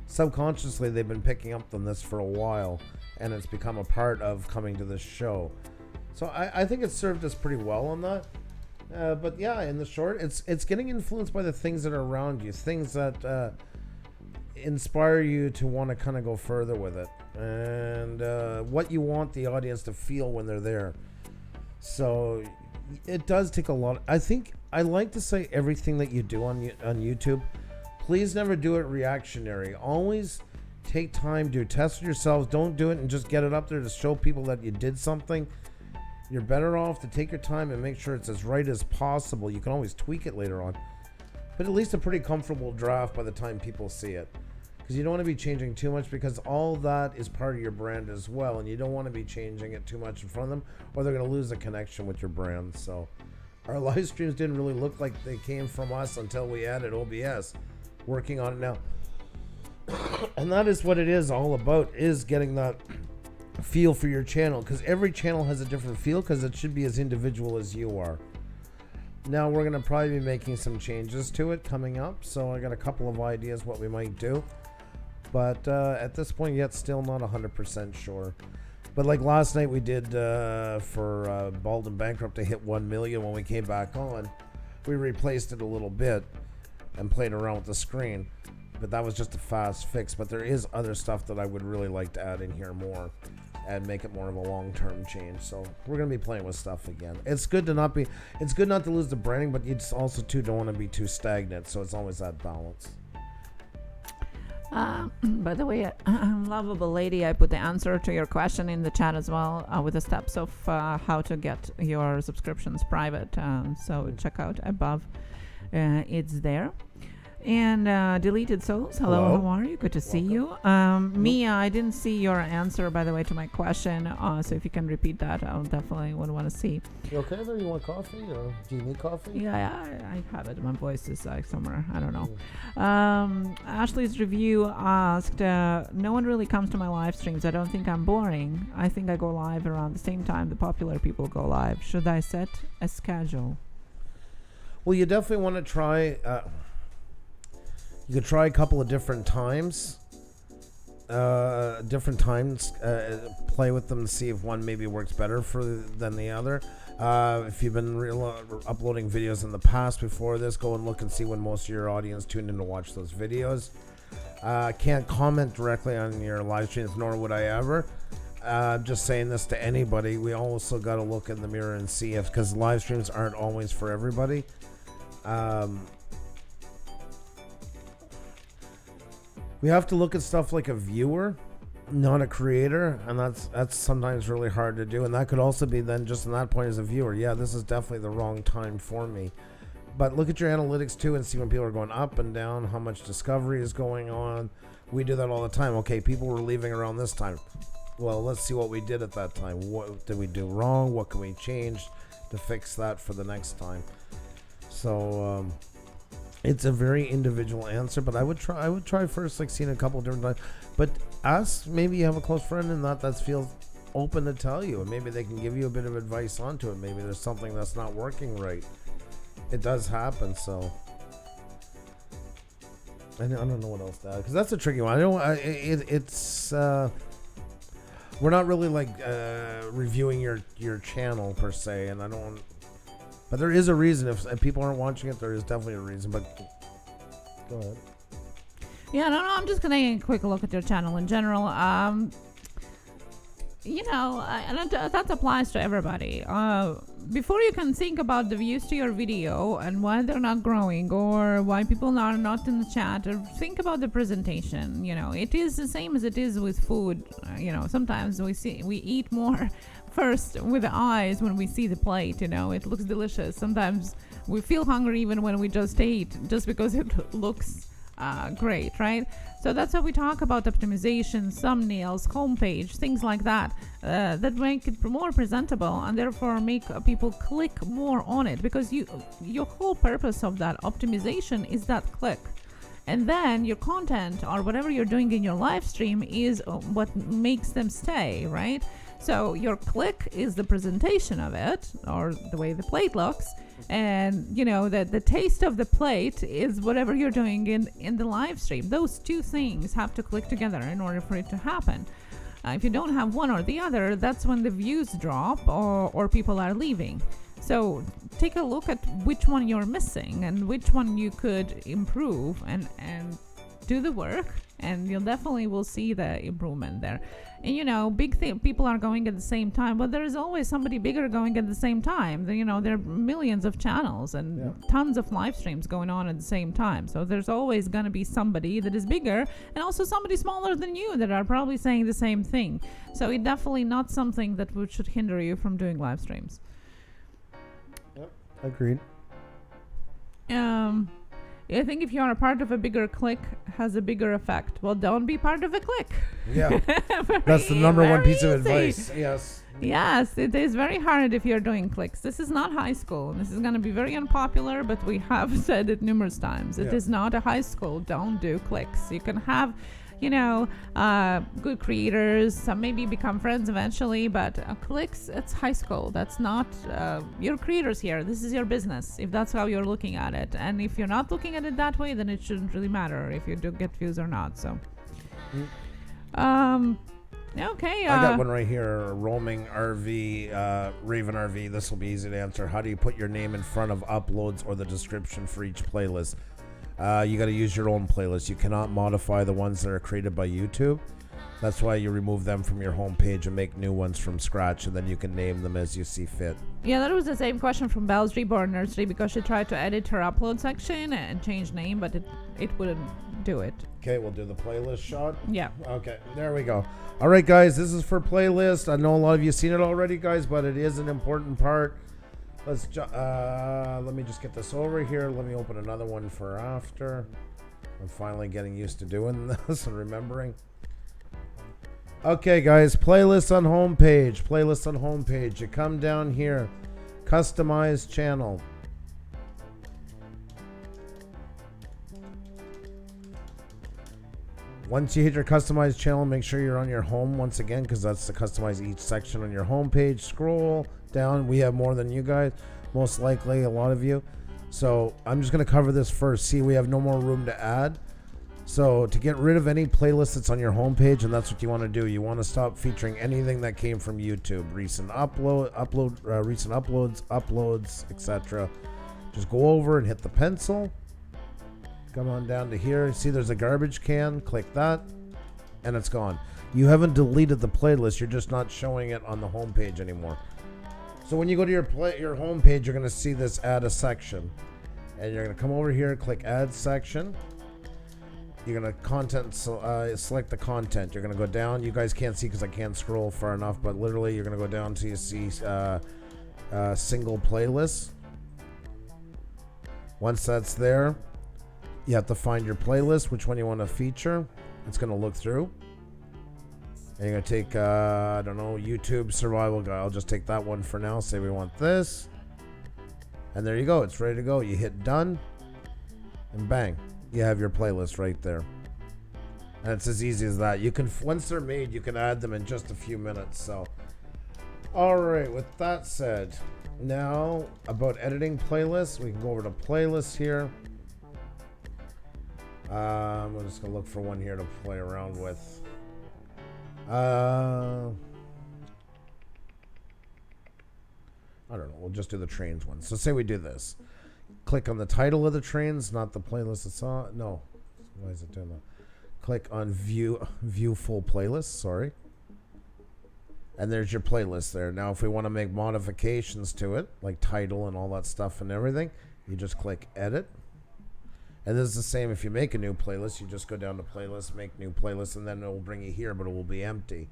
Subconsciously, they've been picking up on this for a while, and it's become a part of coming to this show. So I think it's served us pretty well on that. But yeah, in the short, it's getting influenced by the things that are around you, things that inspire you to want to kind of go further with it, and what you want the audience to feel when they're there. So it does take a lot. I think I like to say everything that you do on YouTube, please never do it reactionary. Always take time to test it yourselves. Don't do it and just get it up there to show people that you did something. You're better off to take your time and make sure it's as right as possible. You can always tweak it later on, but at least a pretty comfortable draft by the time people see it. Because you don't want to be changing too much, because all that is part of your brand as well, and you don't want to be changing it too much in front of them, or they're going to lose the connection with your brand. So our live streams didn't really look like they came from us until we added OBS. Working on it now. And that is what it is all about, is getting that feel for your channel, because every channel has a different feel, because it should be as individual as you are. Now we're going to probably be making some changes to it coming up, so I got a couple of ideas what we might do. But at this point yet, still not 100% sure. But like last night we did for Bald and Bankrupt to hit 1 million when we came back on. We replaced it a little bit and played around with the screen. But that was just a fast fix. But there is other stuff that I would really like to add in here more and make it more of a long-term change. So we're going to be playing with stuff again. It's good to not lose the branding, but you just also too don't want to be too stagnant. So it's always that balance. By the way, lovable lady, I put the answer to your question in the chat as well, with the steps of how to get your subscriptions private. So check out above. It's there. And Deleted Souls, hello, how are you? Good to see you. Mia, I didn't see your answer, by the way, to my question. So if you can repeat that, I'll definitely would want to see. You okay there? You want coffee, or do you need coffee? Yeah, I have it. My voice is like somewhere. I don't know. Ashley's review asked, no one really comes to my live streams. I don't think I'm boring. I think I go live around the same time the popular people go live. Should I set a schedule? Well, you definitely want to try... you could try a couple of different times. Play with them to see if one maybe works better than the other. If you've been uploading videos in the past before this, go and look and see when most of your audience tuned in to watch those videos. Can't comment directly on your live streams, nor would I ever. Just saying this to anybody. We also got to look in the mirror and see if, because live streams aren't always for everybody. We have to look at stuff like a viewer, not a creator, and that's sometimes really hard to do. And that could also be then just in that point as a viewer, yeah, this is definitely the wrong time for me. But look at your analytics too and see when people are going up and down, how much discovery is going on. We do that all the time. Okay, people were leaving around this time. Well, let's see what we did at that time. What did we do wrong? What can we change to fix that for the next time? So it's a very individual answer, but I would try first, like seeing a couple different times. But ask, maybe you have a close friend and that feels open to tell you, and maybe they can give you a bit of advice onto it. Maybe there's something that's not working right. It does happen, so I don't know what else to add, because that's a tricky one. We're not really like reviewing your channel per se, and But there is a reason. If people aren't watching it, there is definitely a reason. But go ahead. Yeah, no, I'm just gonna take a quick look at your channel in general. And that applies to everybody. Before you can think about the views to your video and why they're not growing or why people are not in the chat, or think about the presentation. It is the same as it is with food. Sometimes we eat more first with the eyes when we see the plate. It looks delicious. Sometimes we feel hungry even when we just ate, just because it looks great, right? So that's how we talk about optimization, thumbnails, homepage, things like that, that make it more presentable and therefore make people click more on it, because your whole purpose of that optimization is that click. And then your content or whatever you're doing in your live stream is what makes them stay, right? So your click is the presentation of it, or the way the plate looks. And the taste of the plate is whatever you're doing in the live stream. Those two things have to click together in order for it to happen. If you don't have one or the other, that's when the views drop or people are leaving. So take a look at which one you're missing and which one you could improve, and do the work, and you'll definitely will see the improvement there. And people are going at the same time, but there is always somebody bigger going at the same time. There are millions of channels and tons of live streams going on at the same time. So there's always going to be somebody that is bigger and also somebody smaller than you that are probably saying the same thing. So it's definitely not something that should hinder you from doing live streams. Yep, agreed. I think if you are a part of a bigger clique, has a bigger effect. Well, don't be part of a clique. Yeah, that's the number one piece of advice. Yes. Yes, it is very hard if you're doing cliques. This is not high school. This is going to be very unpopular, but we have said it numerous times. It is not a high school. Don't do cliques. You can have good creators, some maybe become friends eventually, but cliques, it's high school. That's not your creators here. This is your business, if that's how you're looking at it. And if you're not looking at it that way, then it shouldn't really matter if you do get views or not. So okay, I got one right here. Roaming RV, Raven RV. This will be easy to answer. How do you put your name in front of uploads or the description for each playlist? You got to use your own playlist. You cannot modify the ones that are created by YouTube. That's why you remove them from your homepage and make new ones from scratch, and then you can name them as you see fit. Yeah, that was the same question from Belle's Reborn Nursery, because she tried to edit her upload section and change name, but it wouldn't do it. Okay, we'll do the playlist shot. Yeah. Okay, there we go. All right, guys, this is for playlist. I know a lot of you seen it already, guys, but it is an important part. Let me just get this over here. Let me open another one for after. I'm finally getting used to doing this and remembering. Okay, guys, playlist on homepage. Playlist on homepage. You come down here, customize channel. Once you hit your customized channel, make sure you're on your home once again, because that's to customize each section on your homepage. Scroll down. We have more than you guys, most likely a lot of you. So I'm just going to cover this first. See, we have no more room to add. So to get rid of any playlist that's on your homepage, and that's what you want to do. You want to stop featuring anything that came from YouTube, recent uploads, etc. Just go over and hit the pencil. Come on down to here. See, there's a garbage can. Click that, and it's gone. You haven't deleted the playlist. You're just not showing it on the homepage anymore. So when you go to your homepage, you're going to see this add a section, and you're going to come over here, click add section. You're going to select the content. You're going to go down. You guys can't see because I can't scroll far enough, but literally you're going to go down till you see single playlist. Once that's there, you have to find your playlist, which one you want to feature. It's going to look through. And you're going to take, I don't know, YouTube Survival Guide. I'll just take that one for now. Say we want this. And there you go. It's ready to go. You hit done. And bang. You have your playlist right there. And it's as easy as that. You can, once they're made, you can add them in just a few minutes. So, all right. With that said, now about editing playlists, we can go over to playlists here. I'm just gonna look for one here to play around with. I don't know. We'll just do the trains one. So say we do this. Click on the title of the trains, not the playlist it's on. No. Why is it doing that? Click on view full playlist. Sorry. And there's your playlist there. Now, if we want to make modifications to it, like title and all that stuff and everything, you just click edit. And this is the same. If you make a new playlist, you just go down to playlist, make new playlist, and then it will bring you here, but it will be empty.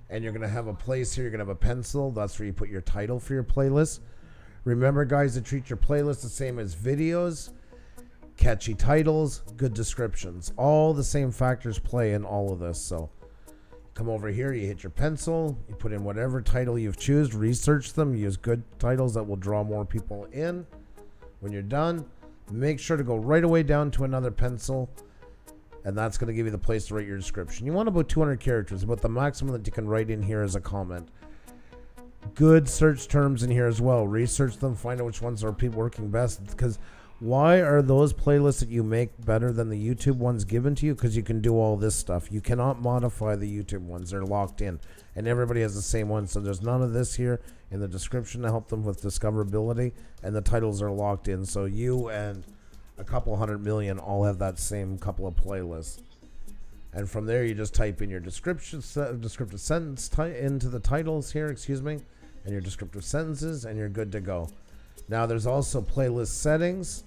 And you're going to have a place here. You're going to have a pencil. That's where you put your title for your playlist. Remember, guys, to treat your playlist the same as videos, catchy titles, good descriptions. All the same factors play in all of this. So come over here, you hit your pencil, you put in whatever title you've chosen, research them, use good titles that will draw more people in. When you're done, make sure to go right away down to another pencil, and that's going to give you the place to write your description. You want about 200 characters, about the maximum that you can write in here as a comment. Good search terms in here as well. Research them, find out which ones are people working best, because why are those playlists that you make better than the YouTube ones given to you? Because you can do all this stuff. You cannot modify the YouTube ones. They're locked in. And everybody has the same one. So there's none of this here in the description to help them with discoverability. And the titles are locked in. So you and a couple 100 million all have that same couple of playlists. And from there, you just type in your descriptive sentence into the titles here, and your descriptive sentences, and you're good to go. Now, there's also playlist settings.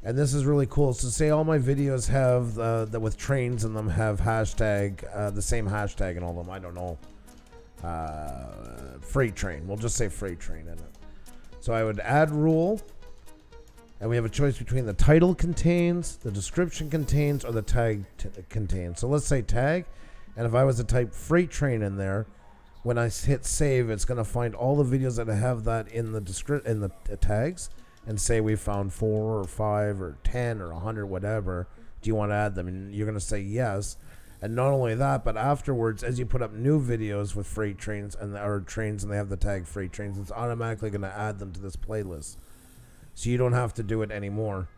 And this is really cool. So say all my videos have that with trains in them have hashtag, the same hashtag in all of them. I don't know. Freight train. We'll just say freight train in it. So I would add rule. And we have a choice between the title contains, the description contains, or the tag contains. So let's say tag. And if I was to type freight train in there, when I hit save, it's going to find all the videos that have that in the tags. And say we found 4 or 5 or 10 or 100, whatever. Do you want to add them? And you're going to say yes. And not only that, but afterwards, as you put up new videos with freight trains or trains and they have the tag freight trains, it's automatically going to add them to this playlist. So you don't have to do it anymore.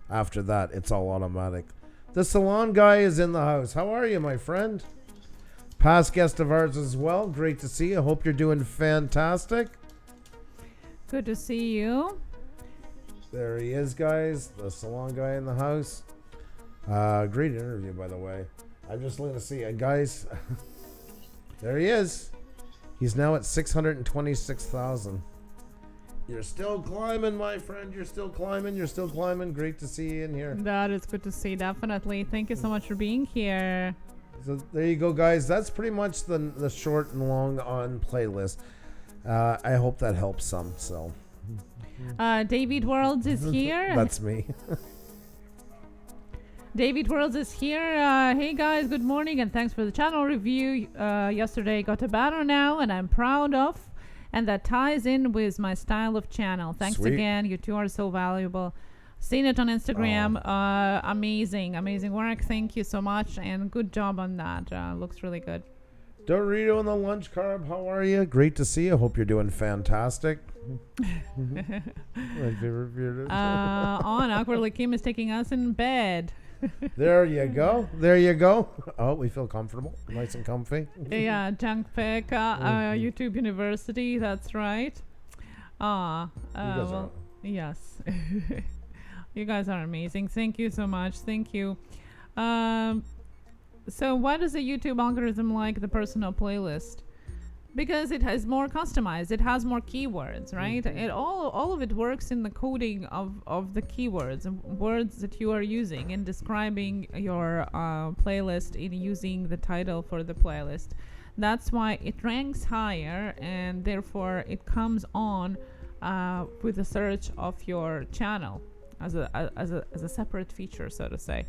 After that, it's all automatic. The salon guy is in the house. How are you, my friend? Past guest of ours as well. Great to see you. Hope you're doing fantastic. Good to see you. There he is, guys. The salon guy in the house. Great interview, by the way. I'm just looking to see. Guys, there he is. He's now at 626,000. You're still climbing, my friend. You're still climbing. You're still climbing. Great to see you in here. That is good to see, definitely. Thank you so much for being here. So there you go, guys. That's pretty much the short and long on playlist. I hope that helps some. So. David Worlds is here. That's me. David Worlds is here. Hey guys, good morning and thanks for the channel review. Yesterday got a banner now and I'm proud of, and that ties in with my style of channel. Thanks Sweet. Again. You two are so valuable. Seen it on Instagram. Amazing work. Thank you so much and good job on that. Looks really good. Dorito and the lunch carb, how are you? Great to see you. Hope you're doing fantastic. My favorite beard. On awkwardly, Kim is taking us in bed. There you go. There you go. Oh, we feel comfortable, nice and comfy. Yeah, Junk Pick, YouTube University. That's right. Well, yes. You guys are amazing. Thank you so much. Thank you. So why does the YouTube algorithm like the personal playlist? Because it has more customized. It has more keywords, right? Mm-hmm. It all of it works in the coding of the keywords and words that you are using in describing your playlist, in using the title for the playlist. That's why it ranks higher, and therefore it comes on with the search of your channel. As a separate feature, so to say.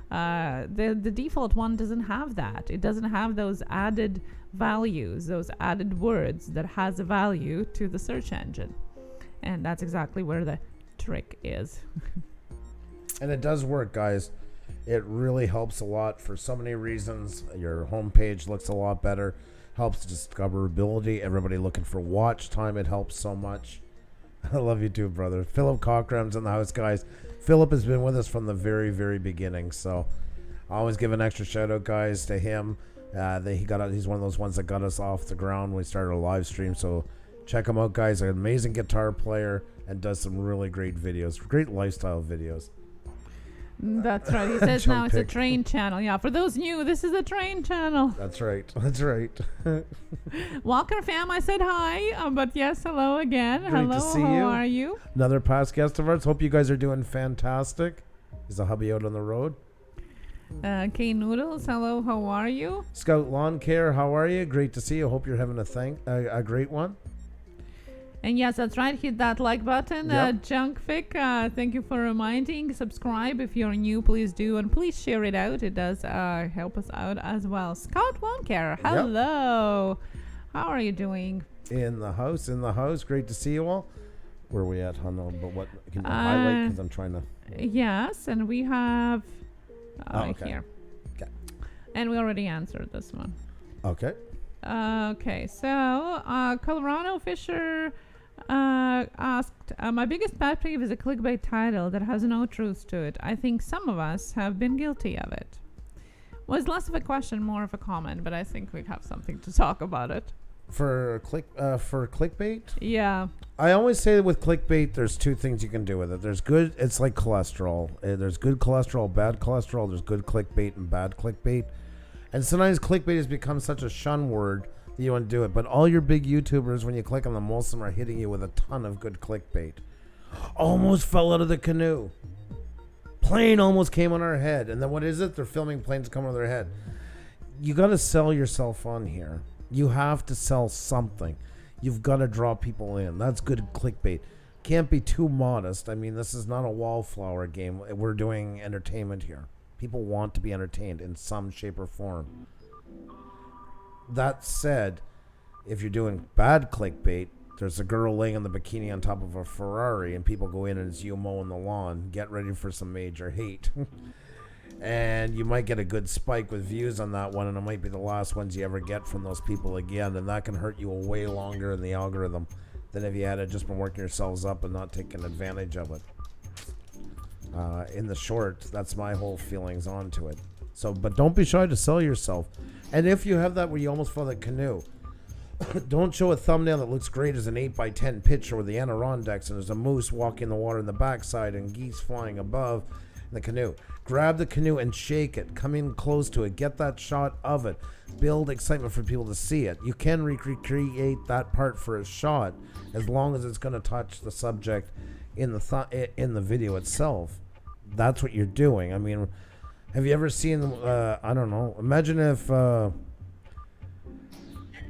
The default one doesn't have that. It doesn't have those added values, those added words that has a value to the search engine. And that's exactly where the trick is. And it does work, guys. It really helps a lot for so many reasons. Your homepage looks a lot better. Helps discoverability. Everybody looking for watch time, it helps so much. I love you too, brother. Philip Cochran's in the house, guys. Philip has been with us from the very, very beginning. So I always give an extra shout out, guys, to him. He's one of those ones that got us off the ground when we started a live stream. So Check him out, guys. An amazing guitar player and does some really great videos, great lifestyle videos. That's right. He says now it's a Pick. train channel. Yeah, for those new, this is a train channel. That's right. That's right. Walker fam, I said hi, but yes, hello again. Great hello, to see how you. are you? Another past guest of ours. Hope you guys are doing fantastic. Is the hubby out on the road? K Noodles, hello, how are you? Scout Lawn Care, how are you? Great to see you. Hope you're having a great one. And yes, that's right. Hit that like button. Yep. Junkfic, thank you for reminding. Subscribe if you're new, please do. And please share it out. It does help us out as well. Scout Lawn Care, hello. How are you doing? In the house. Great to see you all. Where are we at, Hannah? But what can you highlight? Because I'm trying to. Yes, and we have okay. here. Okay. And we already answered this one. Okay. Okay, so Colorado Fisher asked, my biggest pet peeve is a clickbait title that has no truth to it. I think some of us have been guilty of it. Was less of a question, more of a comment, but I think we have something to talk about it. For clickbait? Yeah. I always say that with clickbait, there's two things you can do with it. There's good, it's like cholesterol. There's good cholesterol, bad cholesterol. There's good clickbait and bad clickbait. And sometimes clickbait has become such a shun word that you want to do it. But all your big YouTubers, when you click on them, most of them are hitting you with a ton of good clickbait. Almost fell out of the canoe. Plane almost came on our head. And then what is it? They're filming planes coming on their head. You got to sell yourself on here. You have to sell something. You've got to draw people in. That's good clickbait. Can't be too modest. I mean, this is not a wallflower game. We're doing entertainment here. People want to be entertained in some shape or form. That said, if you're doing bad clickbait, there's a girl laying in the bikini on top of a Ferrari and people go in and it's you mowing the lawn. Get ready for some major hate. And you might get a good spike with views on that one, and it might be the last ones you ever get from those people again, and that can hurt you way longer in the algorithm than if you had just been working yourselves up and not taking advantage of it. In the short, that's my whole feelings onto it. So, but don't be shy to sell yourself. And if you have that where you almost fell the canoe, don't show a thumbnail that looks great as an 8x10 picture with the Adirondacks and there's a moose walking the water in the backside and geese flying above the canoe. Grab the canoe and shake it. Come in close to it. Get that shot of it. Build excitement for people to see it. You can recreate that part for a shot as long as it's going to touch the subject in the video itself. That's what you're doing. I mean, have you ever seen, I don't know, imagine if, I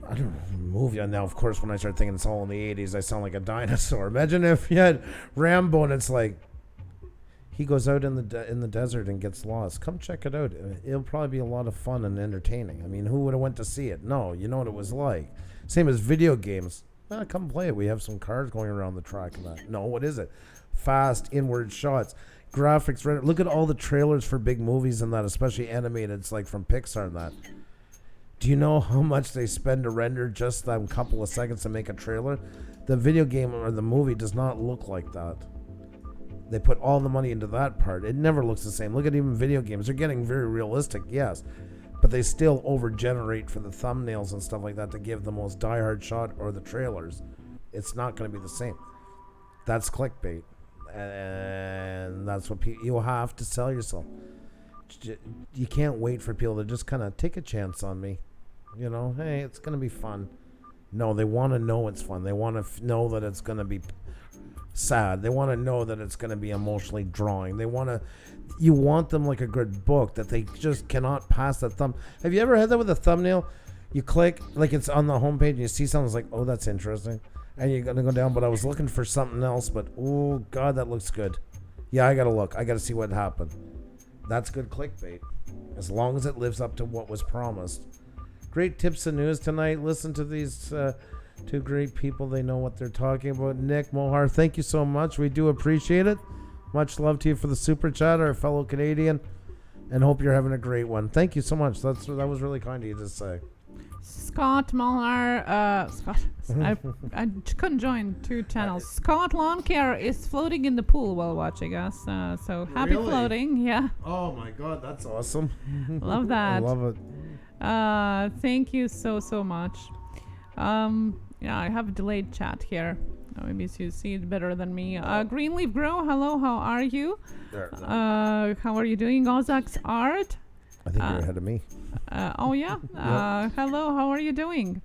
don't know, movie. Now, of course, when I start thinking it's all in the 80s, I sound like a dinosaur. Imagine if you had Rambo and it's like, he goes out in the desert and gets lost. Come check it out. It'll probably be a lot of fun and entertaining. I mean, who would have went to see it? No, you know what it was like. Same as video games. Come play it. We have some cars going around the track and that. No, what is it? Fast inward shots, graphics. Look at all the trailers for big movies and that, especially animated. It's like from Pixar and that. Do you know how much they spend to render just that couple of seconds to make a trailer? The video game or the movie does not look like that. They put all the money into that part. It never looks the same. Look at even video games. They're getting very realistic, yes. But they still over-generate for the thumbnails and stuff like that to give the most diehard shot or the trailers. It's not going to be the same. That's clickbait. And that's what you have to sell yourself. You can't wait for people to just kind of take a chance on me. You know, hey, it's going to be fun. No, they want to know it's fun. They want to know that it's going to be sad. They want to know that it's going to be emotionally drawing. You want them like a good book that they just cannot pass that thumb. Have you ever had that with a thumbnail? You click, like it's on the homepage and you see something, it's like, oh, that's interesting. And you're going to go down, but I was looking for something else, but oh, God, that looks good. Yeah, I got to look. I got to see what happened. That's good clickbait. As long as it lives up to what was promised. Great tips and news tonight. Listen to these two great people. They know what they're talking about. Nick Mohar, thank you so much. We do appreciate it. Much love to you for the super chat, our fellow Canadian, and hope you're having a great one. Thank you so much. That was really kind of you to say. Scott Molnar, I couldn't join two channels. Scott Lawn Care is floating in the pool while watching us. So happy floating, yeah. Oh my God, that's awesome. Love that. I love it. Thank you so much. Yeah, I have a delayed chat here. Maybe you see it better than me. Greenleaf Grow, hello, how are you? How are you doing? Ozak's Art. I think you're ahead of me. Oh, yeah. Hello, how are you doing?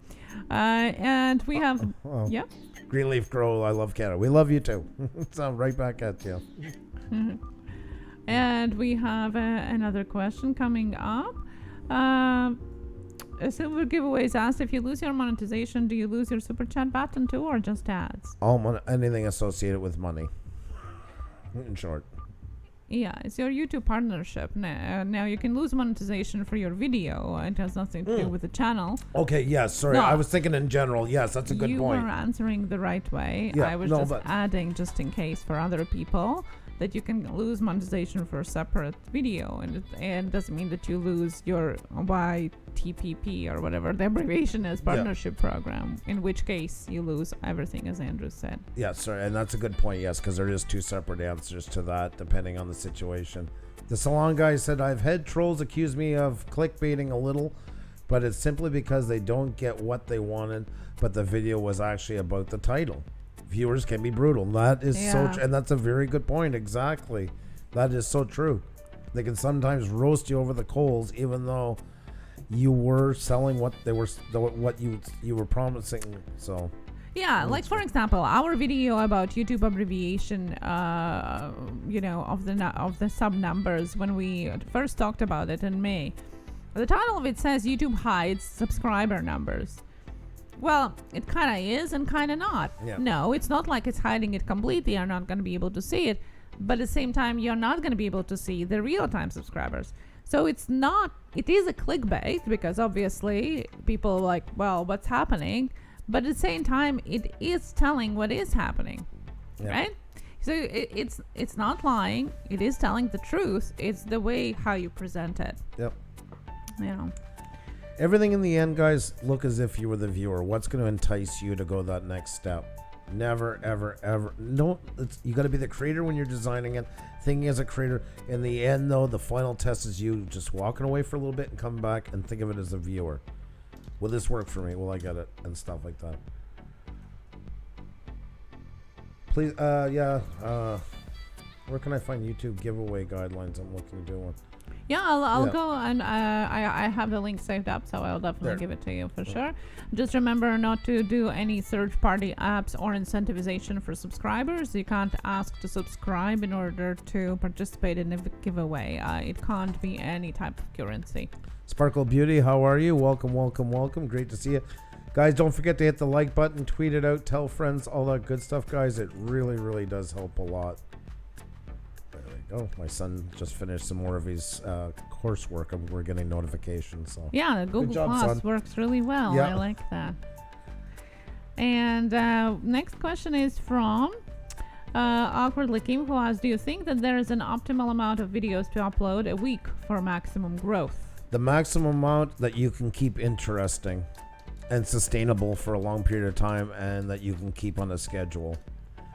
And we have... Yeah? Greenleaf Grow, I love Canada. We love you too. So right back at you. And we have another question coming up. A silver giveaway is asked, if you lose your monetization, do you lose your super chat button too, or just ads? Anything associated with money. In short. Yeah, it's your YouTube partnership. Now you can lose monetization for your video. It has nothing to do with the channel. Okay, yes, sorry. No, I was thinking in general. Yes, that's a good point. You were answering the right way. Yeah, I was just adding just in case for other people that you can lose monetization for a separate video, and it doesn't mean that you lose your YTPP or whatever the abbreviation is, partnership program, in which case you lose everything, as Andrew said. Yeah, sorry, and that's a good point, yes, because there is two separate answers to that depending on the situation. The salon guy said, I've had trolls accuse me of clickbaiting a little, but it's simply because they don't get what they wanted, but the video was actually about the title. Viewers can be brutal. That is so true. And that's a very good point. Exactly. That is so true. They can sometimes roast you over the coals, even though you were selling what they were, what you were promising. So yeah, like for example, our video about YouTube abbreviation, of the sub numbers, when we first talked about it in May, the title of it says YouTube hides subscriber numbers. Well, it kind of is and kind of not. Yeah. No, it's not like it's hiding it completely. You're not going to be able to see it. But at the same time, you're not going to be able to see the real-time subscribers. So it is a clickbait, because obviously people are like, well, what's happening? But at the same time, it is telling what is happening, right? So it's not lying. It is telling the truth. It's the way how you present it. Yep. Yeah. Everything in the end, guys, look as if you were the viewer. What's going to entice you to go that next step? Never, ever, ever. No, you got to be the creator when you're designing it. Thinking as a creator. In the end, though, the final test is you just walking away for a little bit and coming back and think of it as a viewer. Will this work for me? Will I get it? And stuff like that. Please, where can I find YouTube giveaway guidelines? I'm looking to do one. Yeah, I'll go, and I have the link saved up, so I'll definitely give it to you for sure. Just remember not to do any third-party apps or incentivization for subscribers. You can't ask to subscribe in order to participate in a giveaway. It can't be any type of currency. Sparkle Beauty, how are you? Welcome, welcome, welcome. Great to see you. Guys, don't forget to hit the like button, tweet it out, tell friends, all that good stuff, guys. It really, really does help a lot. Oh, my son just finished some more of his coursework, and we're getting notifications. So yeah, the Google Plus works really well. Yeah. I like that. And next question is from Awkwardly Kim, who asks, do you think that there is an optimal amount of videos to upload a week for maximum growth? The maximum amount that you can keep interesting and sustainable for a long period of time, and that you can keep on a schedule.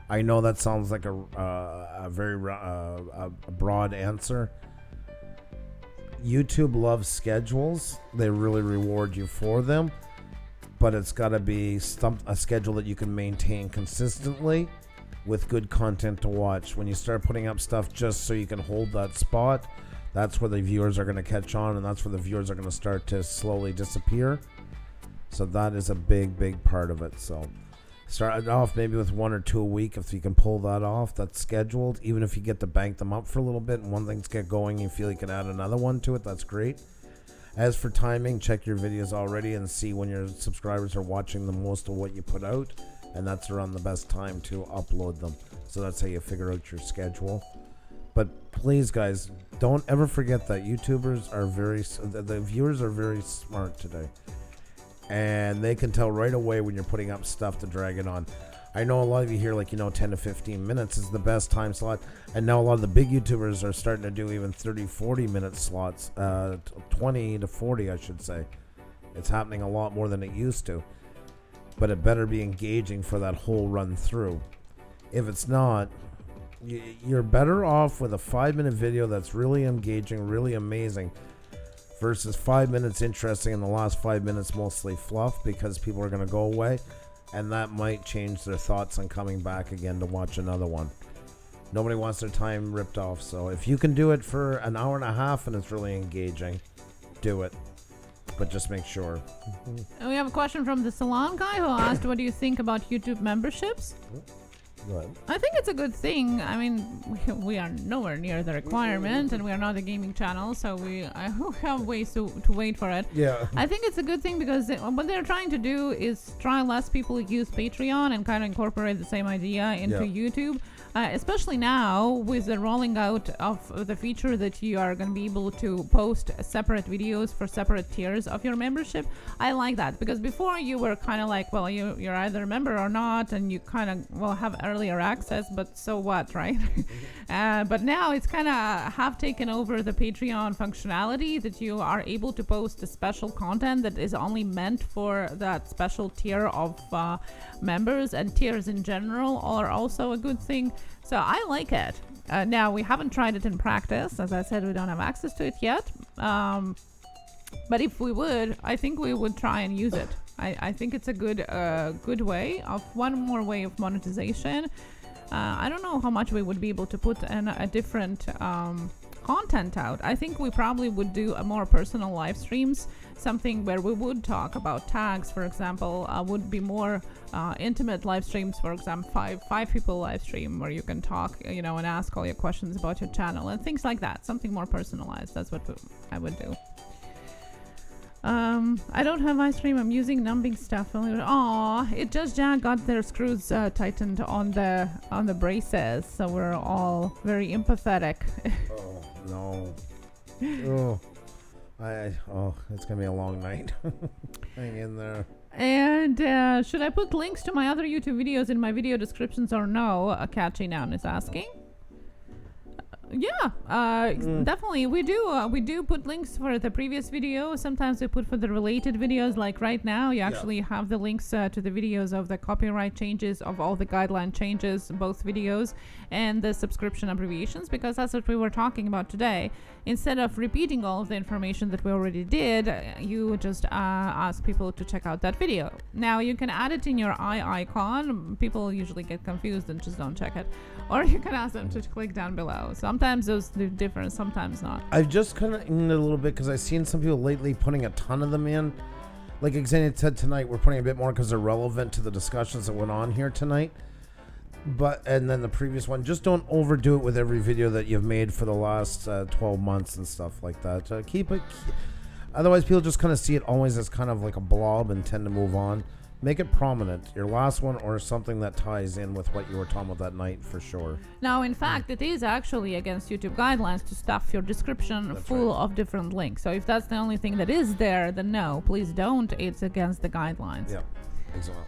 I know that sounds like a very broad answer. YouTube loves schedules. They really reward you for them. But it's got to be a schedule that you can maintain consistently with good content to watch. When you start putting up stuff just so you can hold that spot, that's where the viewers are going to catch on, and that's where the viewers are going to start to slowly disappear. So that is a big, big part of it. So start off maybe with 1 or 2 a week. If you can pull that off, that's scheduled. Even if you get to bank them up for a little bit and one thing's get going, you feel you can add another one to it, that's great. As for timing, check your videos already and see when your subscribers are watching the most of what you put out, and that's around the best time to upload them. So that's how you figure out your schedule. But please, guys, don't ever forget that YouTubers are the viewers are very smart today. And they can tell right away when you're putting up stuff to drag it on. I know a lot of you here, 10 to 15 minutes is the best time slot. And now a lot of the big YouTubers are starting to do even 30, 40 minute slots, 20 to 40, I should say. It's happening a lot more than it used to. But it better be engaging for that whole run through. If it's not, you're better off with a 5-minute video that's really engaging, really amazing, versus 5 minutes interesting and the last 5 minutes mostly fluff because people are going to go away. and that might change their thoughts on coming back again to watch another one. Nobody wants their time ripped off, so if you can do it for an hour and a half and it's really engaging, do it. But just make sure. And we have a question from the salon guy who asked, what do you think about YouTube memberships? Go ahead. I think it's a good thing. I mean, we are nowhere near the requirement, and we are not a gaming channel, so we have ways to wait for it. Yeah. I think it's a good thing because what they're trying to do is try less people use Patreon and kind of incorporate the same idea into YouTube. Especially now with the rolling out of the feature that you are going to be able to post separate videos for separate tiers of your membership. I like that because before you were kind of like, well, you're either a member or not, and you kind of have earlier access, but so what, right? But now it's kind of have taken over the Patreon functionality that you are able to post a special content that is only meant for that special tier of members, and tiers in general are also a good thing. So I like it. Now, we haven't tried it in practice. As I said, we don't have access to it yet. But if we would, I think we would try and use it. I think it's a good way of one more way of monetization. I don't know how much we would be able to put in a different content out. I think we probably would do a more personal live streams, something where we would talk about tags, for example, would be more intimate live streams, for example, five people live stream where you can talk, and ask all your questions about your channel and things like that. Something more personalized. That's what I would do. I don't have ice cream. I'm using numbing stuff. It just got their screws tightened on the braces, so we're all very empathetic. Oh no! It's gonna be a long night. Hang in there. And should I put links to my other YouTube videos in my video descriptions or no? Catchy Noun is asking. Definitely. We do put links for the previous video. Sometimes we put for the related videos. Like right now, you actually have the links to the videos of the copyright changes, of all the guideline changes, both videos, and the subscription abbreviations, because that's what we were talking about today. Instead of repeating all of the information that we already did, you just ask people to check out that video. Now, you can add it in your eye icon. People usually get confused and just don't check it. Or you can ask them to click down below. Sometimes those do different, sometimes not. I've just kind of in a little bit because I've seen some people lately putting a ton of them in. Like Xenia said tonight, we're putting a bit more because they're relevant to the discussions that went on here tonight. And then the previous one, just don't overdo it with every video that you've made for the last 12 months and stuff like that. Keep it. Otherwise, people just kind of see it always as kind of like a blob and tend to move on. Make it prominent, your last one, or something that ties in with what you were talking about that night for sure. Now, in fact, it is actually against YouTube guidelines to stuff your description full of different links. So if that's the only thing that is there, then no, please don't. It's against the guidelines. Yeah, exactly.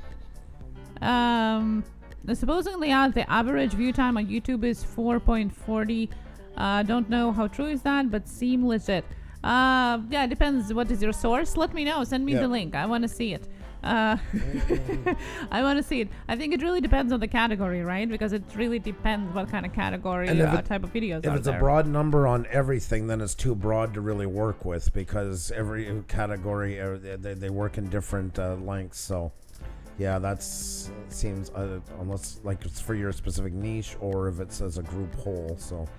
Supposedly, the average view time on YouTube is 4.40. Don't know how true is that, but seem legit. It depends. What is your source? Let me know. Send me the link. I want to see it. I want to see it. I think it really depends on the category, right? Because it really depends what kind of category type of videos are there. If it's a broad number on everything, then it's too broad to really work with, because every category, they work in different lengths. So yeah, seems unless like it's for your specific niche or if it's as a group whole. So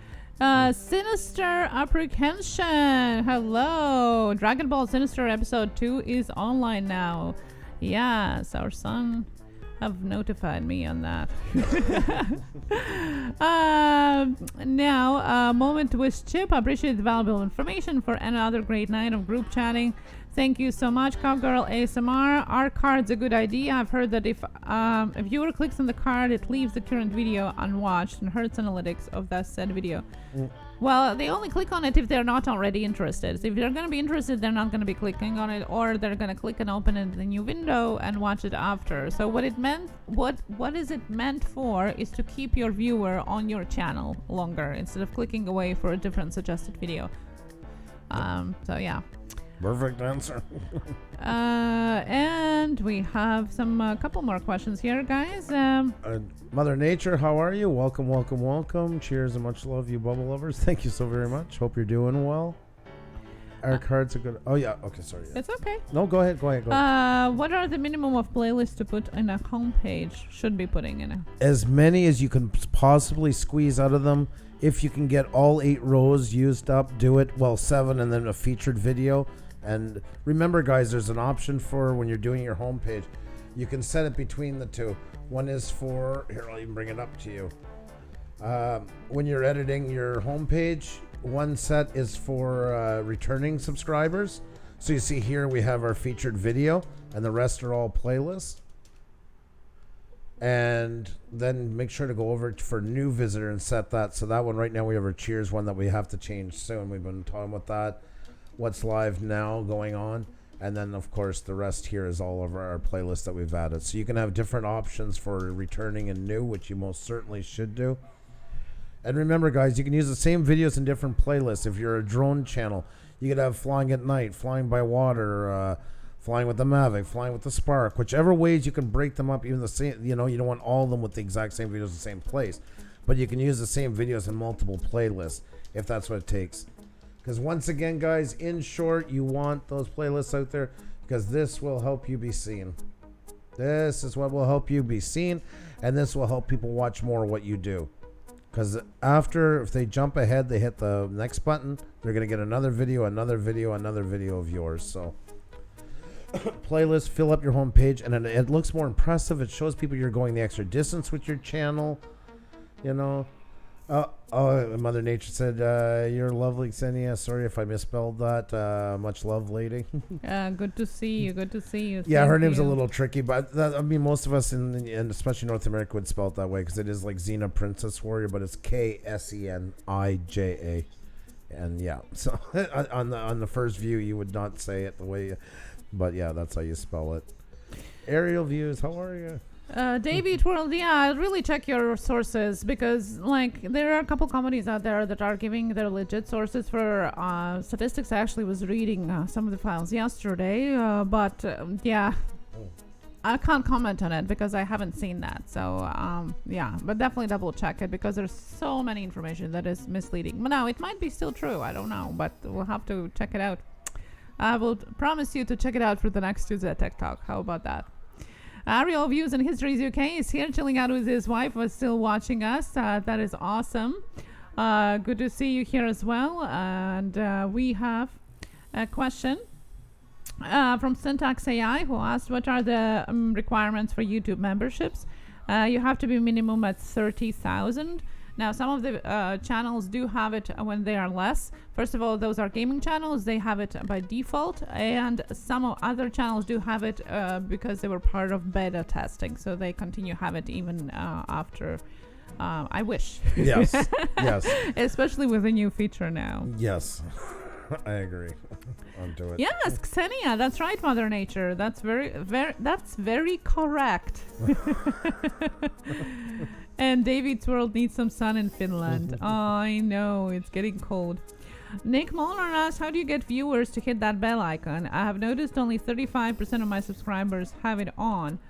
Sinister Apprehension. Hello. Dragon Ball Sinister episode 2 is online now. Yes, our son have notified me on that. Now, moment with Chip. I appreciate the valuable information for another great night of group chatting. Thank you so much, Cowgirl ASMR. Our card's a good idea. I've heard that if a viewer clicks on the card, it leaves the current video unwatched and hurts analytics of that said video. Well, they only click on it if they're not already interested. So if they're going to be interested, they're not going to be clicking on it, or they're going to click and open it in the new window and watch it after. So what is it meant for is to keep your viewer on your channel longer instead of clicking away for a different suggested video. So yeah. Perfect answer. And we have some couple more questions here, guys. Mother Nature, how are you? Welcome, welcome, welcome. Cheers and much love, you bubble lovers. Thank you so very much. Hope you're doing well. Our cards are good. Oh yeah. Okay. Sorry. Yeah. It's okay. No. Go ahead. Go ahead. What are the minimum of playlists to put in a homepage? Should be putting in a. As many as you can possibly squeeze out of them. If you can get all 8 rows used up, do it. Well, 7 and then a featured video. And remember, guys, there's an option for when you're doing your homepage. You can set it between the two. One is for, here, I'll even bring it up to you. When you're editing your homepage, one set is for returning subscribers. So you see here we have our featured video, and the rest are all playlists. And then make sure to go over for new visitor and set that. So that one right now we have our cheers one that we have to change soon. We've been talking about that. What's live now going on. And then of course the rest here is all of our playlists that we've added. So you can have different options for returning and new, which you most certainly should do. And remember, guys, you can use the same videos in different playlists. If you're a drone channel, you could have flying at night, flying by water, flying with the Mavic, flying with the Spark, whichever ways you can break them up. Even the same, you don't want all of them with the exact same videos in the same place, but you can use the same videos in multiple playlists if that's what it takes. Because once again, guys, in short, you want those playlists out there because this will help you be seen. This is what will help you be seen, and this will help people watch more of what you do. Because after, if they jump ahead, they hit the next button, they're going to get another video, another video, another video of yours. So playlist, fill up your homepage, and it looks more impressive. It shows people you're going the extra distance with your channel. Mother Nature said, you're lovely, Xenia. Sorry if I misspelled that. Much love, lady. Good to see you. Good to see you. Yeah, her name's a little tricky, but most of us and especially North America would spell it that way because it is like Xena Princess Warrior, but it's Ksenija. And yeah, so on the first view, you would not say it the way, but yeah, that's how you spell it. Aerial views, how are you? David World, yeah, really check your sources because, there are a couple companies out there that are giving their legit sources for statistics. I actually was reading some of the files yesterday, but I can't comment on it because I haven't seen that. So, but definitely double check it because there's so many information that is misleading. But now it might be still true. I don't know, but we'll have to check it out. I will promise you to check it out for the next Tuesday Tech Talk. How about that? Ariel Views and Histories UK is here chilling out with his wife, was still watching us. That is awesome. Good to see you here as well. And we have a question from Syntax AI who asked, what are the requirements for YouTube memberships? You have to be minimum at 30,000. Now, some of the channels do have it when they are less. First of all, those are gaming channels. They have it by default. And some other channels do have it because they were part of beta testing. So they continue to have it even after. I wish. Yes. Yes. Especially with the new feature now. Yes. I agree. Onto it. Yes, Xenia. That's right, Mother Nature. That's very correct. And David's World needs some sun in Finland. I know, it's getting cold. Nick Molnar asks, how do you get viewers to hit that bell icon? I have noticed only 35% of my subscribers have it on.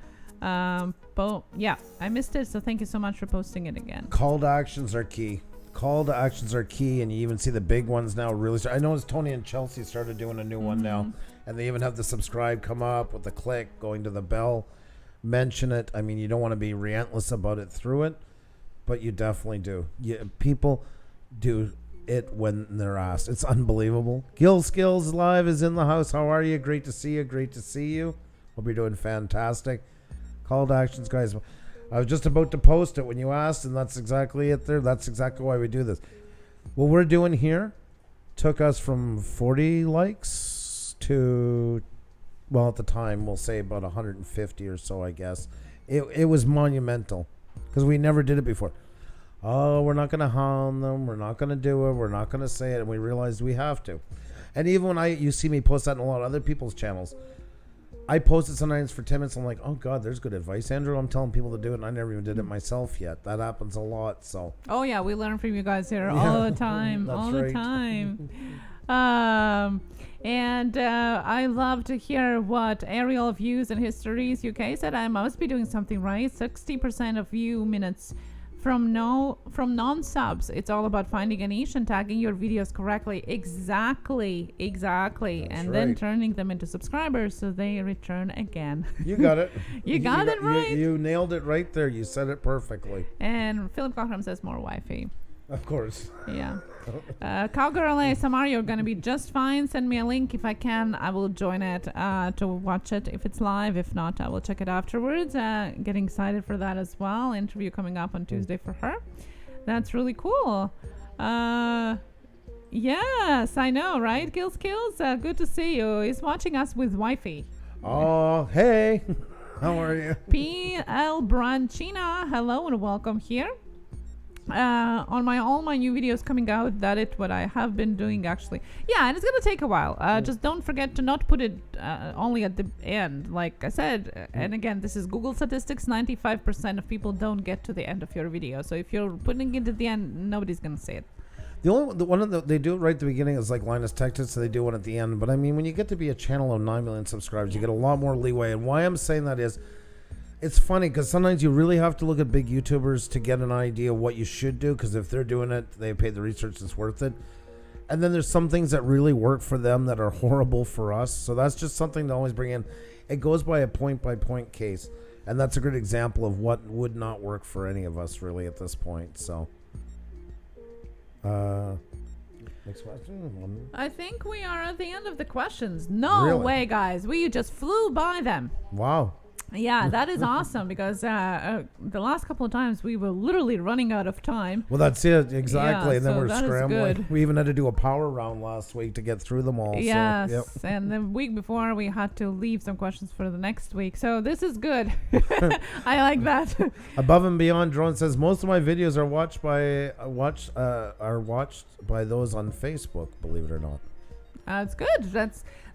But yeah, I missed it, so thank you so much for posting it again. Call to actions are key. Call to actions are key, and you even see the big ones now really start. I noticed Tony and Chelsea started doing a new one now, and they even have the subscribe come up with the click, going to the bell. Mention it. I mean, you don't want to be relentless about it through it, but you definitely do. People do it when they're asked. It's unbelievable. Gil Skills Live is in the house. How are you? Great to see you. Great to see you. Hope you're doing fantastic. Call to actions, guys. I was just about to post it when you asked, and that's exactly it there. That's exactly why we do this. What we're doing here took us from 40 likes to, well, at the time, we'll say about 150 or so, I guess. It was monumental because we never did it before. Oh, we're not going to harm them. We're not going to do it. We're not going to say it. And we realized we have to. And even when you see me post that in a lot of other people's channels, I post it sometimes for 10 minutes. I'm like, oh, God, there's good advice, Andrew. I'm telling people to do it, and I never even did it myself yet. That happens a lot. So. Oh, yeah. We learn from you guys here all the time. That's all right. the time. And I love to hear what Aerial Views and Histories UK said. I must be doing something right. 60% of view minutes from non-subs, it's all about finding a niche and tagging your videos correctly. Exactly. That's And then right. turning them into subscribers so they return again. You got it. You got it right. You nailed it right there. You said it perfectly. And Philip Cochran says more Wi-Fi. Of course. Yeah. Cowgirl ASMR, you're going to be just fine. Send me a link if I can. I will join it to watch it if it's live. If not, I will check it afterwards. Getting excited for that as well. Interview coming up on Tuesday for her. That's really cool. Yes, I know, right? Kills. Good to see you. He's watching us with Wi-Fi. Oh, hey. How are you? PL Branchina, hello and welcome here. On all my new videos coming out, that is what I have been doing actually. Yeah, and it's gonna take a while. Just don't forget to not put it only at the end. Like I said, and again, this is Google statistics. 95% of people don't get to the end of your video. So if you're putting it at the end, nobody's gonna see it. They do it right at the beginning. It's like Linus Tech Tips, so they do one at the end. But I mean, when you get to be a channel of 9 million subscribers, you get a lot more leeway. And why I'm saying that is, it's funny because sometimes you really have to look at big YouTubers to get an idea of what you should do. Because if they're doing it, they paid the research, it's worth it. And then there's some things that really work for them that are horrible for us. So that's just something to always bring in. It goes by a point case. And that's a good example of what would not work for any of us really at this point. So, next question. I think we are at the end of the questions. No Really? way, guys. We just flew by them. Wow. Yeah, that is awesome because the last couple of times we were literally running out of time. Well, that's it. Exactly. Yeah, and then so we're that is scrambling. good. We even had to do a power round last week to get through them all. Yes, So, yep. and the week before we had to leave some questions for the next week. So this is good. I like that. Above and Beyond Drone says most of my videos are watched by those on Facebook. Believe it or not. That's good.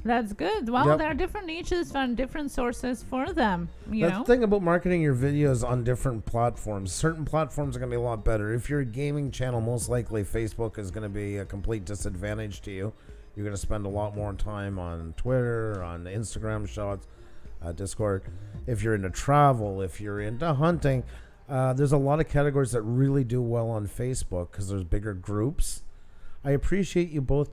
That's good. Well, Yep. there are different niches and different sources for them. You That's know. the thing about marketing your videos on different platforms. Certain platforms are going to be a lot better. If you're a gaming channel, most likely Facebook is going to be a complete disadvantage to you. You're going to spend a lot more time on Twitter, on Instagram shots, Discord. If you're into travel, if you're into hunting, there's a lot of categories that really do well on Facebook because there's bigger groups. I appreciate you both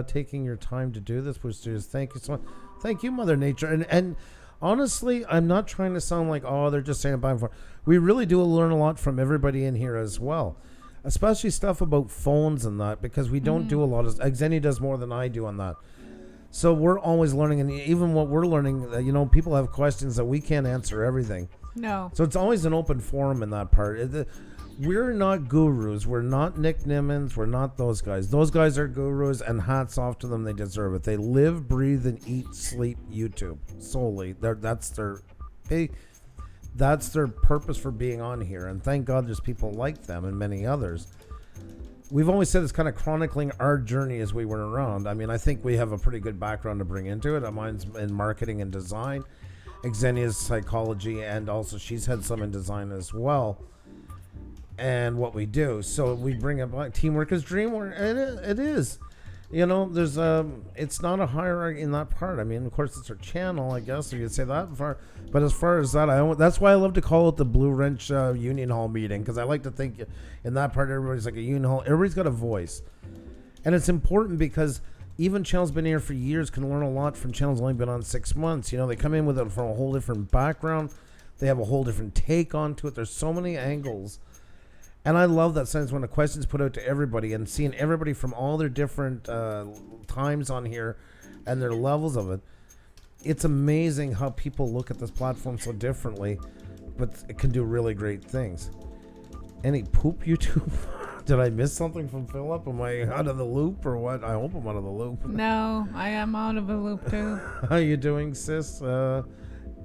taking your time to do this, boosters. Thank you so much. Thank you, Mother Nature. And honestly, I'm not trying to sound like, oh, they're just saying it back and forth. We really do learn a lot from everybody in here as well, especially stuff about phones and that, because we don't do a lot of. Xeni does more than I do on that. So we're always learning, and even what we're learning, people have questions that we can't answer everything. No. So it's always an open forum in that part. We're not gurus. We're not Nick Nimmons. We're not those guys. Those guys are gurus, and hats off to them. They deserve it. They live, breathe, and eat, sleep YouTube solely. That's their purpose for being on here. And thank God there's people like them and many others. We've always said it's kind of chronicling our journey as we went around. I mean, I think we have a pretty good background to bring into it. Mine's in marketing and design. Xenia's psychology, and also she's had some in design as well. And what we do, so we bring up teamwork is dreamwork. It is, there's it's not a hierarchy in that part. I mean, of course, it's our channel, I guess, so you could say that far. But as far as that, that's why I love to call it the Blue Wrench Union Hall meeting, because I like to think in that part everybody's like a union hall. Everybody's got a voice, and it's important because even channels been here for years can learn a lot from channels only been on 6 months. They come in with it from a whole different background. They have a whole different take onto it. There's so many angles. And I love that sense when a question's put out to everybody and seeing everybody from all their different times on here and their levels of it. It's amazing how people look at this platform so differently, but it can do really great things. Any poop YouTube? Did I miss something from Philip? Am I out of the loop or what? I hope I'm out of the loop. No, I am out of the loop too. How you doing, sis?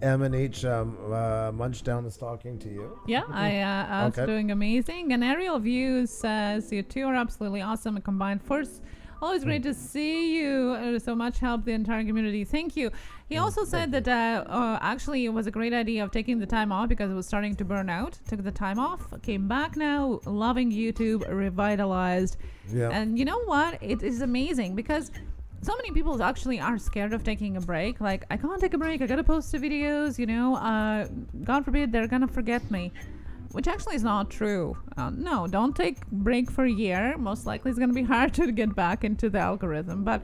M&H Munchdown is talking to you. Yeah, I was doing amazing. And Aerial Views says, you two are absolutely awesome and combined force. Always great to see you. So much help the entire community. Thank you. He also said that actually it was a great idea of taking the time off because it was starting to burn out. Took the time off, came back now, loving YouTube, revitalized. Yeah. And you know what? It is amazing because so many people actually are scared of taking a break. Like, I can't take a break. I gotta post the videos, God forbid they're gonna forget me. which actually is not true. No, don't take break for a year. Most likely it's going to be hard to get back into the algorithm. But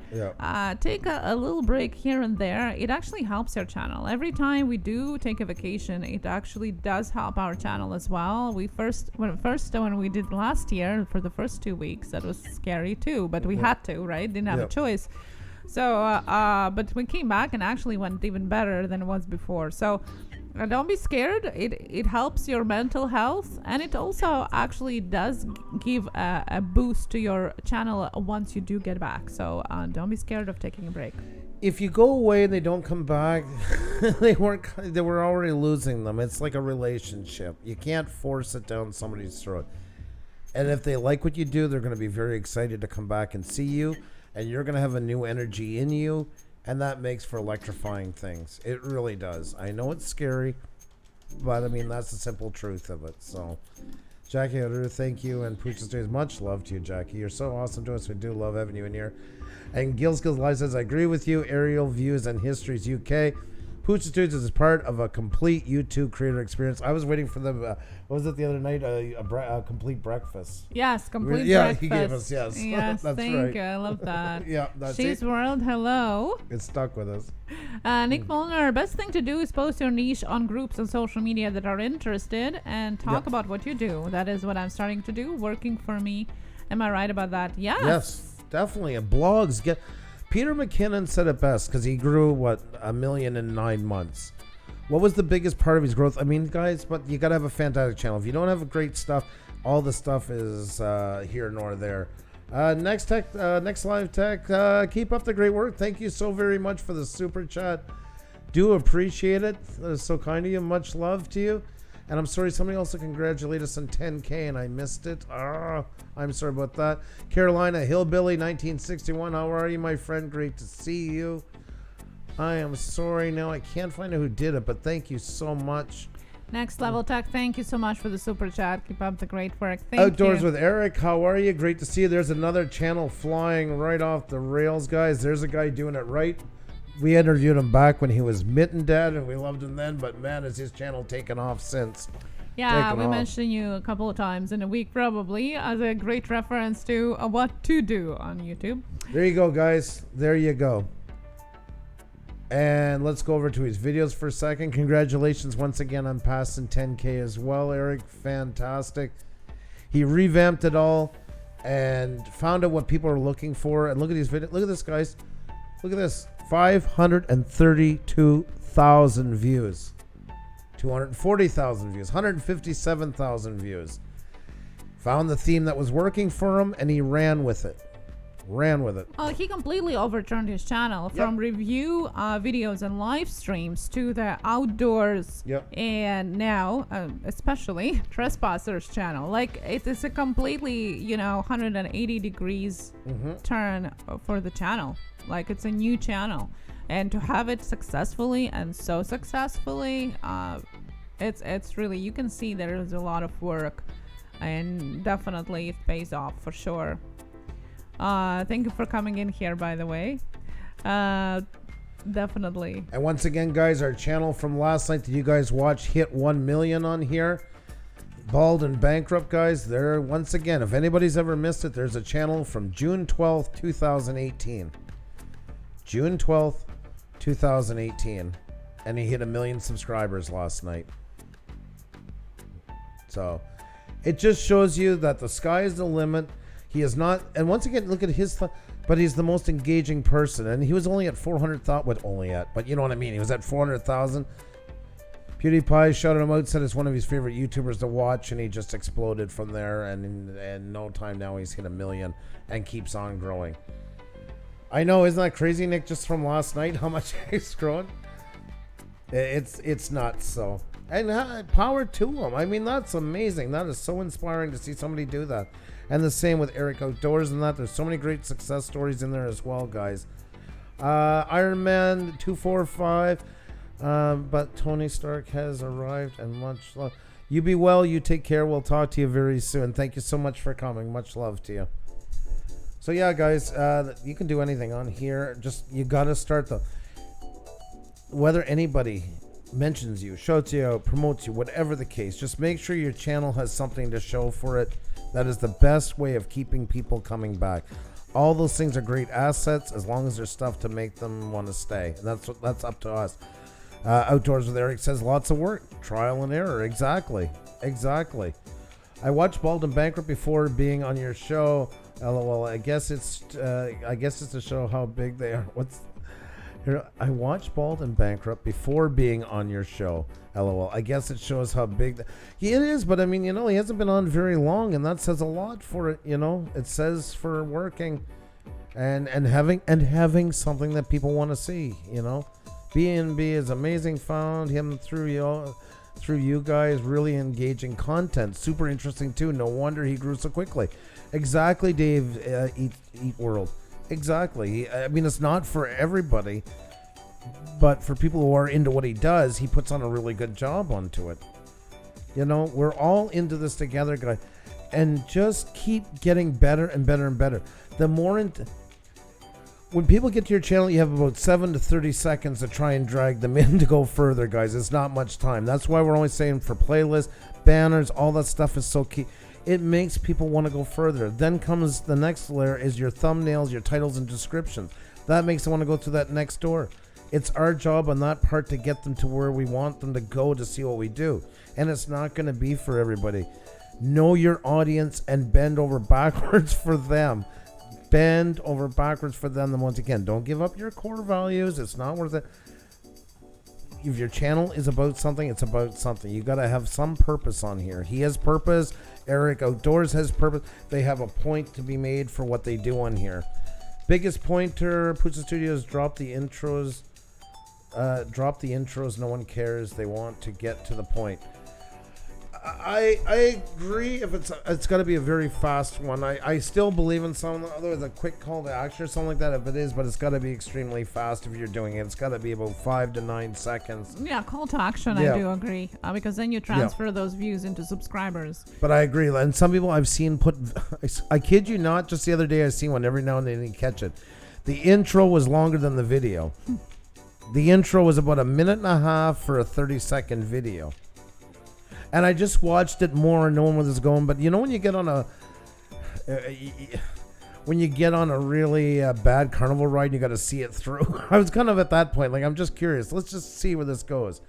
take a little break here and there. It actually helps your channel. Every time we do take a vacation, it actually does help our channel as well. When we did last year, for the first 2 weeks, that was scary too. But we had to, right? Didn't have a choice. So, but we came back and actually went even better than it was before. So don't be scared. It helps your mental health, and it also actually does give a boost to your channel once you do get back. So don't be scared of taking a break. If you go away and they don't come back, they were already losing them. It's like a relationship. You can't force it down somebody's throat. And if they like what you do, they're going to be very excited to come back and see you. And you're going to have a new energy in you, and that makes for electrifying things. It really does. I know it's scary, but I mean, that's the simple truth of it. So, Jackie, thank you, and Pucha Studios, much love to you, Jackie. You're so awesome to us. We do love having you in here. And Gil Skills Live says, I agree with you. Aerial Views and Histories UK. Pucha Studios is part of a complete YouTube creator experience. I was waiting for them. What was it the other night? A complete breakfast. Yes, complete breakfast. Yeah, he gave us, yes. Yes, that's thank right. you. I love that. Yeah, that's She's it. World, hello. It's stuck with us. Nick Molnar, best thing to do is post your niche on groups on social media that are interested and talk about what you do. That is what I'm starting to do, working for me. Am I right about that? Yes, definitely. And blogs get... Peter McKinnon said it best because he grew, 1 million in 9 months. What was the biggest part of his growth? I mean, guys, but you got to have a fantastic channel. If you don't have great stuff, all the stuff is here nor there. Next live tech, keep up the great work. Thank you so very much for the super chat. Do appreciate it. That is so kind of you. Much love to you. And I'm sorry, somebody also congratulated us on 10K and I missed it. I'm sorry about that. Carolina Hillbilly 1961. How are you, my friend? Great to see you. I am sorry now. I can't find out who did it, but thank you so much. Next Level Tech, thank you so much for the super chat. Keep up the great work. Thank you. Outdoors with Eric. How are you? Great to see you. There's another channel flying right off the rails, guys. There's a guy doing it right. We interviewed him back when he was Mitten Dad, and we loved him then, but man, has his channel taken off since. Yeah, we mentioned you a couple of times in a week probably as a great reference to what to do on YouTube. There you go, guys. There you go. And let's go over to his videos for a second. Congratulations once again on passing 10K as well, Eric. Fantastic. He revamped it all and found out what people are looking for. And look at these videos. Look at this, guys. Look at this. 532,000 views. 240,000 views. 157,000 views. Found the theme that was working for him and he ran with it. Well, he completely overturned his channel from review videos and live streams to the outdoors and now especially Trespassers channel. Like it's a completely 180 degrees turn for the channel. Like it's a new channel, and to have it successfully and so successfully, it's really, you can see there is a lot of work, and definitely it pays off for sure. Thank you for coming in here, by the way. Definitely. And once again, guys, our channel from last night that you guys watched hit 1 million on here. Bald and Bankrupt, guys. There, once again, if anybody's ever missed it, there's a channel from June 12th, 2018. June 12th, 2018. And he hit 1 million subscribers last night. So, it just shows you that the sky is the limit. He is not, and once again, look at his, but he's the most engaging person. And he was only at 400,000, but you know what I mean. He was at 400,000. PewDiePie shouted him out, said it's one of his favorite YouTubers to watch, and he just exploded from there. And in no time now, he's hit 1 million and keeps on growing. I know, isn't that crazy, Nick? Just from last night, how much he's growing? It's nuts. So, and power to him. I mean, that's amazing. That is so inspiring to see somebody do that. And the same with Eric Outdoors and that. There's so many great success stories in there as well, guys. Iron Man 245. But Tony Stark has arrived, and much love. You be well. You take care. We'll talk to you very soon. Thank you so much for coming. Much love to you. So yeah, guys, you can do anything on here. Just you got to start whether anybody mentions you, shouts you out, promotes you, whatever the case. Just make sure your channel has something to show for it. That is the best way of keeping people coming back. All those things are great assets as long as there's stuff to make them want to stay. And that's up to us. Outdoors with Eric says lots of work, trial and error. Exactly. I watched Bald and Bankrupt before being on your show. LOL. I guess it's to show how big they are. I watched Bald and Bankrupt before being on your show. LOL. I guess it shows how big it is, but I mean, he hasn't been on very long, and that says a lot for it. It says for working and having something that people want to see. B&B is amazing. Found him through you guys. Really engaging content. Super interesting too. No wonder he grew so quickly. Exactly, Dave. Eat World. Exactly. I mean, it's not for everybody, but for people who are into what he does, he puts on a really good job onto it. We're all into this together, guys, and just keep getting better and better and better. The more when people get to your channel, you have about 7 to 30 seconds to try and drag them in to go further, guys. It's not much time. That's why we're only saying for playlists, banners, all that stuff is so key. It makes people want to go further. Then comes the next layer is your thumbnails, your titles, and descriptions. That makes them want to go through that next door. It's our job on that part to get them to where we want them to go to see what we do. And it's not going to be for everybody. Know your audience and bend over backwards for them. Bend over backwards for them. And once again, don't give up your core values. It's not worth it. If your channel is about something, it's about something. You got to have some purpose on here. He has purpose. Eric Outdoors has purpose. They have a point to be made for what they do on here. Biggest pointer, Pusa Studios, drop the intros. No one cares. They want to get to the point. I agree. If it's got to be a very fast one. I still believe in something other than a quick call to action or something like that. If it is, but it's got to be extremely fast if you're doing it. It's got to be about 5 to 9 seconds. Yeah, call to action. Yeah. I do agree because then you transfer those views into subscribers. But I agree, and some people I've seen put. I kid you not. Just the other day, I seen one. Every now and then you catch it. The intro was longer than the video. The intro was about 1.5 minutes for a 30-second video. And I just watched it more and knowing where this is going. But when you get on a really bad carnival ride, you got to see it through. I was kind of at that point. Like, I'm just curious. Let's just see where this goes.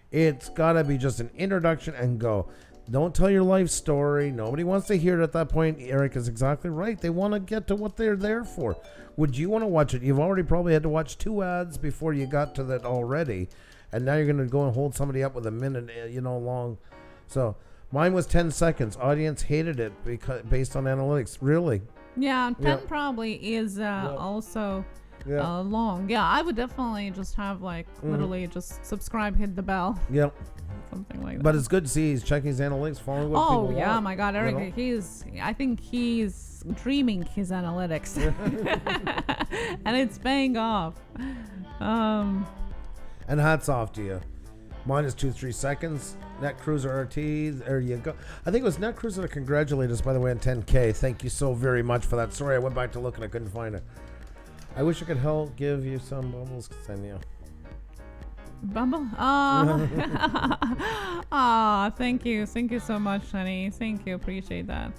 It's got to be just an introduction and go. Don't tell your life story. Nobody wants to hear it at that point. Eric is exactly right. They want to get to what they're there for. Would you want to watch it? You've already probably had to watch 2 ads before you got to that already. And now you're going to go and hold somebody up with a minute, long. So mine was 10 seconds. Audience hated it because based on analytics. Really? Yeah, 10 probably is also long. Yeah, I would definitely just have literally just subscribe, hit the bell. Yep. Something like that. But it's good to see he's checking his analytics, following what people want. Oh, yeah, my God, Eric, I think he's dreaming his analytics. And it's paying off. And hats off to you. Mine is 2-3 seconds. Net Cruiser RT, there you go. I think it was Net Cruiser to congratulate us, by the way, on 10K. Thank you so very much for that. Sorry, I went back to look and I couldn't find it. I wish I could help give you some bubbles. Send you. Bumble? Thank you. Thank you so much, honey. Thank you. Appreciate that.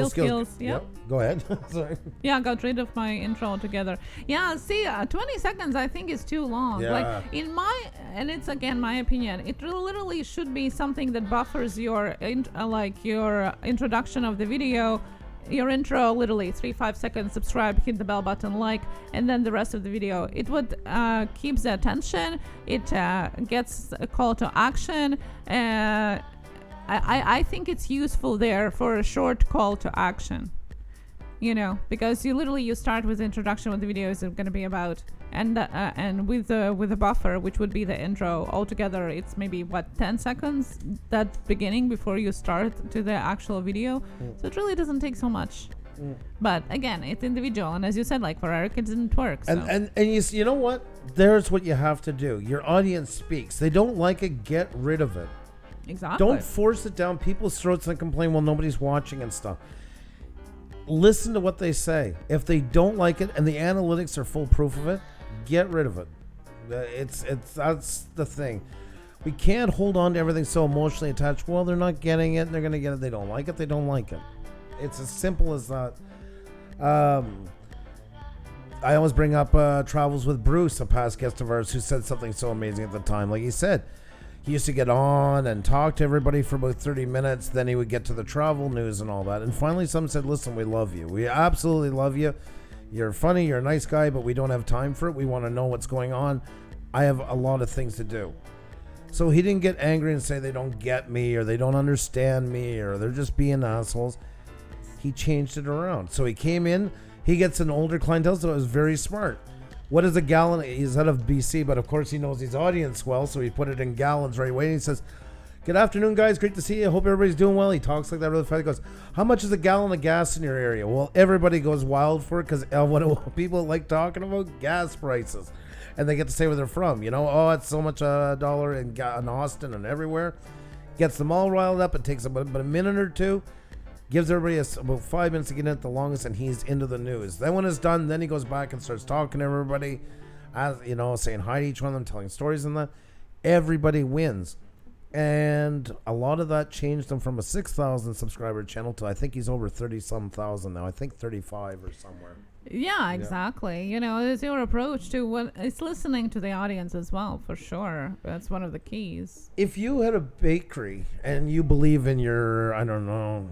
Skills. Yep. Go ahead. Sorry. Yeah, got rid of my intro altogether. Yeah, see, 20 seconds I think is too long. Yeah. And it's again my opinion. It literally should be something that buffers your your introduction of the video. Your intro, literally 3-5 seconds, subscribe, hit the bell button, and then the rest of the video. It would keeps the attention. It gets a call to action. I think it's useful there for a short call to action. Because you start with the introduction, what the video is going to be about, and with the buffer, which would be the intro. Altogether, it's maybe 10 seconds that beginning before you start to the actual video. So it really doesn't take so much. But again, it's individual, and as you said, for Eric, it didn't work. So. And you know what? There's what you have to do. Your audience speaks. They don't like it. Get rid of it. Exactly. Don't force it down people's throats and complain while nobody's watching and stuff. Listen to what they say. If they don't like it and the analytics are full proof of it, get rid of it. It's that's the thing. We can't hold on to everything so emotionally attached. Well, they're not getting it. They're going to get it. They don't like it. They don't like it. It's as simple as that. I always bring up Travels with Bruce, a past guest of ours, who said something so amazing at the time. Like he said, he used to get on and talk to everybody for about 30 minutes. Then he would get to the travel news and all that. And finally, someone said, listen, we love you. We absolutely love you. You're funny. You're a nice guy, but we don't have time for it. We want to know what's going on. I have a lot of things to do. So he didn't get angry and say they don't get me or they don't understand me or they're just being assholes. He changed it around. So he came in. He gets an older clientele, so it was very smart. What is a gallon? He's out of BC, but of course he knows his audience well, so he put it in gallons right away. And he says, good afternoon, guys. Great to see you. Hope everybody's doing well. He talks like that really fast. He goes, how much is a gallon of gas in your area? Well, everybody goes wild for it because what people like talking about gas prices. And they get to say where they're from. You know, oh, it's so much a dollar in Austin and everywhere. Gets them all riled up. It takes about a minute or two. Gives everybody about 5 minutes to get in at the longest, and he's into the news. Then when it's done, then he goes back and starts talking to everybody, saying hi to each one of them, telling stories and that. Everybody wins. And a lot of that changed him from a 6,000 subscriber channel to I think he's over 30-some thousand now. I think 35 or somewhere. Yeah, exactly. You know, it's your approach to what it's listening to the audience as well, for sure. That's one of the keys. If you had a bakery and you believe in your, I don't know,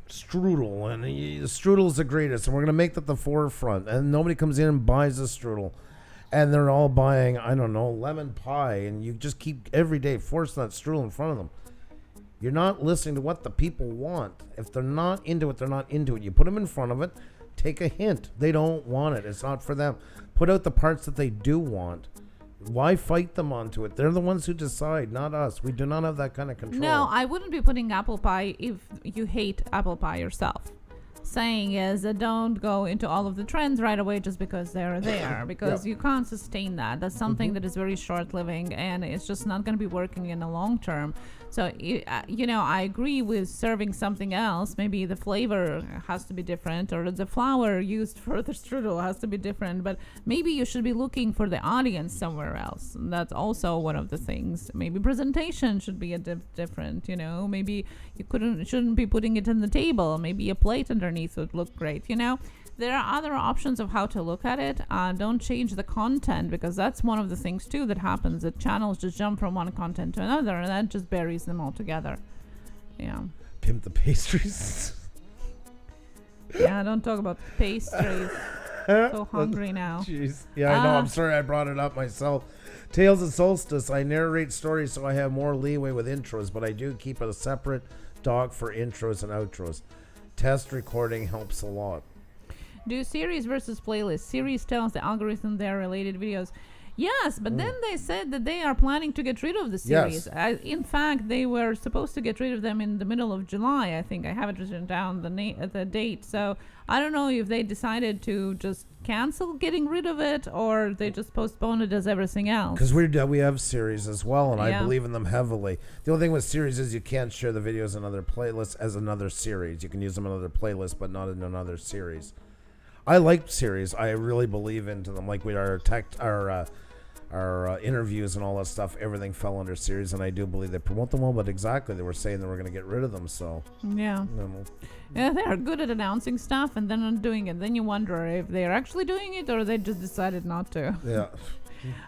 strudel, and strudel's the greatest, and we're going to make that the forefront, and nobody comes in and buys a strudel, and they're all buying, I don't know, lemon pie, and you just keep every day forcing that strudel in front of them. You're not listening to what the people want. If they're not into it, they're not into it. You put them in front of it, take a hint. They don't want it. It's not for them. Put out the parts that they do want. Why fight them onto it? They're the ones who decide, not us. We do not have that kind of control. No, I wouldn't be putting apple pie if you hate apple pie yourself. Saying is that don't go into all of the trends right away just because they're there, because you can't sustain that. That's something that is very short-living, and it's just not going to be working in the long term. So, I agree with serving something else. Maybe the flavor has to be different, or the flour used for the strudel has to be different, but maybe you should be looking for the audience somewhere else. And that's also one of the things. Maybe presentation should be different, maybe you shouldn't be putting it on the table. Maybe a plate underneath would look great, There are other options of how to look at it. Don't change the content, because that's one of the things too that happens, that channels just jump from one content to another, and that just buries them all together. Yeah. Pimp the pastries. Yeah, don't talk about pastries. So hungry now. Jeez. Yeah, I know. I'm sorry I brought it up myself. Tales of Solstice. I narrate stories so I have more leeway with intros, but I do keep a separate doc for intros and outros. Test recording helps a lot. Do series versus playlists. Series tells the algorithm their related videos. Yes, but then they said that they are planning to get rid of the series. Yes. In fact, they were supposed to get rid of them in the middle of July, I think. I haven't written down the date. So I don't know if they decided to just cancel getting rid of it, or they just postponed it as everything else. Because we have series as well, and I believe in them heavily. The only thing with series is you can't share the videos in other playlists as another series. You can use them in another playlists, but not in another series. I like series. I really believe into them. Like with our interviews and all that stuff, everything fell under series, and I do believe they promote them well. But exactly, they were saying they were going to get rid of them. So yeah, they are good at announcing stuff and then not doing it. Then you wonder if they're actually doing it or they just decided not to. Yeah.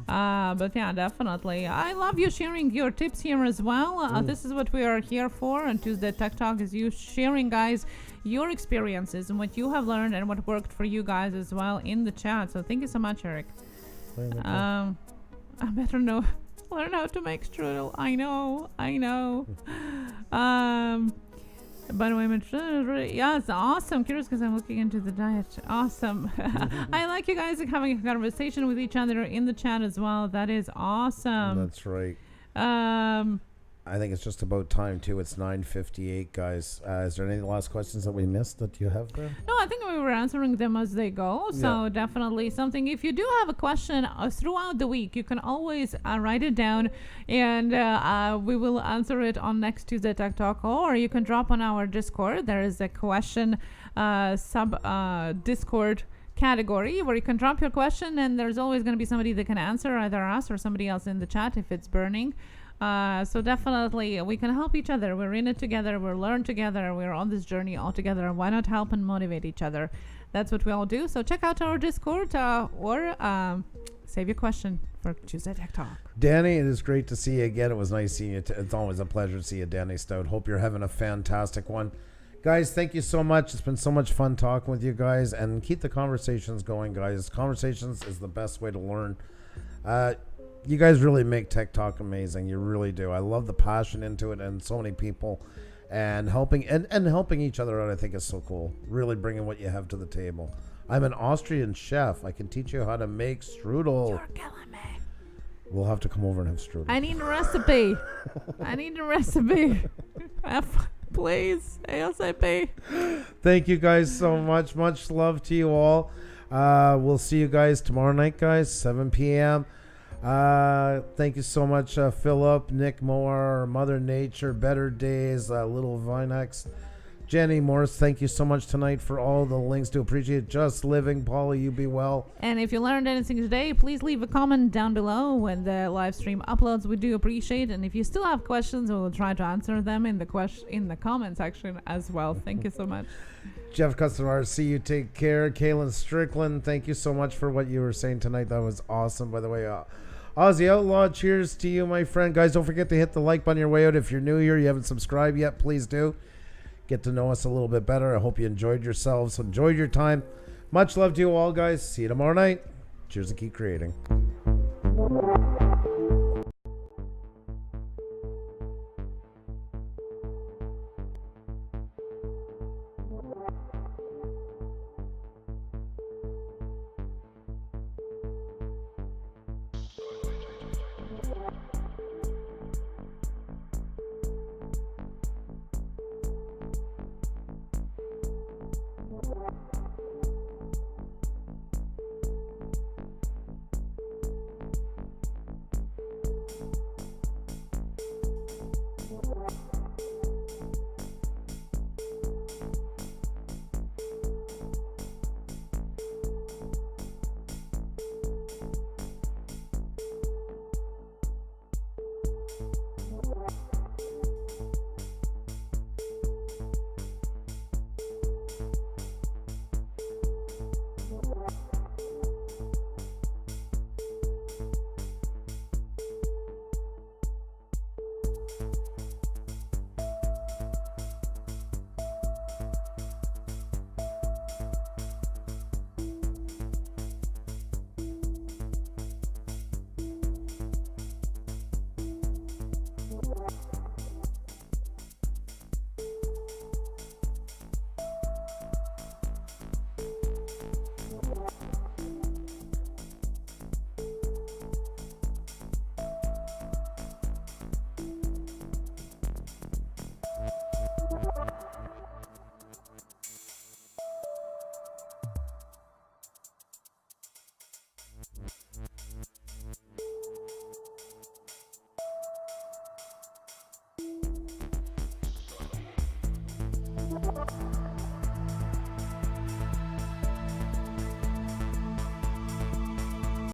But yeah, definitely. I love you sharing your tips here as well. This is what we are here for. And Tuesday Tech Talk is you sharing, guys, your experiences and what you have learned and what worked for you guys as well in the chat. So thank you so much, Eric. I better learn how to make strudel. I know. By the way, yeah, it's awesome. Curious because I'm looking into the diet. Awesome. I like you guys having a conversation with each other in the chat as well. That is awesome. That's right. I think it's just about time too. It's 9:58, guys. Is there any last questions that we missed that you have there? No, I think we were answering them as they go. So definitely something. If you do have a question throughout the week, you can always write it down, and we will answer it on next Tuesday Tech Talk, or you can drop on our Discord. There is a question Discord category where you can drop your question, and there's always going to be somebody that can answer, either us or somebody else in the chat if it's burning. So definitely we can help each other. We're in it together. We'll learn together. We're on this journey all together. Why not help and motivate each other? That's what we all do. So check out our Discord or save your question for Tuesday Tech Talk. Danny, it is great to see you again. It was nice seeing you. It's always a pleasure to see you, Danny Stout. Hope you're having a fantastic one. Guys, thank you so much. It's been so much fun talking with you guys, and keep the conversations going, guys. Conversations is the best way to learn. You guys really make Tech Talk amazing. You really do. I love the passion into it, and so many people, and helping each other out. I think is so cool. Really bringing what you have to the table. I'm an Austrian chef. I can teach you how to make strudel. You're killing me. We'll have to come over and have strudel. I need a recipe. I need a recipe. Please, ASAP. Thank you guys so much. Much love to you all. We'll see you guys tomorrow night, guys, 7 p.m. Thank you so much, Philip, Nick Moore, Mother Nature, Better Days, Little Vinex, Jenny Morris. Thank you so much tonight for all the links. To appreciate Just Living. Paula, you be well. And if you learned anything today, please leave a comment down below when the live stream uploads. We do appreciate. And if you still have questions, we will try to answer them in the comment section as well. Thank you so much. Jeff Customer, see you. Take care. Kaylin Strickland, thank you so much for what you were saying tonight. That was awesome. By the way, Aussie Outlaw, cheers to you, my friend. Guys, don't forget to hit the like button on your way out. If you're new here, you haven't subscribed yet, please do. Get to know us a little bit better. I hope you enjoyed yourselves. Enjoyed your time. Much love to you all, guys. See you tomorrow night. Cheers and keep creating.